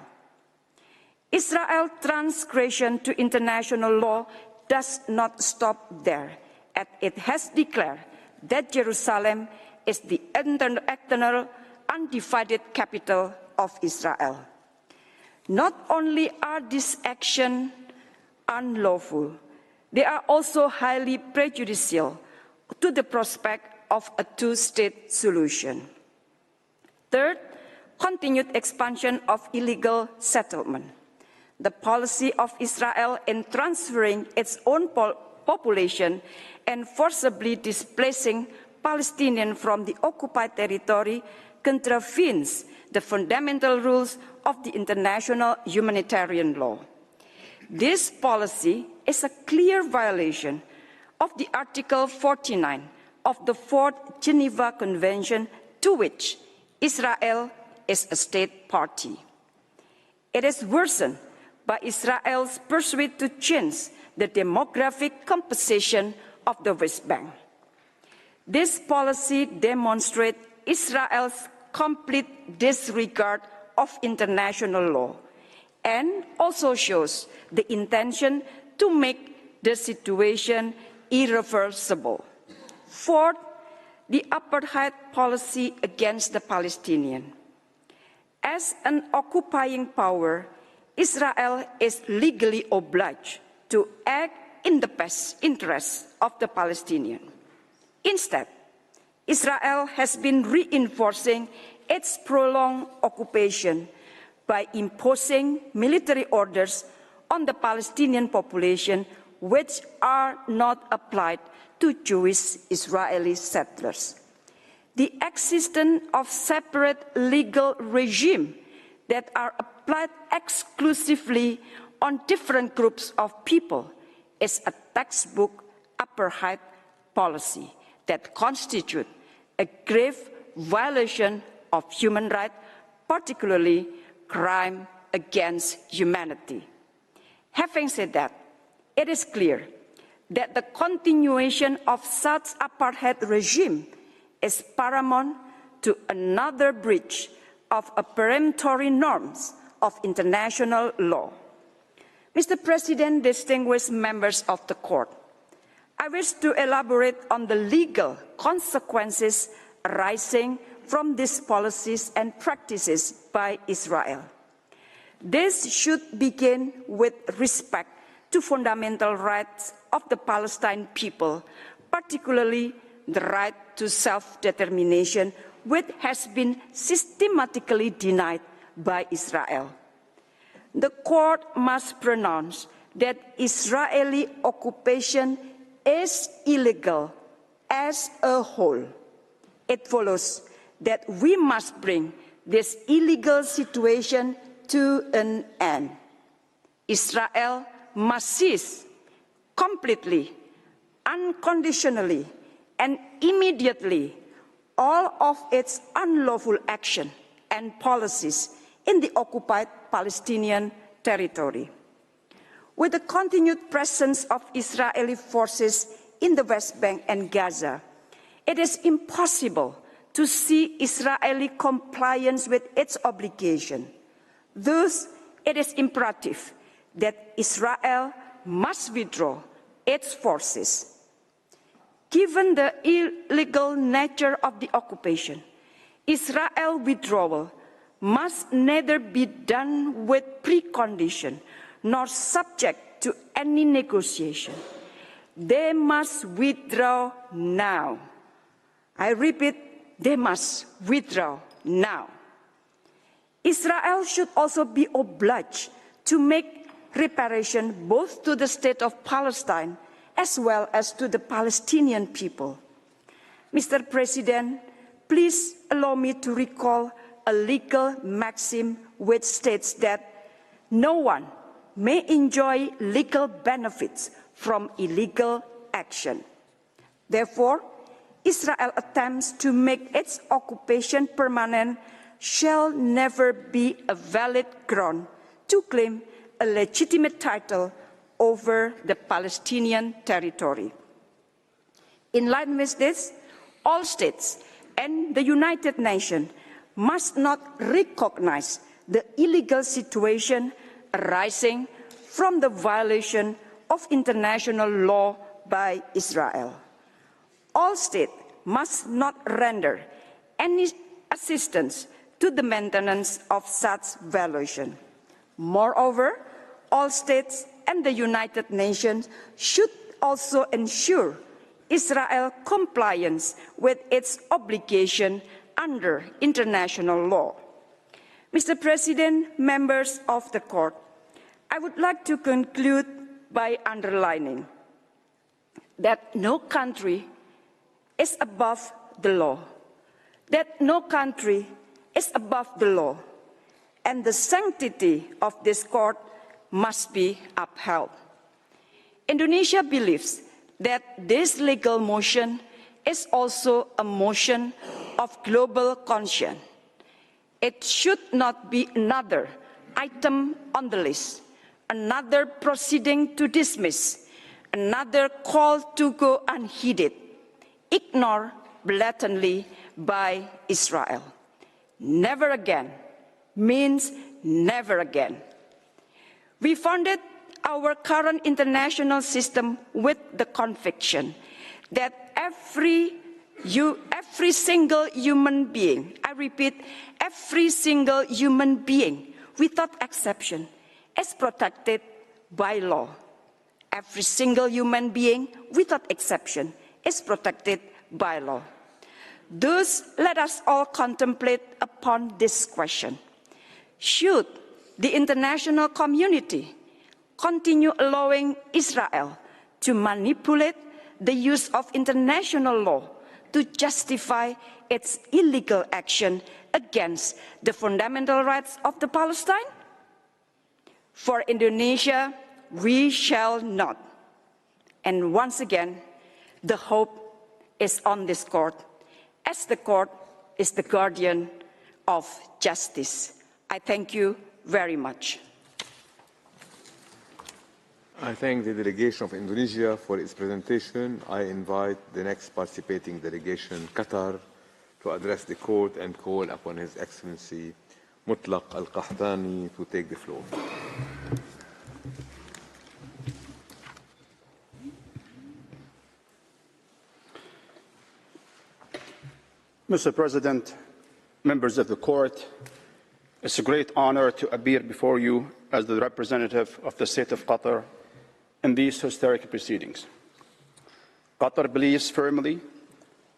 Speaker 8: Israel's transgression to international law does not stop there, as it has declared that Jerusalem is the eternal, undivided capital of Israel. Not only are these actions unlawful, they are also highly prejudicial to the prospect of a two-state solution. Third, continued expansion of illegal settlement. The policy of Israel in transferring its own population and forcibly displacing Palestinians from the occupied territory contravenes the fundamental rules of the international humanitarian law. This policy is a clear violation of the Article 49 of the Fourth Geneva Convention, to which Israel is a state party. It is worsened by Israel's pursuit to change the demographic composition of the West Bank. This policy demonstrates Israel's complete disregard of international law and also shows the intention to make the situation irreversible. Fourth, the apartheid policy against the Palestinians. As an occupying power, Israel is legally obliged to act in the best interests of the Palestinians. Instead, Israel has been reinforcing its prolonged occupation by imposing military orders on the Palestinian population which are not applied to Jewish Israeli settlers. The existence of separate legal regimes that are applied exclusively on different groups of people is a textbook apartheid policy that constitutes a grave violation of human rights, particularly crime against humanity. Having said that, it is clear that the continuation of such apartheid regime is paramount to another breach of a peremptory norms of international law. Mr. President, distinguished members of the Court, I wish to elaborate on the legal consequences arising from these policies and practices by Israel. This should begin with respect to fundamental rights of the Palestinian people, particularly the right to self-determination, which has been systematically denied by Israel. The Court must pronounce that Israeli occupation is illegal as a whole. It follows that we must bring this illegal situation to an end. Israel must cease completely, unconditionally, and immediately all of its unlawful action and policies in the occupied Palestinian territory. With the continued presence of Israeli forces in the West Bank and Gaza, it is impossible to see Israeli compliance with its obligation. Thus, it is imperative that Israel must withdraw its forces. Given the illegal nature of the occupation, Israel withdrawal must neither be done with precondition nor subject to any negotiation. They must withdraw now. I repeat, they must withdraw now. Israel should also be obliged to make reparation both to the state of Palestine as well as to the Palestinian people. Mr. President, please allow me to recall a legal maxim which states that no one may enjoy legal benefits from illegal action. Therefore, Israel attempts to make its occupation permanent shall never be a valid ground to claim a legitimate title over the Palestinian territory. In line with this, all states and the United Nations must not recognize the illegal situation arising from the violation of international law by Israel. All states must not render any assistance to the maintenance of such violation. Moreover, all states and the United Nations should also ensure Israel compliance with its obligation under international law. Mr. President, members of the Court, I would like to conclude by underlining that no country is above the law, that no country is above the law, and the sanctity of this Court must be upheld. Indonesia believes that this legal motion is also a motion of global conscience. It should not be another item on the list, another proceeding to dismiss, another call to go unheeded, ignored blatantly by Israel. Never again means never again. We founded our current international system with the conviction that every single human being, I repeat, every single human being, without exception, is protected by law. Every single human being, without exception, is protected by law. Thus, let us all contemplate upon this question. Should the international community continue allowing Israel to manipulate the use of international law to justify its illegal action against the fundamental rights of the Palestine? For Indonesia, we shall not. And once again, the hope is on this Court, as the Court is the guardian of justice. I thank you very much.
Speaker 2: I thank the delegation of Indonesia for its presentation. I invite the next participating delegation, Qatar, to address the Court and call upon His Excellency Mutlaq Al-Qahtani to take the floor.
Speaker 9: Mr. President, members of the Court, it's a great honor to appear before you as the representative of the State of Qatar in these historic proceedings. Qatar believes firmly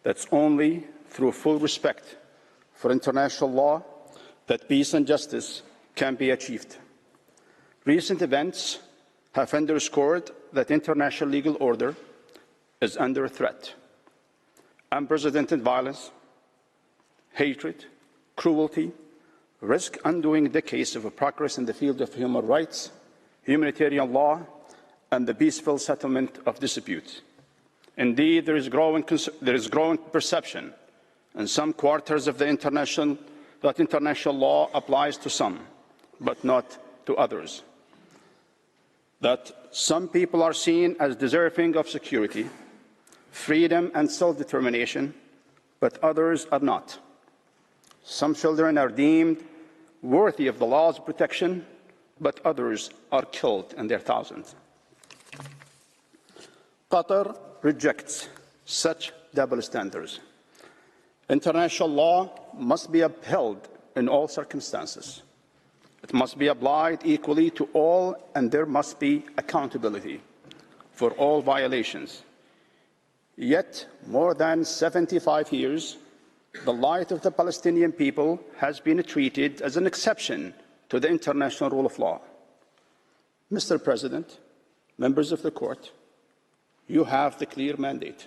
Speaker 9: that it's only through full respect for international law that peace and justice can be achieved. Recent events have underscored that international legal order is under threat. Unprecedented violence, hatred, cruelty, risk undoing decades of progress in the field of human rights, humanitarian law, and the peaceful settlement of disputes. Indeed, there is growing perception in some quarters of the that international law applies to some, but not to others. That some people are seen as deserving of security, freedom and self-determination, but others are not. Some children are deemed worthy of the law's protection, but others are killed in their thousands. Qatar rejects such double standards. International law must be upheld in all circumstances. It must be applied equally to all, and there must be accountability for all violations. Yet, more than 75 years, the right of the Palestinian people has been treated as an exception to the international rule of law. Mr. President, members of the court, you have the clear mandate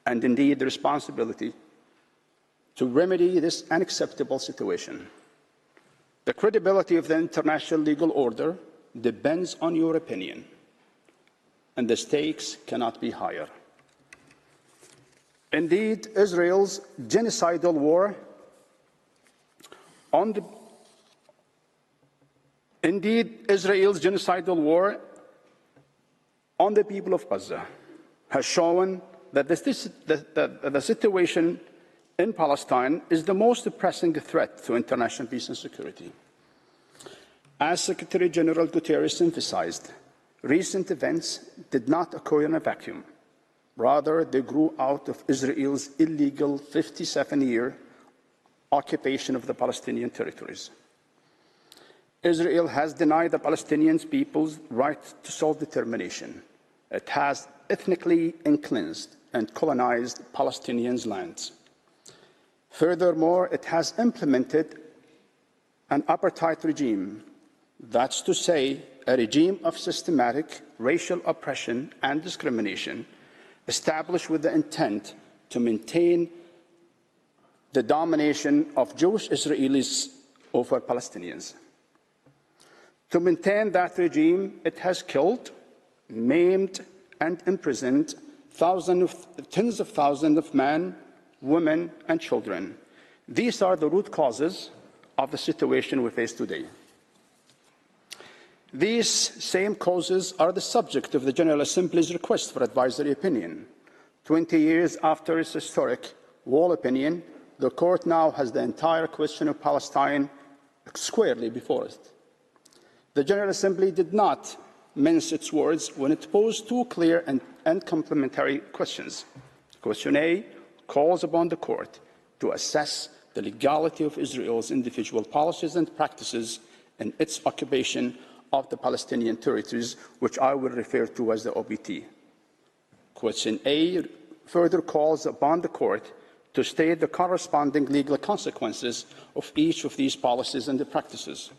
Speaker 9: and indeed the responsibility to remedy this unacceptable situation. The credibility of the international legal order depends on your opinion, and the stakes cannot be higher. Indeed, Israel's genocidal war on the people of Gaza has shown that the situation in Palestine is the most pressing threat to international peace and security. As Secretary General Guterres emphasized, recent events did not occur in a vacuum. Rather, they grew out of Israel's illegal 57-year occupation of the Palestinian territories. Israel has denied the Palestinian people's right to self-determination. It has ethnically cleansed and colonized Palestinians' lands. Furthermore, it has implemented an apartheid regime, that's to say, a regime of systematic racial oppression and discrimination established with the intent to maintain the domination of Jewish Israelis over Palestinians. To maintain that regime, it has killed, maimed, and imprisoned tens of thousands of men, women, and children. These are the root causes of the situation we face today. These same causes are the subject of the General Assembly's request for advisory opinion. 20 years after its historic wall opinion, the Court now has the entire question of Palestine squarely before it. The General Assembly did not mince its words when it posed two clear and complementary questions. Question A calls upon the Court to assess the legality of Israel's individual policies and practices in its occupation of the Palestinian territories, which I will refer to as the OPT. Question A further calls upon the Court to state the corresponding legal consequences of each of these policies and practices.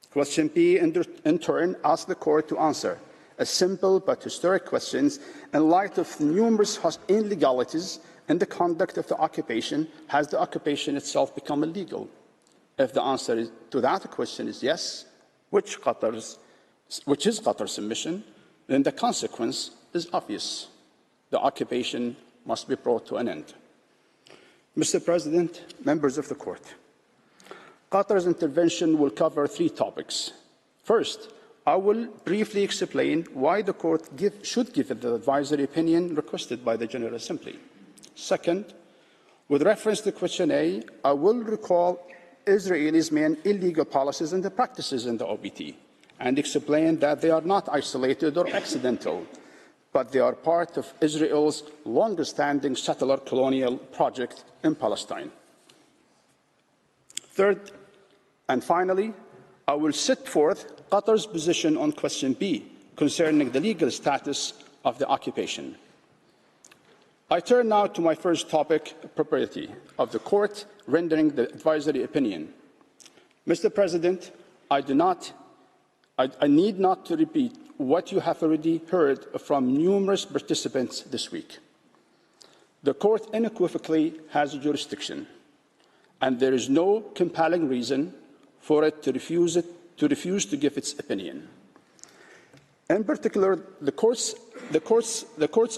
Speaker 9: Question B, in turn, asks the Court to answer a simple but historic question in light of numerous illegalities in the conduct of the occupation. Has the occupation itself become illegal? If the answer to that question is yes, which is Qatar's submission, then the consequence is obvious. The occupation must be brought to an end. Mr. President, members of the Court, Qatar's intervention will cover three topics. First, I will briefly explain why the Court should give the advisory opinion requested by the General Assembly. Second, with reference to question A, I will recall Israel's main illegal policies and the practices in the OPT and explain that they are not isolated or accidental, but they are part of Israel's longest-standing settler colonial project in Palestine. Third, and finally, I will set forth Qatar's position on question B concerning the legal status of the occupation. I turn now to my first topic, propriety of the Court rendering the advisory opinion. Mr. President, I need not to repeat what you have already heard from numerous participants this week. The Court unequivocally has jurisdiction, and there is no compelling reason for it to refuse to give its opinion. In particular, the Court's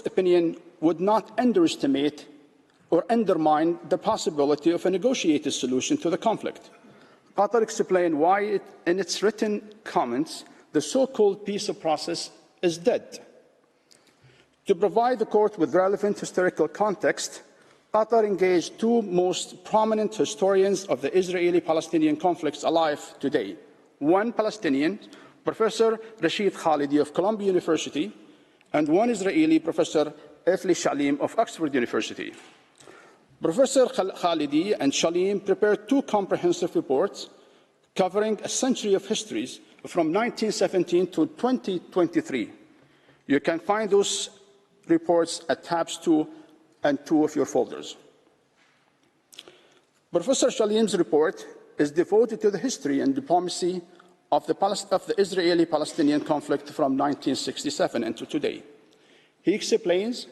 Speaker 9: opinion would not underestimate or undermine the possibility of a negotiated solution to the conflict. Qatar explained why, in its written comments, the so-called peace process is dead. To provide the court with relevant historical context, Qatar engaged two most prominent historians of the Israeli-Palestinian conflicts alive today. One Palestinian, Professor Rashid Khalidi of Columbia University, and one Israeli, Professor Efli Shalim of Oxford University. Professor Khalidi and Shalim prepared two comprehensive reports covering a century of histories from 1917 to 2023. You can find those reports at tabs 2 and 2 of your folders. Professor Shalim's report is devoted to the history and diplomacy of the Israeli-Palestinian conflict from 1967 and to today. He explains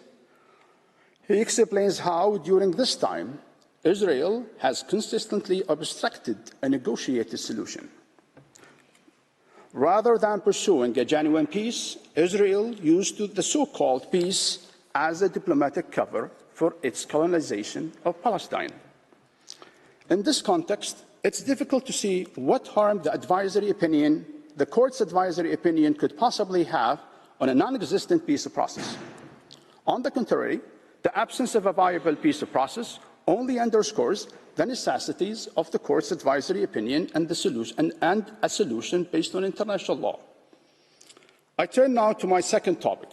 Speaker 9: how, during this time, Israel has consistently obstructed a negotiated solution. Rather than pursuing a genuine peace, Israel used the so-called peace as a diplomatic cover for its colonization of Palestine. In this context, it's difficult to see what harm the court's advisory opinion could possibly have on a non-existent peace process. On the contrary, the absence of a viable peace process only underscores the necessities of the court's advisory opinion and a solution based on international law. I turn now to my second topic,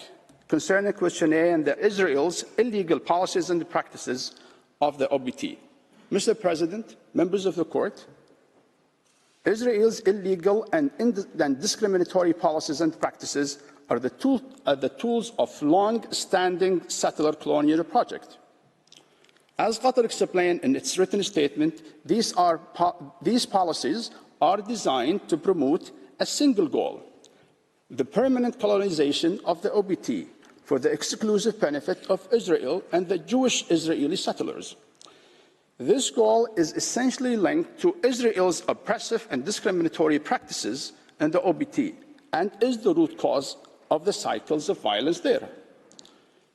Speaker 9: concerning question A and Israel's illegal policies and practices of the OBT. Mr. President, members of the court, Israel's illegal and discriminatory policies and practices are the tools of long-standing settler colonial project. As Qatar explained in its written statement, these policies are designed to promote a single goal: the permanent colonization of the OBT for the exclusive benefit of Israel and the Jewish Israeli settlers. This goal is essentially linked to Israel's oppressive and discriminatory practices in the OBT and is the root cause of the cycles of violence there.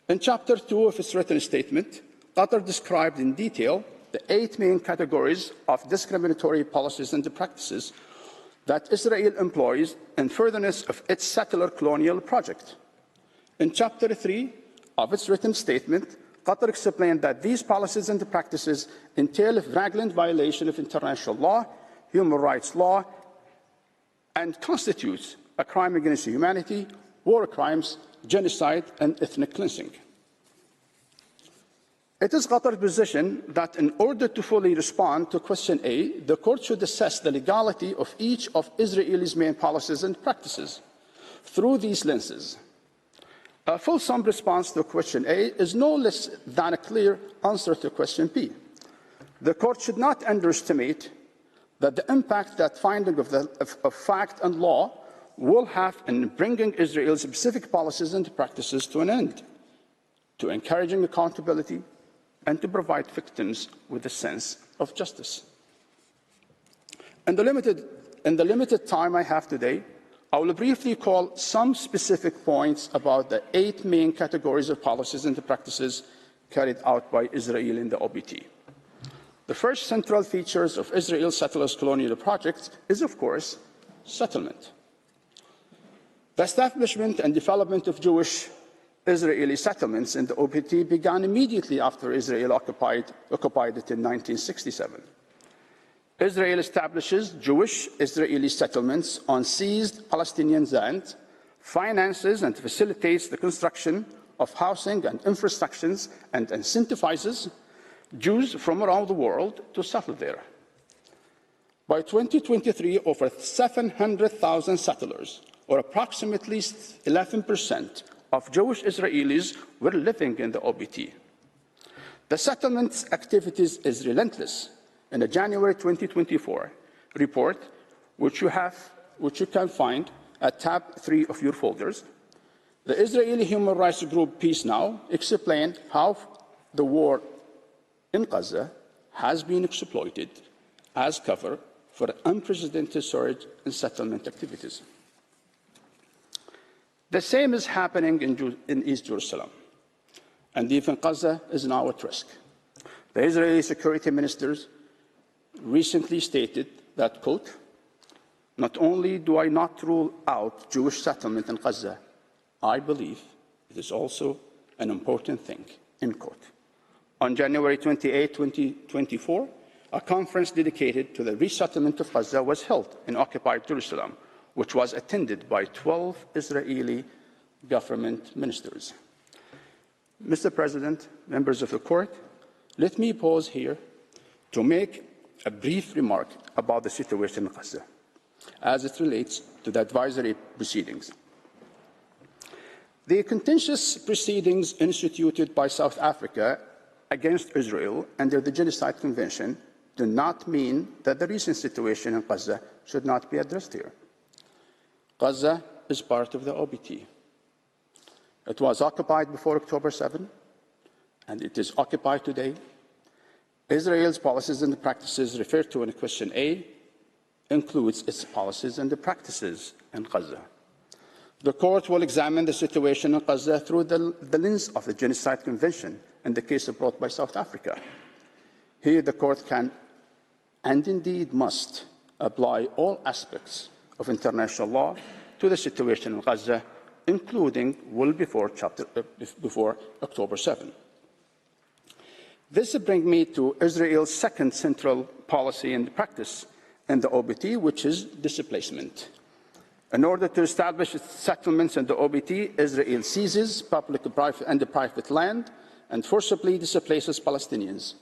Speaker 9: In Chapter 2 of its written statement, Qatar described in detail the 8 main categories of discriminatory policies and practices that Israel employs in furtherance of its settler colonial project. In Chapter 3 of its written statement, Qatar explained that these policies and practices entail a flagrant violation of international law, human rights law, and constitutes a crime against humanity, war crimes, genocide, and ethnic cleansing. It is Qatar's position that in order to fully respond to question A, the court should assess the legality of each of Israel's main policies and practices through these lenses. A fulsome response to question A is no less than a clear answer to question B. The court should not underestimate that the impact that finding of fact and law will have in bringing Israel's specific policies and practices to an end, to encouraging accountability, and to provide victims with a sense of justice. In the limited time I have today, I will briefly call some specific points about the 8 main categories of policies and practices carried out by Israel in the OBT. The first central features of Israel's settlers' colonial project is, of course, settlement. The establishment and development of Jewish Israeli settlements in the OBT began immediately after Israel occupied it in 1967. Israel establishes Jewish Israeli settlements on seized Palestinian land, finances and facilitates the construction of housing and infrastructures, and incentivizes Jews from around the world to settle there. By 2023, over 700,000 settlers, or approximately 11% of Jewish Israelis, were living in the OBT. The settlement's activities is relentless. In a January 2024 report, which you can find at tab 3 of your folders, the Israeli human rights group Peace Now explained how the war in Gaza has been exploited as cover for unprecedented surge in settlement activities. The same is happening in East Jerusalem, and even Gaza is now at risk. The Israeli security ministers recently stated that, quote, "Not only do I not rule out Jewish settlement in Gaza, I believe it is also an important thing, end quote. On January 28, 2024, a conference dedicated to the resettlement of Gaza was held in occupied Jerusalem, which was attended by 12 Israeli government ministers. Mr. President, members of the court, let me pause here to make a brief remark about the situation in Gaza as it relates to the advisory proceedings. The contentious proceedings instituted by South Africa against Israel under the Genocide Convention do not mean that the recent situation in Gaza should not be addressed here. Gaza is part of the OBT. It was occupied before October 7, and it is occupied today. Israel's policies and practices referred to in question A includes its policies and the practices in Gaza. The court will examine the situation in Gaza through the lens of the Genocide Convention and the case brought by South Africa. Here the court can, and indeed must, apply all aspects of international law to the situation in Gaza, including well before October 7. This brings me to Israel's second central policy and practice in the OBT, which is displacement. In order to establish its settlements in the OBT, Israel seizes public and private land and forcibly displaces Palestinians.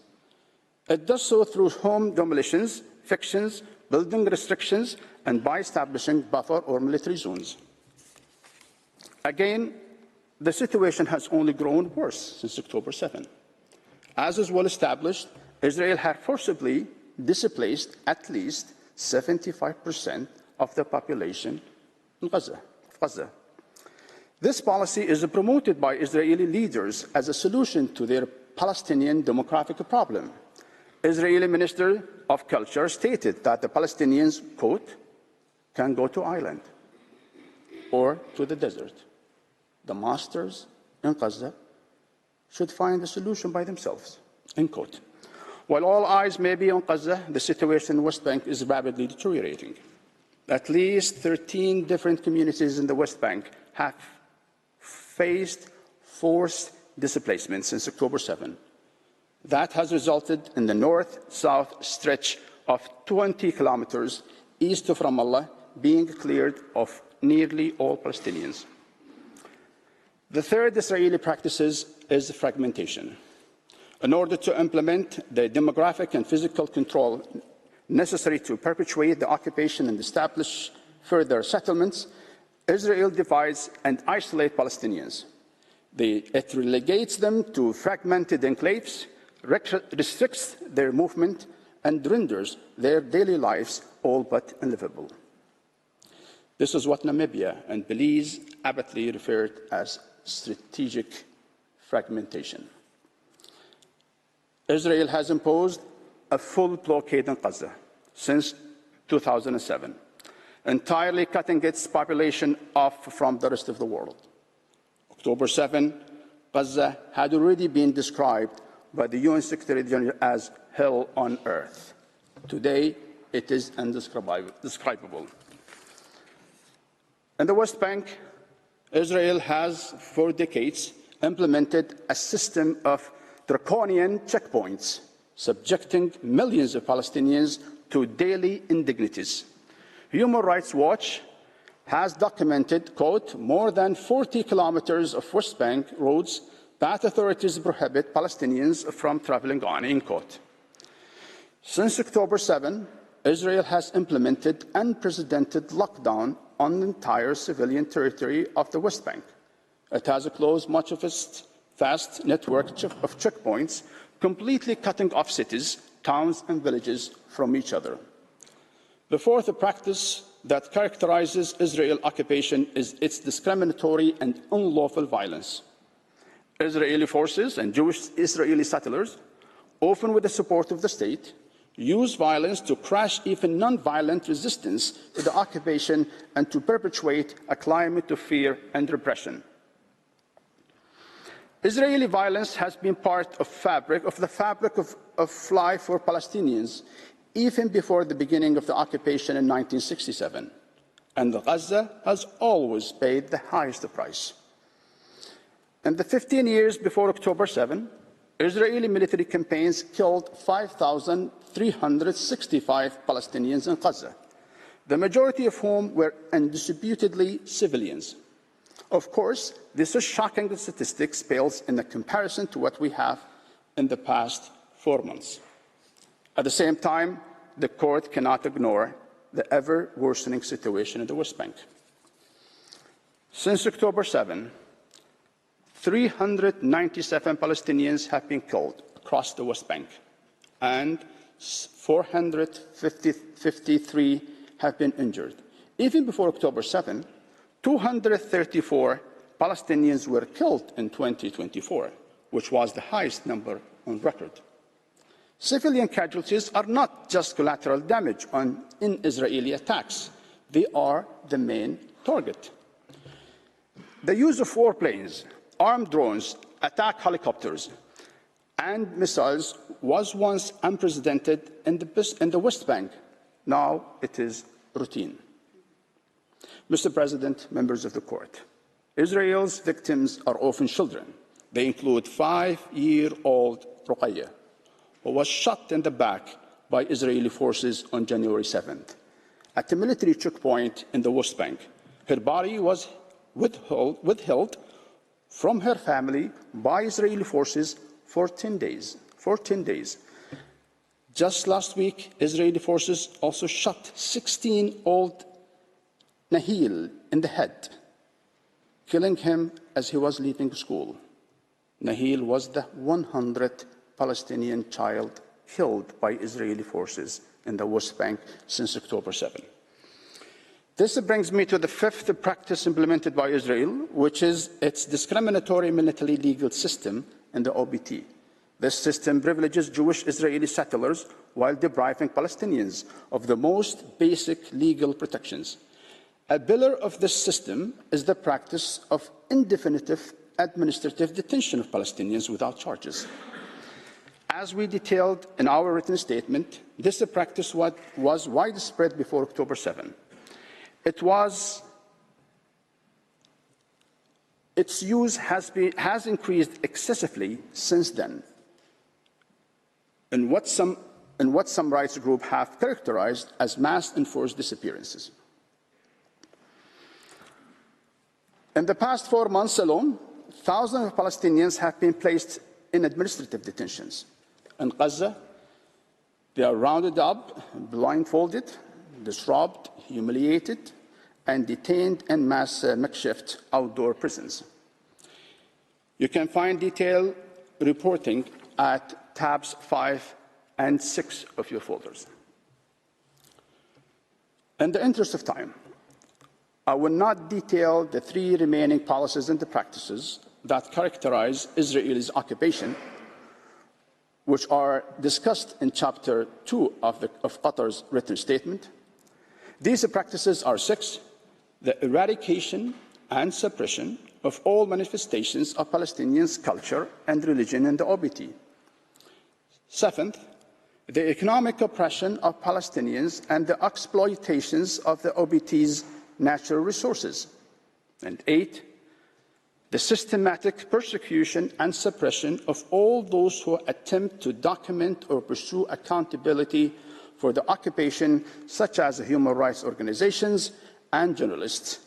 Speaker 9: It does so through home demolitions, evictions, building restrictions, and by establishing buffer or military zones. Again, the situation has only grown worse since October 7. As is well established, Israel has forcibly displaced at least 75% of the population in Gaza. This policy is promoted by Israeli leaders as a solution to their Palestinian demographic problem. Israeli Minister of Culture stated that the Palestinians, quote, can go to island or to the desert. The masters in Gaza should find a solution by themselves, end quote. While all eyes may be on Gaza, the situation in the West Bank is rapidly deteriorating. At least 13 different communities in the West Bank have faced forced displacement since October 7. That has resulted in the north-south stretch of 20 kilometers east of Ramallah being cleared of nearly all Palestinians. The third Israeli practice is fragmentation. In order to implement the demographic and physical control necessary to perpetuate the occupation and establish further settlements, Israel divides and isolates Palestinians. It relegates them to fragmented enclaves, restricts their movement, and renders their daily lives all but unlivable. This is what Namibia and Belize aptly referred as strategic fragmentation. Israel has imposed a full blockade on Gaza since 2007, entirely cutting its population off from the rest of the world. October 7, Gaza had already been described by the UN Secretary General as hell on earth. Today, it is indescribable. In the West Bank, Israel has, for decades, implemented a system of draconian checkpoints, subjecting millions of Palestinians to daily indignities. Human Rights Watch has documented, quote, more than 40 kilometers of West Bank roads that authorities prohibit Palestinians from traveling on, end quote. Since October 7, Israel has implemented unprecedented lockdown on the entire civilian territory of the West Bank. It has closed much of its vast network of checkpoints, completely cutting off cities, towns, and villages from each other. The fourth practice that characterizes Israel's occupation is its discriminatory and unlawful violence. Israeli forces and Jewish Israeli settlers, often with the support of the state, use violence to crush even non-violent resistance to the occupation and to perpetuate a climate of fear and repression. Israeli violence has been part of the fabric of life for Palestinians even before the beginning of the occupation in 1967, and Gaza has always paid the highest price. In the 15 years before October 7, Israeli military campaigns killed 5,365 Palestinians in Gaza, the majority of whom were undisputedly civilians. Of course, this is shocking. The statistics pales in comparison to what we have in the past 4 months. At the same time, the court cannot ignore the ever-worsening situation in the West Bank. Since October 7, 397 Palestinians have been killed across the West Bank, and 453 have been injured. Even before October 7, 234 Palestinians were killed in 2024, which was the highest number on record. Civilian casualties are not just collateral damage in Israeli attacks. They are the main target. The use of warplanes, armed drones, attack helicopters, and missiles was once unprecedented in the West Bank. Now it is routine. Mr. President, members of the court, Israel's victims are often children. They include 5-year-old Ruqayya, who was shot in the back by Israeli forces on January 7th at a military checkpoint in the West Bank. Her body was withheld from her family by Israeli forces for 10 days. Just last week, Israeli forces also shot 16-year-old Nahil in the head, killing him as he was leaving school. Nahil was the 100th Palestinian child killed by Israeli forces in the West Bank since October 7. This brings me to the fifth practice implemented by Israel, which is its discriminatory military legal system in the OBT. This system privileges Jewish Israeli settlers while depriving Palestinians of the most basic legal protections. A pillar of this system is the practice of indefinite administrative detention of Palestinians without charges. As we detailed in our written statement, this practice was widespread before October 7. Its use has increased excessively since then, in what some rights groups have characterized as mass enforced disappearances. In the past 4 months alone, thousands of Palestinians have been placed in administrative detentions. In Gaza, they are rounded up, blindfolded, disrobed, humiliated, and detained in makeshift outdoor prisons. You can find detailed reporting at tabs 5 and 6 of your folders. In the interest of time, I will not detail the 3 remaining policies and the practices that characterize Israel's occupation, which are discussed in Chapter 2 of Qatar's written statement. These practices are 6: the eradication and suppression of all manifestations of Palestinians' culture and religion in the OBT. 7th, the economic oppression of Palestinians and the exploitations of the OBT's natural resources. And 8, the systematic persecution and suppression of all those who attempt to document or pursue accountability for the occupation, such as human rights organizations and journalists.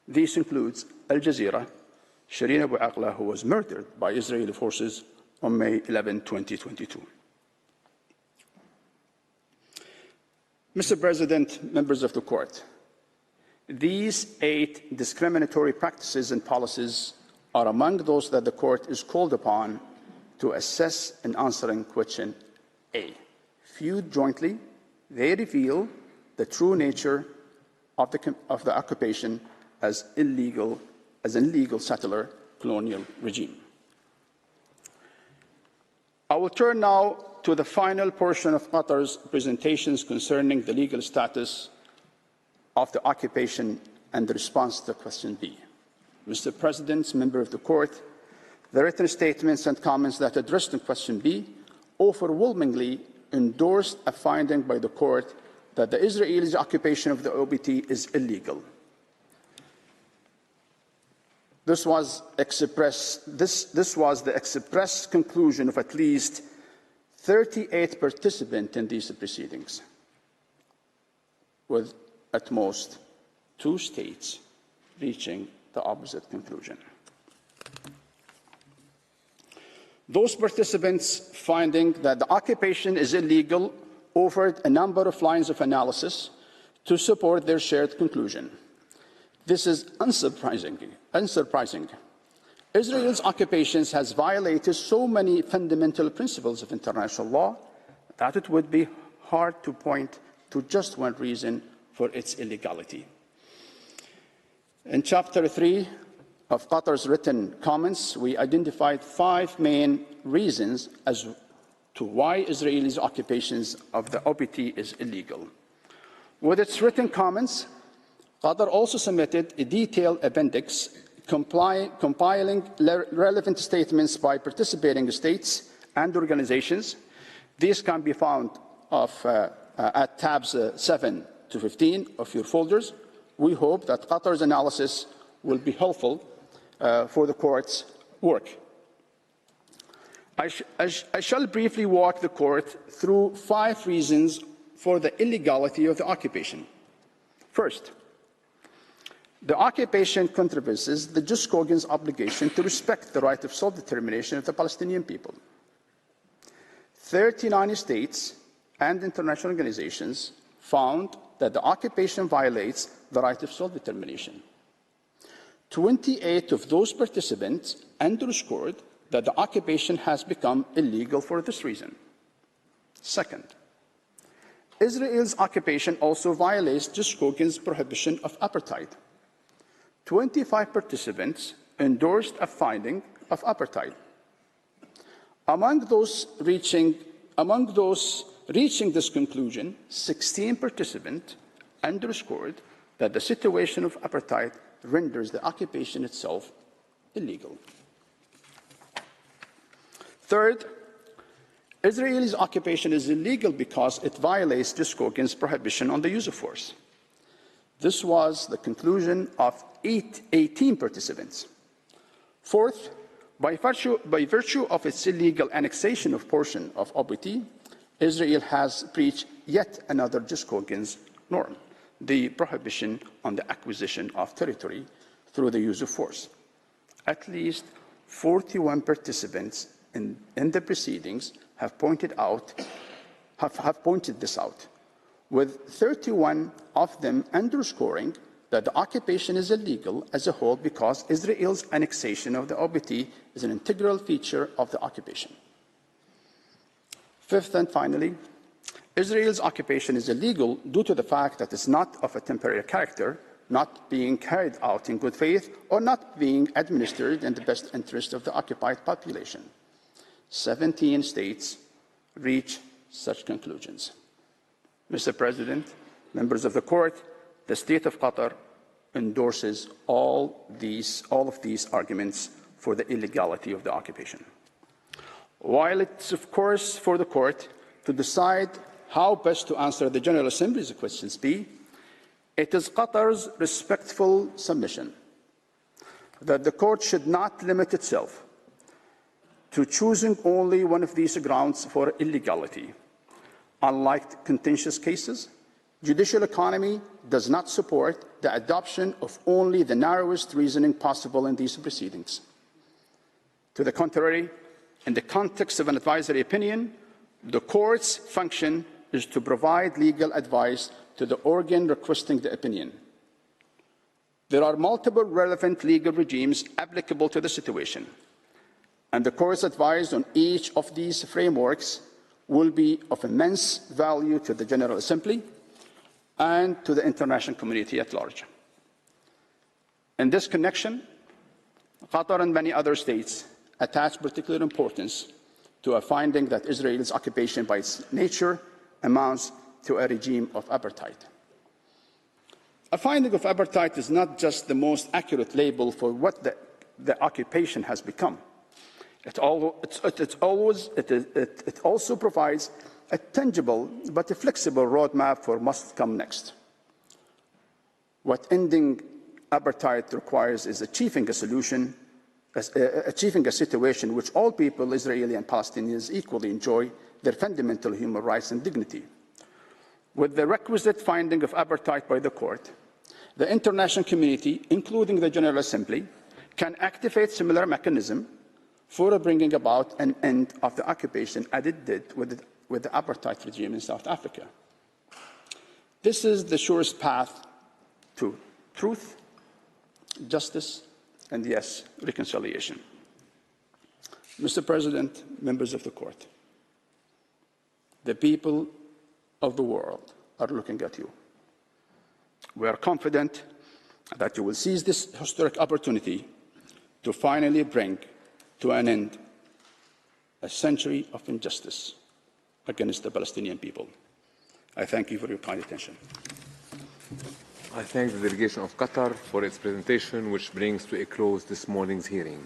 Speaker 9: This includes Al Jazeera, Shireen Abu Akleh, who was murdered by Israeli forces on May 11, 2022. Mr. President, members of the court, these 8 discriminatory practices and policies are among those that the court is called upon to assess in answering question A. Viewed jointly, they reveal the true nature of the occupation as an illegal settler colonial regime. I will turn now to the final portion of Qatar's presentations concerning the legal status of the occupation and the response to question B. Mr. President, members of the court, the written statements and comments that addressed in question B overwhelmingly endorsed a finding by the court that the Israeli occupation of the OBT is illegal. This was the express conclusion of at least 38 participants in these proceedings, with at most 2 states reaching the opposite conclusion. Those participants finding that the occupation is illegal offered a number of lines of analysis to support their shared conclusion. This is unsurprising. Israel's occupations has violated so many fundamental principles of international law that it would be hard to point to just one reason for its illegality. In Chapter 3 of Qatar's written comments, we identified 5 main reasons as to why Israel's occupations of the OPT is illegal. With its written comments, Qatar also submitted a detailed appendix compiling relevant statements by participating states and organizations. These can be found at tabs 7 to 15 of your folders. We hope that Qatar's analysis will be helpful for the court's work. I shall briefly walk the court through 5 reasons for the illegality of the occupation. First, the occupation contravenes the jus cogens obligation to respect the right of self-determination of the Palestinian people. 39 states and international organizations found that the occupation violates the right of self-determination. 28 of those participants underscored that the occupation has become illegal for this reason. Second, Israel's occupation also violates jus cogens prohibition of apartheid. 25 participants endorsed a finding of apartheid. Among those reaching this conclusion, 16 participants underscored that the situation of apartheid renders the occupation itself illegal. Third, Israel's occupation is illegal because it violates jus cogens prohibition on the use of force. This was the conclusion of 18 participants. Fourth, by virtue of its illegal annexation of portion of OPT, Israel has breached yet another jus cogens norm, the prohibition on the acquisition of territory through the use of force. At least 41 participants in the proceedings have pointed this out, with 31 of them underscoring that the occupation is illegal as a whole because Israel's annexation of the OPT is an integral feature of the occupation. Fifth and finally, Israel's occupation is illegal due to the fact that it's not of a temporary character, not being carried out in good faith, or not being administered in the best interest of the occupied population. 17 states reach such conclusions. Mr. President, members of the court, the state of Qatar endorses all of these arguments for the illegality of the occupation. While it's, of course, for the court to decide how best to answer the General Assembly's questions be, it is Qatar's respectful submission that the court should not limit itself to choosing only one of these grounds for illegality. Unlike contentious cases, judicial economy does not support the adoption of only the narrowest reasoning possible in these proceedings. To the contrary, in the context of an advisory opinion, the court's function is to provide legal advice to the organ requesting the opinion. There are multiple relevant legal regimes applicable to the situation, and the court's advice on each of these frameworks will be of immense value to the General Assembly and to the international community at large. In this connection, Qatar and many other states attach particular importance to a finding that Israel's occupation by its nature amounts to a regime of apartheid. A finding of apartheid is not just the most accurate label for what the occupation has become. It also provides a tangible but a flexible roadmap for what must come next. What ending apartheid requires is achieving a solution, achieving a situation which all people, Israeli and Palestinians, equally enjoy their fundamental human rights and dignity. With the requisite finding of apartheid by the court, the international community, including the General Assembly, can activate similar mechanism for bringing about an end of the occupation as it did with the apartheid regime in South Africa. This is the surest path to truth, justice, and yes, reconciliation. Mr. President, members of the court, the people of the world are looking at you. We are confident that you will seize this historic opportunity to finally bring to an end a century of injustice against the Palestinian people. I thank you for your kind attention.
Speaker 2: I thank the delegation of Qatar for its presentation, which brings to a close this morning's hearing.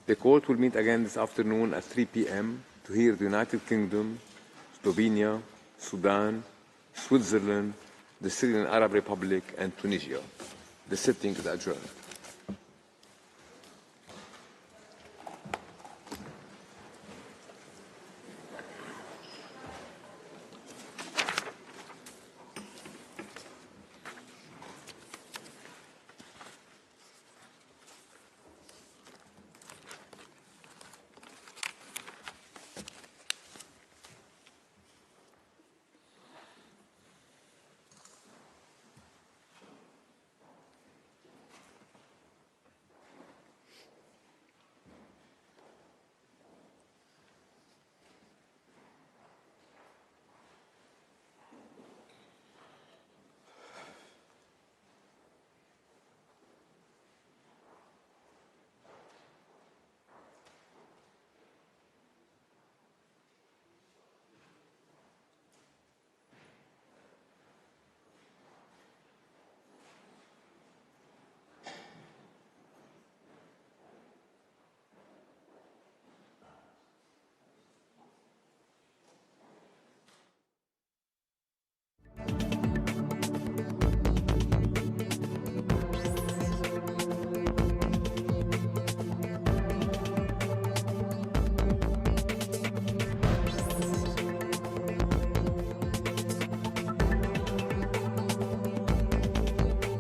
Speaker 2: The court will meet again this afternoon at 3 p.m. to hear the United Kingdom, Slovenia, Sudan, Switzerland, the Syrian Arab Republic, and Tunisia. The sitting is adjourned.